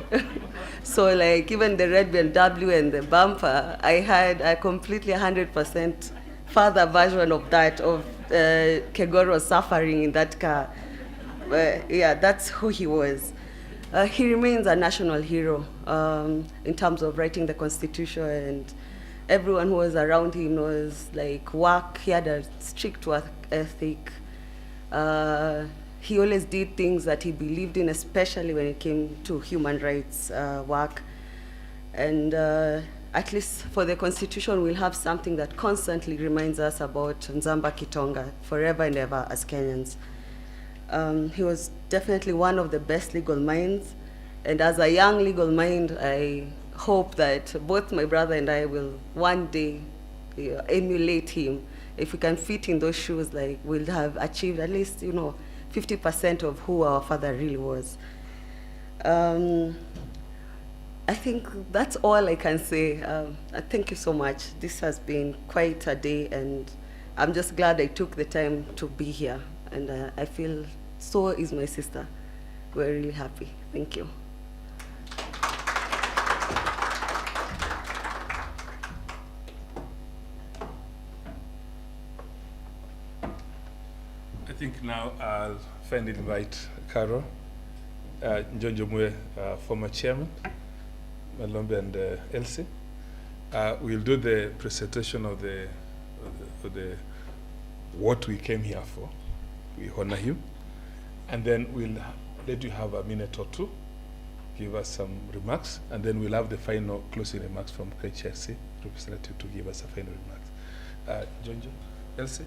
So like even the red BMW and the bumper, I had a completely 100% further version of that, of Kegoro suffering in that car. Yeah, that's who he was. He remains a national hero in terms of writing the Constitution and everyone who was around him was like work. He had a strict work ethic. He always did things that he believed in, especially when it came to human rights work. And at least for the Constitution, we'll have something that constantly reminds us about Nzamba Kitonga forever and ever as Kenyans. He was definitely one of the best legal minds. And as a young legal mind, I hope that both my brother and I will one day emulate him. If we can fit in those shoes, like, we'll have achieved at least, 50% of who our father really was. I think that's all I can say. Thank you so much. This has been quite a day, and I'm just glad I took the time to be here. And I feel so is my sister. We're really happy. Thank you. I think now I'll finally invite Carol, Njonjo Mwe, former chairman, Malombe and Elsie. We'll do the presentation of the what we came here for. We honor you, and then we'll let you have a minute or two, give us some remarks, and then we'll have the final closing remarks from KHRC representative to give us a final remarks. Njonjo, Elsie.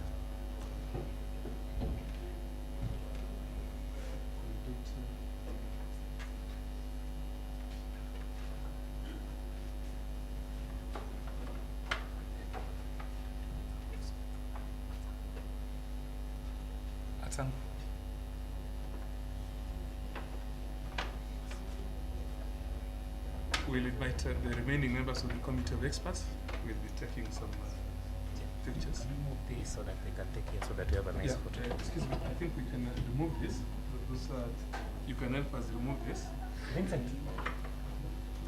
We'll invite the remaining members of the committee of experts. We'll be taking some pictures. Remove this so that they can take here, so that we have a nice photo. Excuse me, I think we can remove this. You can help us remove this. Vincent.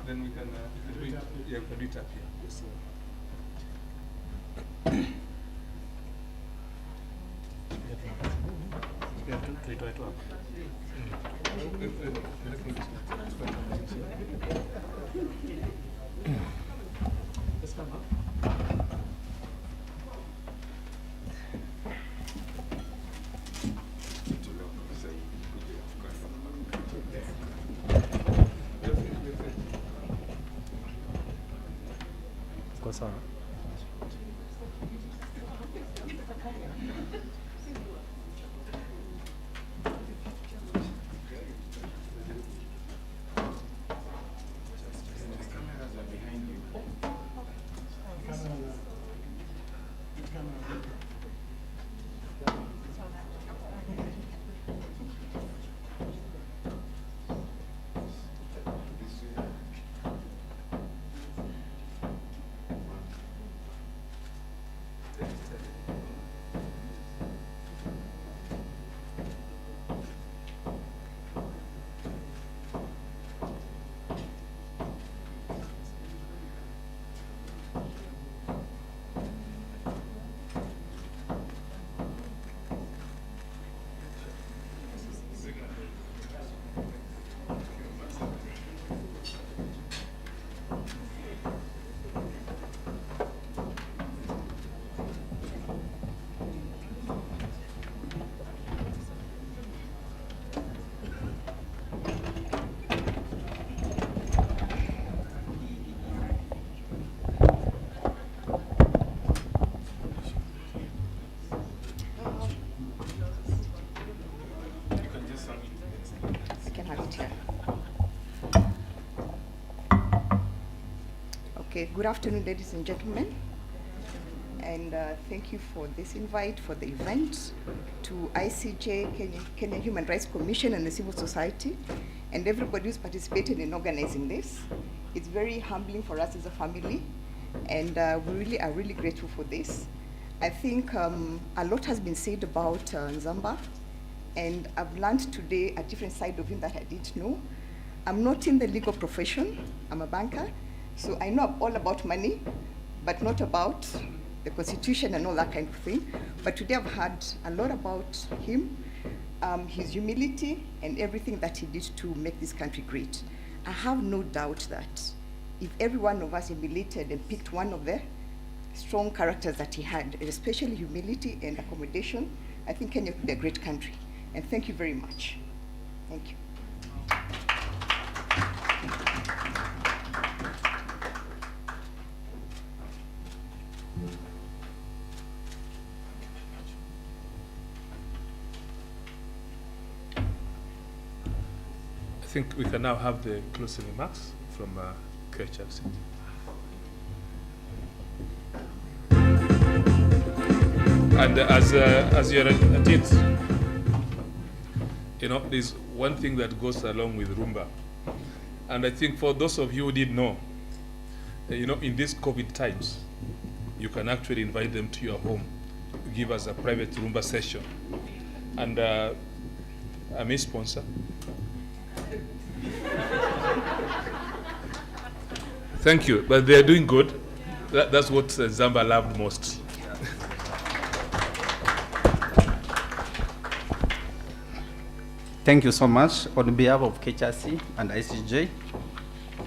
Then we can do it. Yeah, we can do it up here. Yes, Let's come up. Sawa. Okay, good afternoon, ladies and gentlemen, and thank you for this invite for the event to ICJ, Kenya Human Rights Commission, and the civil society, and everybody who's participated in organizing this. It's very humbling for us as a family, and we really are really grateful for this. I think a lot has been said about Nzamba, and I've learned today a different side of him that I didn't know. I'm not in the legal profession, I'm a banker, so I know all about money, but not about the Constitution and all that kind of thing. But today I've heard a lot about him, his humility, and everything that he did to make this country great. I have no doubt that if every one of us emulated and picked one of the strong characters that he had, especially humility and accommodation, I think Kenya could be a great country. And thank you very much. Thank you. I think we can now have the closing remarks from KHLC. And as you're at it, you know, there's one thing that goes along with Rumba. And I think for those of you who didn't know, you know, in these COVID times, you can actually invite them to your home, give us a private Rumba session. And I'm a sponsor. Thank you, but they're doing good. That's what Nzamba loved most. Thank you so much. On behalf of KHRC and ICJ,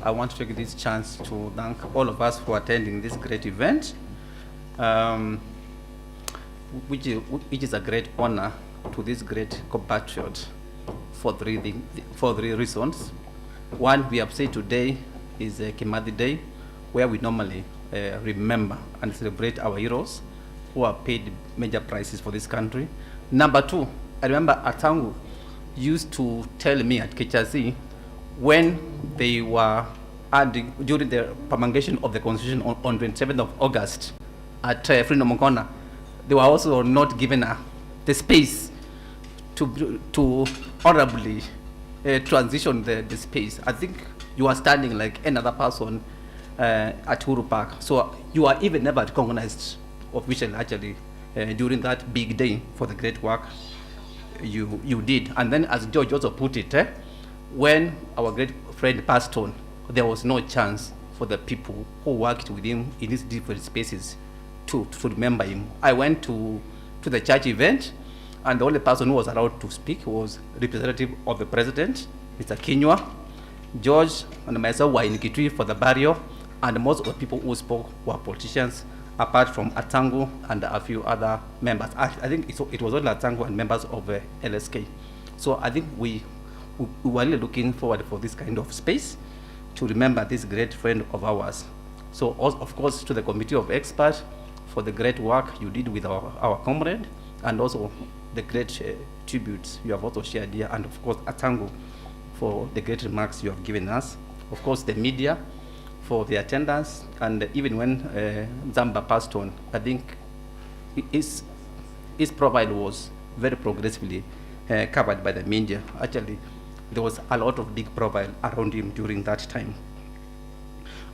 I want to take this chance to thank all of us for attending this great event, which is a great honor to this great compatriot for three reasons. One, we have said today is a Kimathi Day, where we normally remember and celebrate our heroes who have paid major prices for this country. Number two, I remember Atangu used to tell me at KHRC when they were during the promulgation of the Constitution on 27th of August at Freedom Corner, they were also not given the space to honorably transition the space. I think you are standing like another person at Uhuru Park. So you are even never recognized officially actually during that big day for the great work you did. And then as George also put it, when our great friend passed on, there was no chance for the people who worked with him in these different spaces to remember him. I went to the church event, and the only person who was allowed to speak was representative of the president, Mr. Kinyua. George and myself were in Kitui for the burial, and most of the people who spoke were politicians, apart from Atangu and a few other members. I think it was only Atangu and members of LSK. So I think we were really looking forward for this kind of space to remember this great friend of ours. So of course to the committee of experts for the great work you did with our comrade, and also the great tributes you have also shared here, and of course Atangu for the great remarks you have given us. Of course the media for the attendance, and even when Nzamba passed on, I think his profile was very progressively covered by the media. Actually, there was a lot of big profile around him during that time.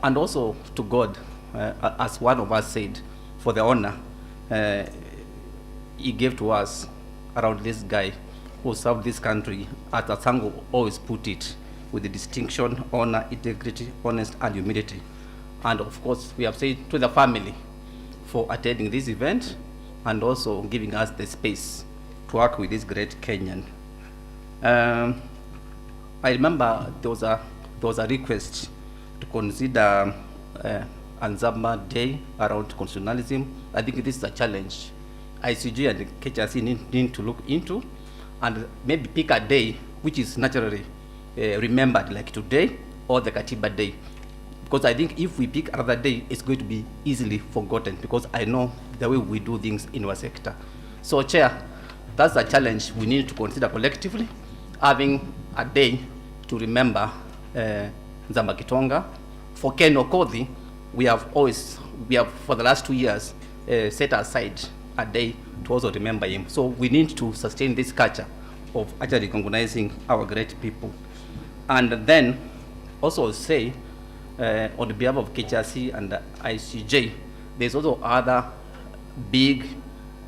And also to God, as one of us said, for the honor he gave to us around this guy who served this country, as Atangu always put it, with the distinction, honor, integrity, honest, and humility. And of course, we have said to the family for attending this event and also giving us the space to work with this great Kenyan. I remember there was a request to consider Nzamba Day around constitutionalism. I think this is a challenge ICJ and KHRC need to look into, and maybe pick a day which is naturally remembered, like today or the Katiba Day. Because I think if we pick another day, it's going to be easily forgotten, because I know the way we do things in our sector. So Chair, that's a challenge we need to consider collectively, having a day to remember Nzamba Kitonga. For Ken Okothi, we have for the last 2 years set aside a day to also remember him. So we need to sustain this culture of actually recognizing our great people. And then also say, on behalf of KHRC and ICJ, there's also other big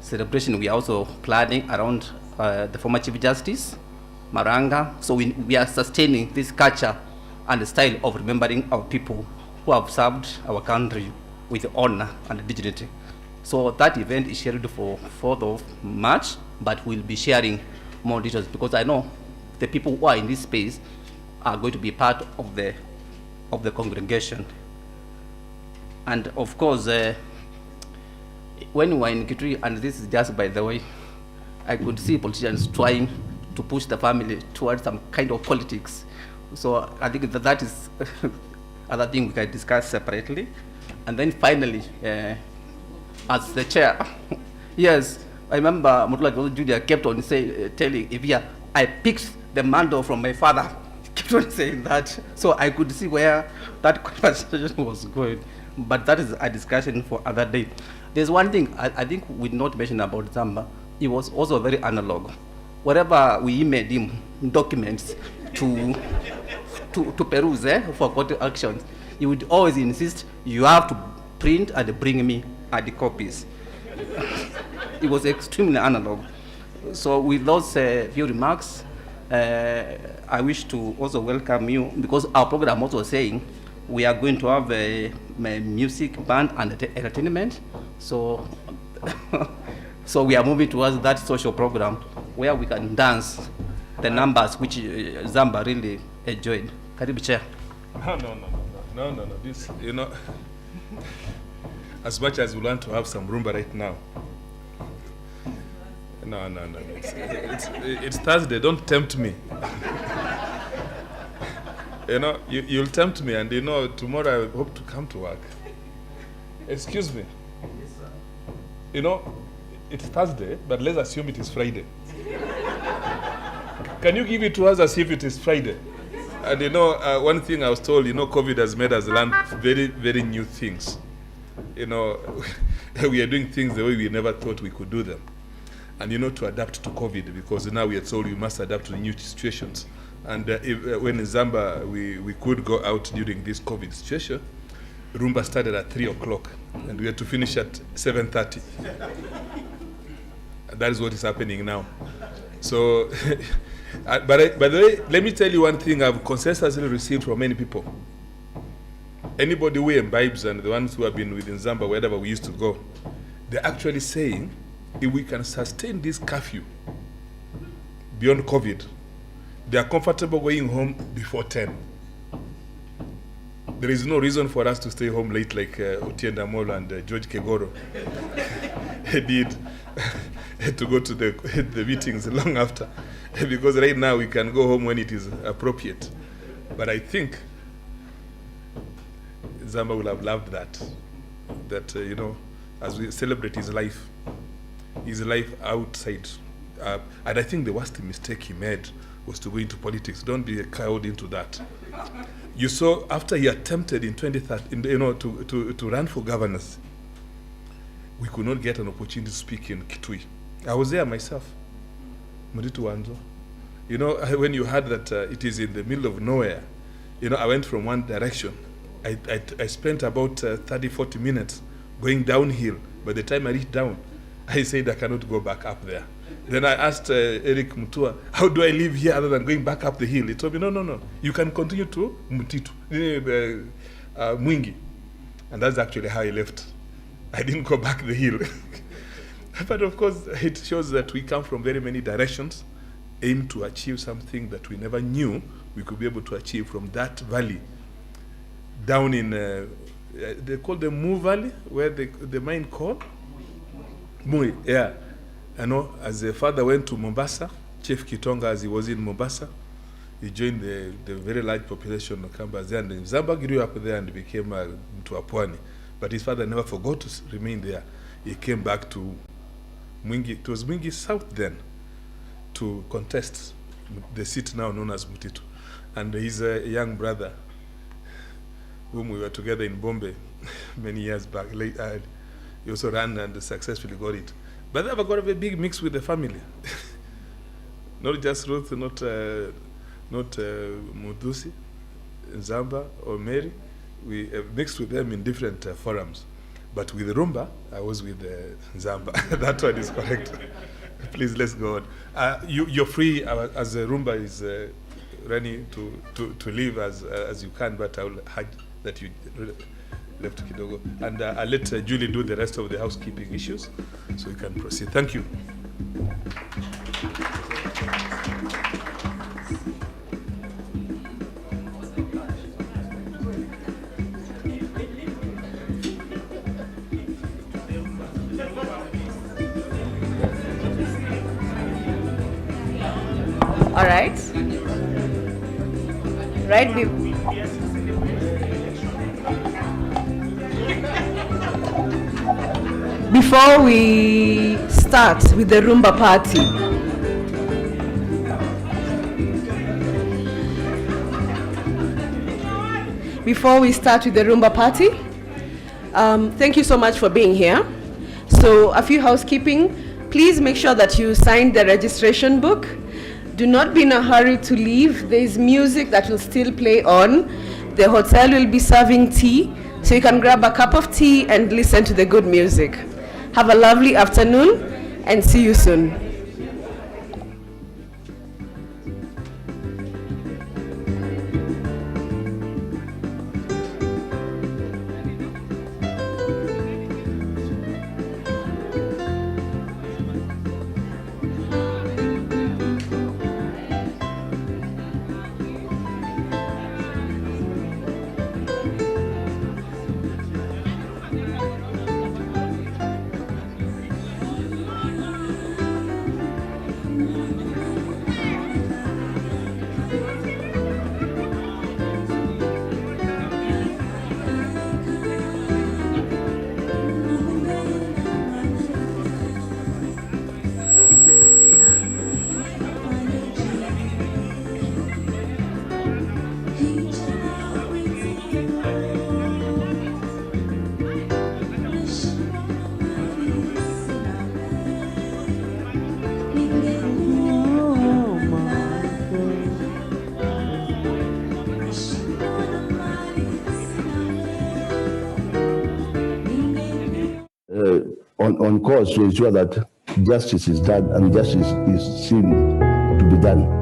celebration we are also planning around the former Chief Justice, Maranga. So we are sustaining this culture and the style of remembering our people who have served our country with honor and dignity. So that event is scheduled for 4th of March, but we'll be sharing more details, because I know the people who are in this space are going to be part of the congregation. And of course, when we were in Kitui, and this is just by the way, I could see politicians trying to push the family towards some kind of politics. So I think that is other thing we can discuss separately. And then finally, as the chair, yes, I remember Mutula Junior kept on telling Ivia, I picked the mantle from my father. Kept on saying that. So I could see where that conversation was going. But that is a discussion for other day. There's one thing I think we did not mention about Nzamba. He was also very analog. Whatever we emailed him documents to peruse for court actions, he would always insist, you have to print and bring me the copies. It was extremely analog. So with those few remarks, I wish to also welcome you, because our program also saying we are going to have a music, band, and entertainment. So, so we are moving towards that social program where we can dance the numbers which Nzamba really enjoyed. Karibu Chair. No. This, you know, as much as we want to have some rumba right now. No. It's Thursday. Don't tempt me. You know, you'll tempt me, and you know, tomorrow I hope to come to work. Excuse me. You know, it's Thursday, but let's assume it is Friday. Can you give it to us as if it is Friday? And you know, one thing I was told, you know, COVID has made us learn very, very new things. You know, we are doing things the way we never thought we could do them. And you know, to adapt to COVID, because now we are told we must adapt to new situations. And when in Nzamba we could go out during this COVID situation, Rumba started at 3 o'clock, and we had to finish at 7:30. That is what is happening now. So, but by the way, let me tell you one thing I've consistently received from many people. Anybody who imbibes, and the ones who have been within Nzamba, wherever we used to go, they're actually saying, if we can sustain this curfew beyond COVID, they are comfortable going home before 10. There is no reason for us to stay home late like Otienda Molo and George Kegoro did to go to the meetings long after. Because right now we can go home when it is appropriate. But I think Nzamba will have loved that, you know, as we celebrate his life outside. And I think the worst mistake he made was to go into politics. Don't be cowed into that. You saw after he attempted in 2013, you know, to run for governors, we could not get an opportunity to speak in Kitui. I was there myself. Muritu Wanzo. You know, when you heard that it is in the middle of nowhere, you know, I went from one direction. I spent about 30, 40 minutes going downhill. By the time I reached down, I said I cannot go back up there. Then I asked Eric Mutua, how do I live here other than going back up the hill? He told me, no. You can continue to Mutitu, Mwingi. And that's actually how I left. I didn't go back the hill. But of course, it shows that we come from very many directions, aim to achieve something that we never knew we could be able to achieve from that valley. Down in, they call the Mu Valley, where the mine called? Mui, yeah. I know, as a father went to Mombasa, Chief Kitonga, as he was in Mombasa, he joined the very large population of Kambas there, and Nzamba grew up there and became Mtuapwani. But his father never forgot to remain there. He came back to Mwingi, it was Mwingi South then, to contest the seat now known as Mutitu. And his young brother, whom we were together in Bombay many years back, he also ran and successfully got it. But they've got a big mix with the family. Not just Ruth, not Mudusi, Nzamba, or Mary. We mixed with them in different forums. But with Rumba, I was with Nzamba. That one is correct. Please, let's go on. You're free as Rumba is running to leave as you can, but I will hide that you left Kidogo. And I'll let Julie do the rest of the housekeeping issues so we can proceed. Thank you. right? Right? Before we start with the Rumba party, thank you so much for being here. So a few housekeeping. Please make sure that you sign the registration book. Do not be in a hurry to leave. There is music that will still play on. The hotel will be serving tea, so you can grab a cup of tea and listen to the good music. Have a lovely afternoon and see you soon. On course to ensure that justice is done and justice is seen to be done.